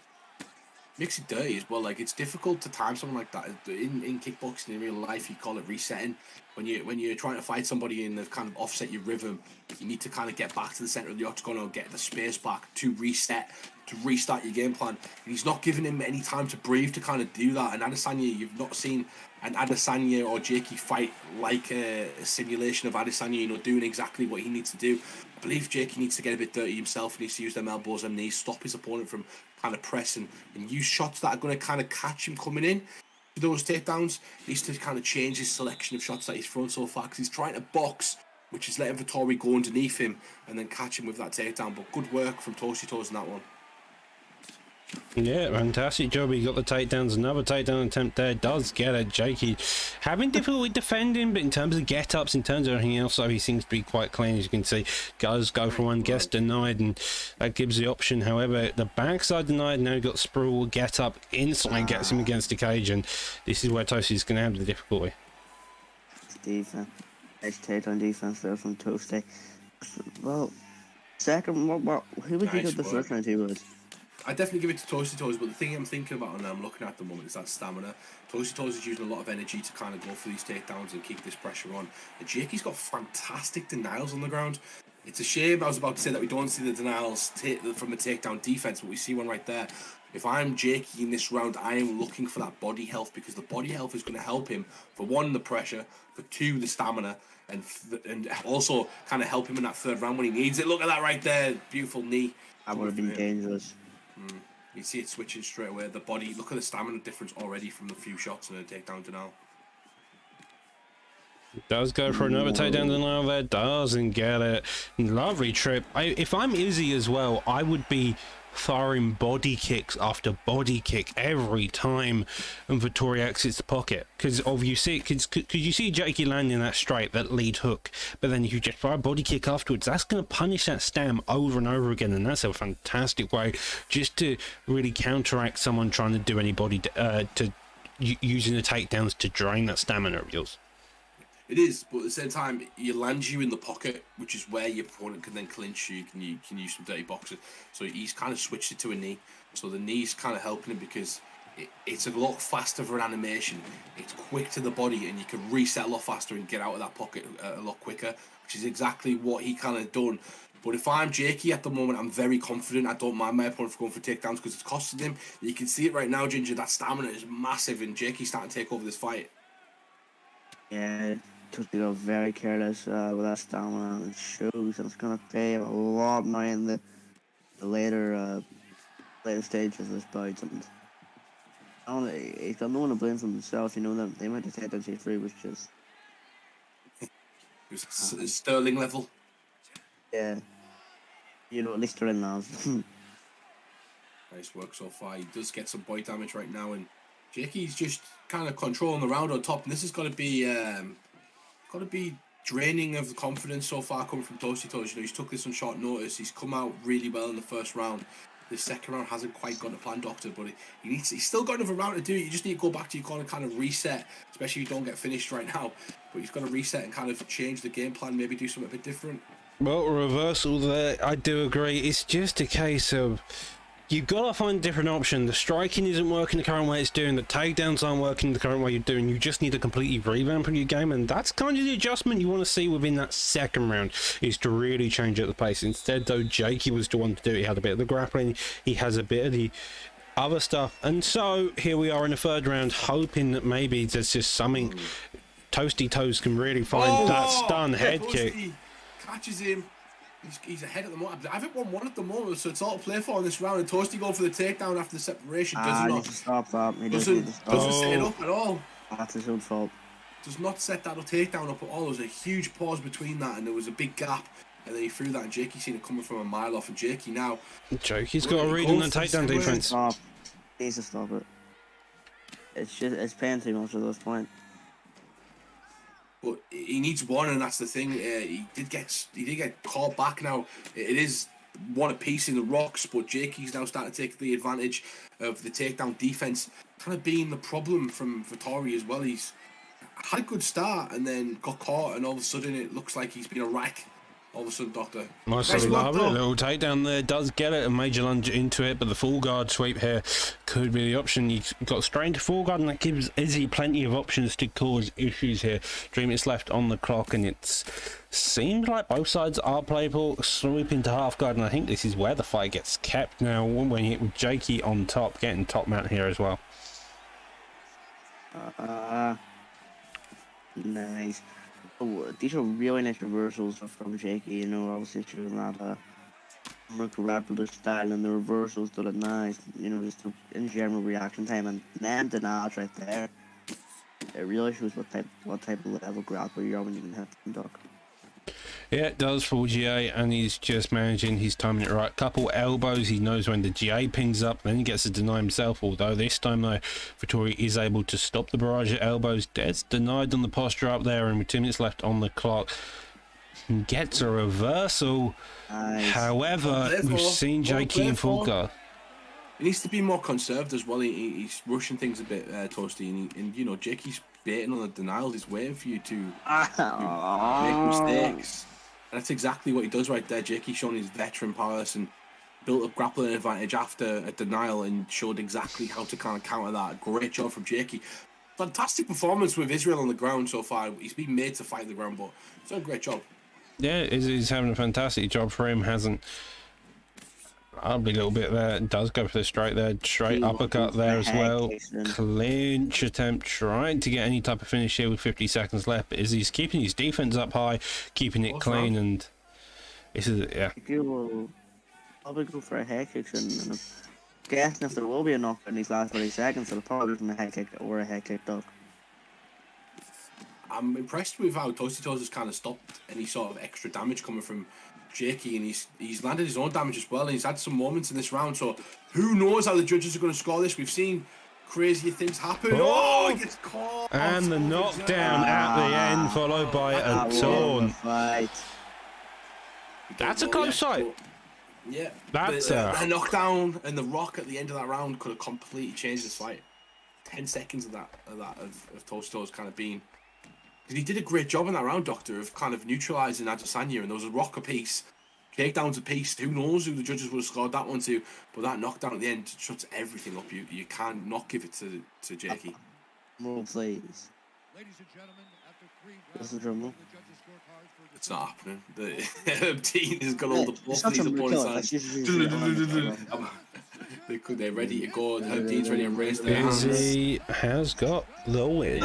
Makes it dirty as well. Like it's difficult to time something like that in kickboxing in real life. You call it resetting. When you're trying to fight somebody and they've kind of offset your rhythm, you need to kind of get back to the center of the octagon or get the space back to reset, to restart your game plan. And he's not giving him any time to breathe to kind of do that. And Adesanya, you've not seen an Adesanya or Jakey fight like a simulation of Adesanya, you know, doing exactly what he needs to do. I believe Jakey needs to get a bit dirty himself. He needs to use them elbows and knees, stop his opponent from kind of pressing and use shots that are going to kind of catch him coming in. Those takedowns, he needs to kind of change his selection of shots that he's thrown so far, because he's trying to box, which is letting Vettori go underneath him and then catch him with that takedown. But good work from Toasty Toes in that one. Yeah, fantastic job. He got the takedowns. Another takedown attempt there. Does get it. Jakey having difficulty defending, but in terms of get-ups, in terms of everything else, though, he seems to be quite clean. As you can see, does go for one, gets denied, and that gives the option. However, the backside denied. Now got sprawl, get up, instantly gets him against the cage, and this is where Toasty is going to have the difficulty. Defense. Nice takedown defense there from Toasty. Well, second, who would you Nice give the work. first round to was? I definitely give it to Toasty Toes, but the thing I'm thinking about and I'm looking at the moment is that stamina. Toasty Toes is using a lot of energy to kind of go for these takedowns and keep this pressure on. And Jakey's got fantastic denials on the ground. It's a shame, I was about to say, that we don't see the denials from the takedown defense, but we see one right there. If I'm Jakey in this round, I am looking for that body health, because the body health is going to help him, for one, the pressure, for two, the stamina, and also kind of help him in that third round when he needs it. Look at that right there, beautiful knee. That would have been dangerous. You see it switching straight away. The body, look at the stamina difference already from the few shots and a takedown denial. Does go for another takedown denial there, doesn't get it. Lovely trip. If I'm Izzy as well, I would be firing body kicks after body kick every time and Vettori exits the pocket, because you see Jakey landing that straight, that lead hook, but then if you just fire a body kick afterwards, that's going to punish that stam over and over again, and that's a fantastic way just to really counteract someone trying to do any body using the takedowns to drain that stamina of yours. It is, but at the same time, he lands you in the pocket, which is where your opponent can then clinch you. You can use some dirty boxing. So he's kind of switched it to a knee. So the knee's kind of helping him, because it's a lot faster for an animation. It's quick to the body, and you can reset a lot faster and get out of that pocket a lot quicker, which is exactly what he kind of done. But if I'm Jakey at the moment, I'm very confident. I don't mind my opponent for going for takedowns, because it's costing him. You can see it right now, Ginger. That stamina is massive, and Jakey's starting to take over this fight. Yeah, Toasty got very careless with that stamina, and it shows, and it's going to pay a lot now in the later stages of this bout. And he's got no one to blame for himself, you know, that they might have taken J3 was just... It's Sterling level. Yeah. You know, at least they're in now. Nice work so far. He does get some body damage right now, and Jakey's just kind of controlling the round on top. And this is going to be got to be draining of the confidence so far coming from Toasty Toes. You know, he's took this on short notice. He's come out really well in the first round. The second round hasn't quite got a plan, Doctor, but he's still got another round to do. You just need to go back to your corner and kind of reset, especially if you don't get finished right now. But he's got to reset and kind of change the game plan, maybe do something a bit different. Well, reversal there, I do agree. It's just a case of you've got to find a different option. The striking isn't working the current way it's doing. The takedowns aren't working the current way you're doing. You just need to completely revamp your game, and that's kind of the adjustment you want to see within that second round, is to really change up the pace. Instead, though, Jakey was the one to do it. He had a bit of the grappling. He has a bit of the other stuff. And so here we are in the third round, hoping that maybe there's just something Toasty Toes can really find. That stun head kick. Catches him. He's ahead at the moment. I think 1-1 at the moment, so it's all to play for in this round. And Toasty going for the takedown after the separation. Does not stop that. He doesn't set it up at all. That's his own fault. Does not set that takedown up at all. There was a huge pause between that, and there was a big gap. And then he threw that, and Jakey seen it coming from a mile off. And Jakey now. Jakey's got a read on the takedown defense. Stop. He needs to stop it. It's paying too much at this point. But he needs one, and that's the thing. He did get called back. Now it is one apiece in the rocks, but Jakey's now starting to take the advantage of the takedown defense, kind of being the problem from Vettori as well. He's had a good start and then got caught, and all of a sudden it looks like he's been a wreck. All of a sudden, Doctor. Nice little takedown there. Does get it, a major lunge into it, but the full guard sweep here could be the option. He's got straight into full guard, and that gives Izzy plenty of options to cause issues here. 3 minutes left on the clock, and it seems like both sides are playable. Sweep into half guard, and I think this is where the fight gets kept now, when you hit with Jakey on top, getting top mount here as well. Nice. Oh, these are really nice reversals from Jakey, you know, obviously showing that Grappler style, and the reversals did it nice, you know, just in general reaction time, and then denials right there. It really shows what type of level grappler you are when you can hit them, Doc. Yeah, it does for GA, and he's just managing his timing it right. Couple elbows, he knows when the GA pings up, then he gets to deny himself, although this time though, Vettori is able to stop the barrage of elbows. Dead's denied on the posture up there, and with 2 minutes left on the clock, gets a reversal. Nice. However, we've seen Jakey in full guard. He needs to be more conserved as well. He's rushing things a bit, Toasty, and you know, Jakey's baiting on the denials. He's waiting for you to make mistakes. And that's exactly what he does right there. Jakey showing his veteran prowess and built up grappling advantage after a denial, and showed exactly how to kind of counter that. Great job from Jakey. Fantastic performance with Israel on the ground so far. He's been made to fight the ground, but he's done a great job. Yeah, he's having a fantastic job for him. Hasn't ugly little bit there. Does go for the straight there. Straight uppercut there as well. Clinch attempt, trying to get any type of finish here with 50 seconds left. But he's keeping his defense up high, keeping it clean, and this is yeah. I'll probably go for a head kick, and I'm guessing if there will be a knock in these last 30 seconds, it'll probably be from a head kick or a head kick, Doc. I'm impressed with how Toasty Toes has kind of stopped any sort of extra damage coming from Jakey, and he's landed his own damage as well, and he's had some moments in this round, so who knows how the judges are going to score this. We've seen crazier things happen. Oh, he gets caught. And the knockdown at the end, followed by a taunt. That's a close fight. Yeah, that's a knockdown and the rock at the end of that round could have completely changed this fight. 10 seconds of Toasty Toes kind of being. He did a great job in that round, Doctor, of kind of neutralising Adesanya, and there was a rock apiece, takedowns apiece. Who knows who the judges would have scored that one to, but that knockdown at the end shuts everything up. You can't not give it to Jakey. Roll, please. Ladies and gentlemen, after 3 rounds, the drum roll. It's not happening. The team has got all the both of these opponents on. They're ready to go. The team's ready to raise their hands. Izzy has got the win.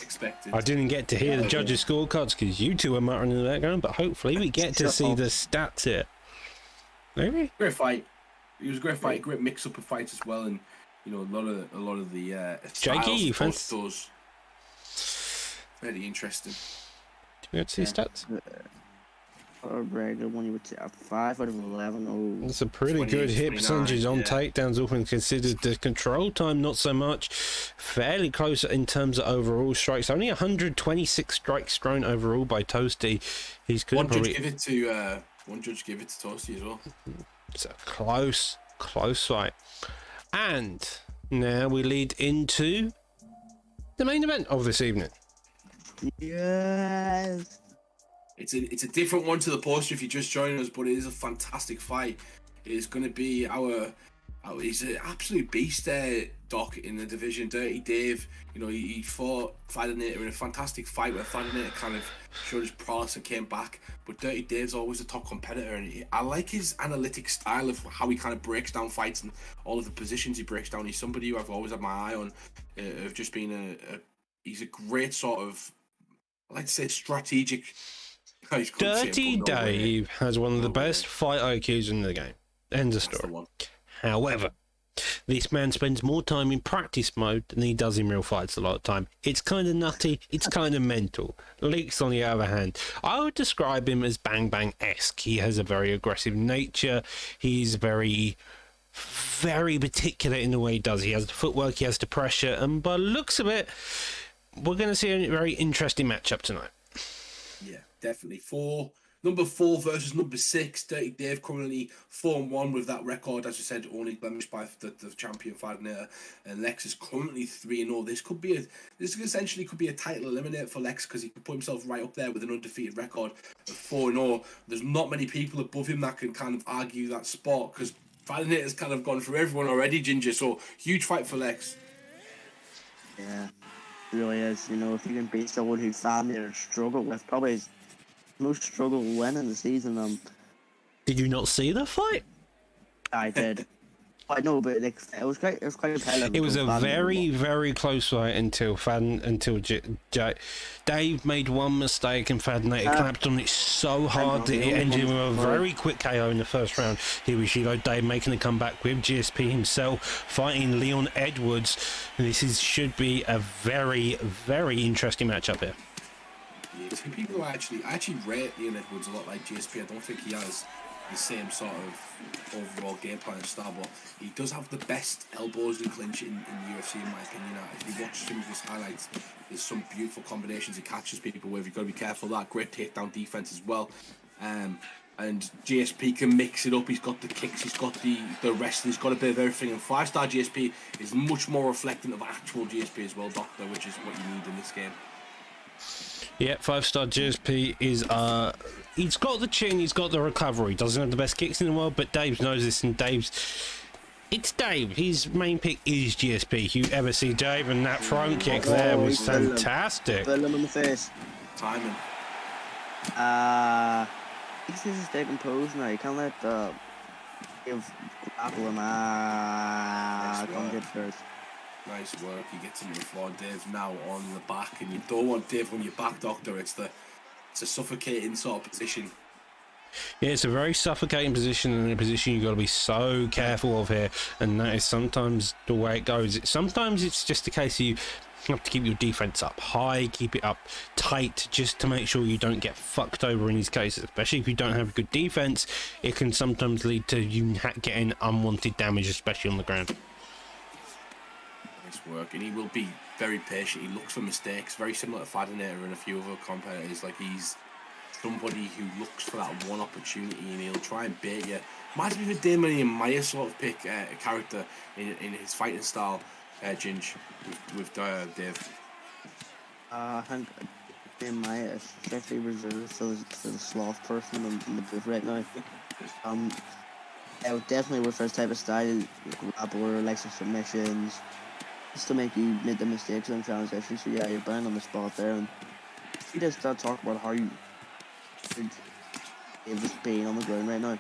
Expected. I didn't get to hear the judges' scorecards because you two were muttering in the background, but hopefully we get to see the stats here. Maybe. Great fight. It was a great fight. Great mix-up of fights as well, and you know a lot of the Jakey, those very interesting. Do we get to see stats? a regular one, you would say a 5 out of 11. Oh, It's a pretty 28, good hit 29, percentage on yeah. takedowns, all things considered. The control time, not so much. Fairly close in terms of overall strikes. Only 126 strikes thrown overall by Toasty. He's could One probably. judge give it to Toasty as well. It's a close fight. And now we lead into the main event of this evening. yes. It's a different one to the poster if you're just joining us, but it is a fantastic fight. It is going to be he's an absolute beast there, Doc, in the division. Dirty Dave, he fought Fadinator in a fantastic fight where Fadinator kind of showed his prowess and came back. But Dirty Dave's always a top competitor, and I like his analytic style of how he kind of breaks down fights and all of the positions he breaks down. He's somebody who I've always had my eye on, of just being he's a great sort of, I like to say, strategic. Dirty Dave has one of the best fight IQs in the game. End of story. However, this man spends more time in practice mode than he does in real fights a lot of time. It's kind of nutty. It's kind of mental. Leaks, on the other hand, I would describe him as Bang Bang-esque. He has a very aggressive nature. He's very particular in the way he does. He has the footwork, he has the pressure, and by the looks of it, we're going to see a very interesting matchup tonight. Yeah, definitely. Number 4 versus number 6. Dirty Dave currently 4-1 with that record, as you said, only blemished by the champion Fadinator. And Lex is currently 3-0. This essentially could be a title eliminator for Lex, because he could put himself right up there with an undefeated record of 4-0. There's not many people above him that can kind of argue that spot, because Fadinator's kind of gone through everyone already, Ginger. So huge fight for Lex. Yeah, it really is. If you can beat someone who Fadinator struggled with, probably his most struggle win in the season. Did you not see the fight? I did. I know, but it was quite competitive. It was a Fadinator very close fight until Dave made one mistake and Fadinator clapped on it so hard that it ended with a very quick KO in the first round. Here we see Dave making a comeback with GSP himself fighting Leon Edwards. This should be a very interesting matchup here. Yeah, some people I actually rate Leon Edwards a lot like GSP. I don't think he has the same sort of overall game plan and style, but he does have the best elbows and clinch in the UFC, in my opinion. If you watch some of his highlights, there's some beautiful combinations he catches people with. You've got to be careful of that. Great takedown defense as well. And GSP can mix it up. He's got the kicks, he's got the wrestling, he's got a bit of everything. And 5-star GSP is much more reflecting of actual GSP as well, Doctor, which is what you need in this game. Yeah, 5-star GSP is he's got the chin, he's got the recovery, doesn't have the best kicks in the world, but Dave knows this, and it's Dave. His main pick is GSP. You ever see Dave, and that front kick there was fantastic. Bill him in the face. Timing. He's just taking pose now. You can't let grapple him. Come get first. Nice work. He gets him on the floor. Dave now on the back, and you don't want Dave on your back, Doctor. It's a suffocating sort of position. Yeah, it's a very suffocating position, and a position you've got to be so careful of here, and that is sometimes the way it goes. Sometimes it's just a case of you have to keep your defense up high, keep it up tight, just to make sure you don't get fucked over in these cases. Especially if you don't have good defense, it can sometimes lead to you getting unwanted damage, especially on the ground. Nice work, and he will be very patient. He looks for mistakes, very similar to Fadinator and a few other competitors. Like, he's somebody who looks for that one opportunity, and he'll try and bait you. Reminds me of a Damian Maia sort of character in his fighting style, Ginge, with Dave. I think Damian Maia is strictly reserved for the sloth person in the booth right now. Definitely with his type of style, grappler, likes of submissions, just to make you make the mistakes in transition. So yeah, you're bound on the spot there. And he just talk about how you should just being on the ground right now.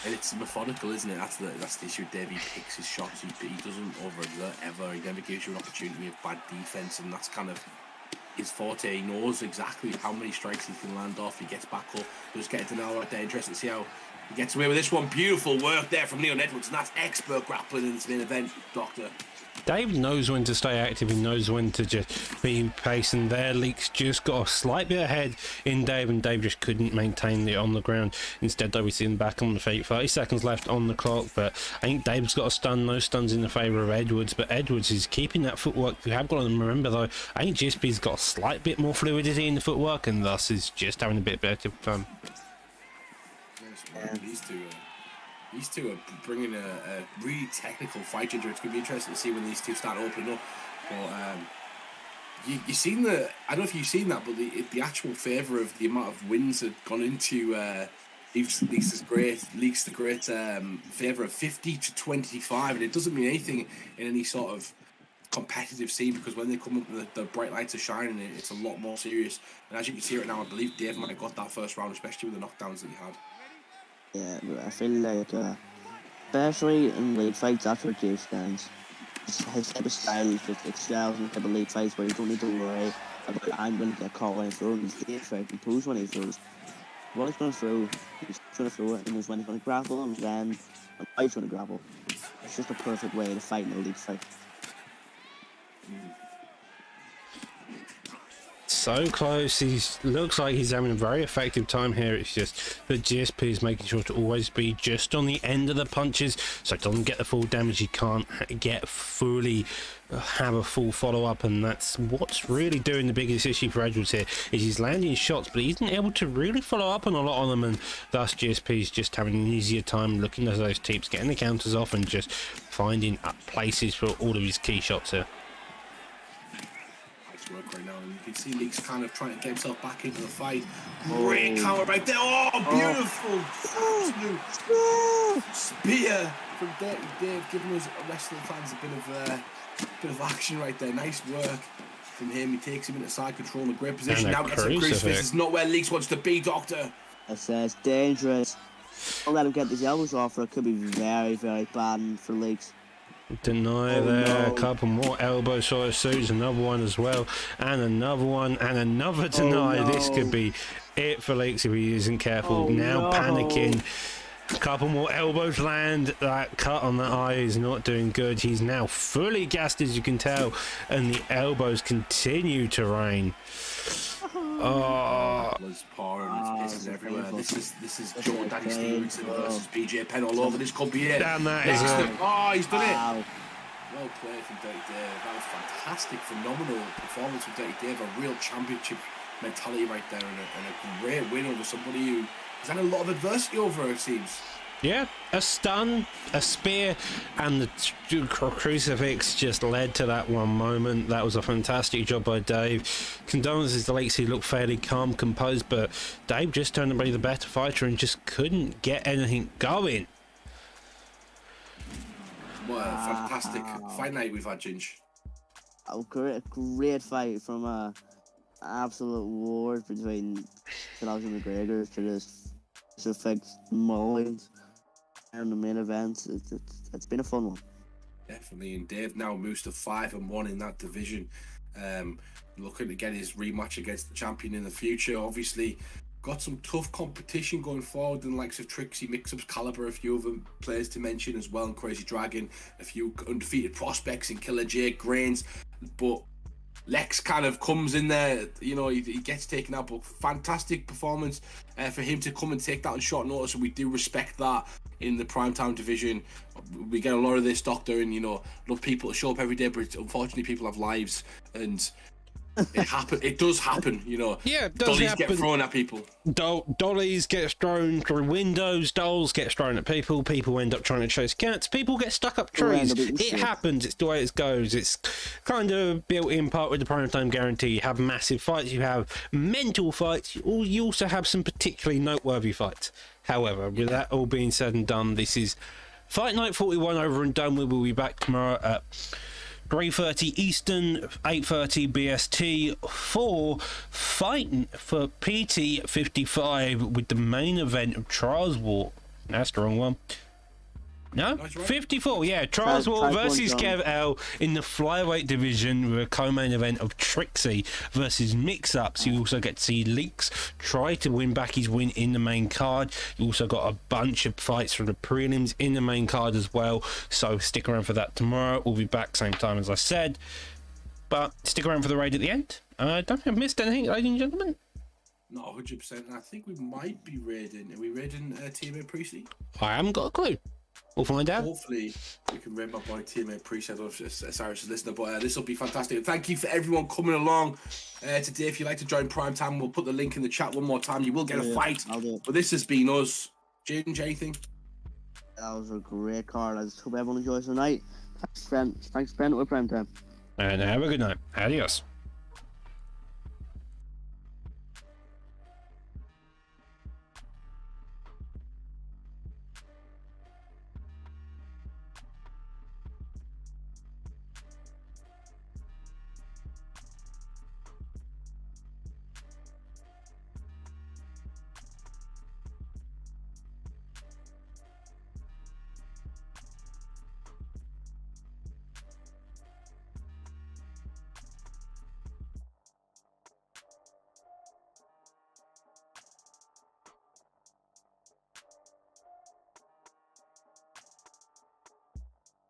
And it's methodical, isn't it? That's the issue with Dave. He picks his shots. He doesn't overexert ever. He never gives you an opportunity of bad defense, and that's kind of his forte. He knows exactly how many strikes he can land off. He gets back up. Just get into now right there. Interesting to see how He gets away with this one. Beautiful work there from Leon Edwards, and that's expert grappling in this main event, Doctor. Dave knows when to stay active. He knows when to just be in pace, and there Leaks just got a slight bit ahead in Dave, and Dave just couldn't maintain it on the ground. Instead, though, we see him back on the feet. 30 seconds left on the clock, but I think Dave's got a stun. No stuns in the favour of Edwards, but Edwards is keeping that footwork. We have got to remember, though, I think GSP's got a slight bit more fluidity in the footwork, and thus is just having a bit better fun. These two are bringing a really technical fight, Ginger. It's going to be interesting to see when these two start opening up. But you seen the? I don't know if you've seen that, but the actual favour of the amount of wins had gone into Leaks the Great favour of 50-25, and it doesn't mean anything in any sort of competitive scene, because when they come up, the bright lights are shining. It's a lot more serious, and as you can see right now, I believe Dave might have got that first round, especially with the knockdowns that he had. Yeah, but I feel like, especially in league fights, that's where Dave stands. His type of style is just excels in the type of league fights where you don't need to worry about I'm going to get caught when I throw, and Dave's very composed when he throws. What he's going to throw, he's going to throw it, and when he's going to grapple, and then when he's going to grapple. It's just a perfect way to fight in a league fight. So close. He looks like he's having a very effective time here. It's just that GSP is making sure to always be just on the end of the punches, so it doesn't get the full damage. He can't get fully have a full follow-up, and that's what's really doing the biggest issue for Edwards here, is he's landing shots, but he isn't able to really follow up on a lot of them, and thus GSP is just having an easier time looking at those tips, getting the counters off, and just finding places for all of his key shots here. Work right now, and you can see Leaks kind of trying to get himself back into the fight. Great counter right there. Beautiful. Absolute spear from Dirty Dave, giving us wrestling fans a bit of action right there. Nice work from him. He takes him into side control in a great position. Now gets a crucifix. This is not where Leaks wants to be, Doctor. It says dangerous. Don't let him get these elbows off, or it could be very, very bad for Leaks. Deny there, a couple more elbow sort of suits, another one as well, and another one, and another deny. This could be it for Leaks if he isn't careful. Panicking. A couple more elbows land. That cut on the eye is not doing good. He's now fully gassed, as you can tell, and the elbows continue to rain. Was pouring, it's pissing everywhere. This is Joe Danny Stevenson versus BJ Penn all over. This could be it. Damn, that is it. Oh, he's done it. Well played from Dirty Dave. That was fantastic, phenomenal performance from Dirty Dave. A real championship mentality right there, and a great win over somebody who has had a lot of adversity over, it seems. Yeah, a stun, a spear, and the crucifix just led to that one moment. That was a fantastic job by Dave. Condolences to Leaks, he looked fairly calm, composed, but Dave just turned out to be the better fighter and just couldn't get anything going. What a fantastic fight night we've had, Ginge. A great fight from absolute wars between Conor McGregor to this affect Mullins. And the main event, it's been a fun one. Definitely, and Dave now moves to 5-1 in that division. Looking to get his rematch against the champion in the future. Obviously, got some tough competition going forward, in the likes of Trixie, Mix-Ups, Caliber, a few other players to mention as well, and Crazy Dragon, a few undefeated prospects in Killer Jake, Grains, but Lex kind of comes in there, you know, he gets taken out, but fantastic performance for him to come and take that on short notice, and we do respect that in the primetime division. We get a lot of this, Doctor, and, you know, love people to show up every day, but unfortunately people have lives, and it does happen, you know. Yeah, it does Dollies happen. get thrown at people. Dollies get thrown through windows, dolls get thrown at people, people end up trying to chase cats, people get stuck up trees. It happens, it's the way it goes. It's kind of built in part with the primetime guarantee. You have massive fights, you have mental fights, you also have some particularly noteworthy fights. However, with that all being said and done, this is Fight Night 41 over and done. We will be back tomorrow at 3:30 Eastern, 8:30 BST for fighting for PT 55 with the main event of Trials War. That's the wrong one. No, That's right. 54. Yeah, Charles Wall Type versus 1 John. Kev L in the flyweight division with a co-main event of Trixie versus Mix-Ups. You also get to see Leaks try to win back his win in the main card. You also got a bunch of fights from the prelims in the main card as well. So stick around for that tomorrow. We'll be back same time as I said. But stick around for the raid at the end. I don't think I've missed anything, ladies and gentlemen. No, 100%. And I think we might be raiding. Are we raiding TMA Priestley? I haven't got a clue. We'll find out. Hopefully, we can raid my boy TMA Priestley. I don't know if Cyrus is listening, but this will be fantastic. Thank you for everyone coming along today. If you'd like to join Prime Time, we'll put the link in the chat one more time. You will get a fight. I'll do it. But this has been us. Jaden, anything? That was a great card. I just hope everyone enjoys the night. Thanks, Brent. Thanks, Brent. With Prime Time. And have a good night. Adios.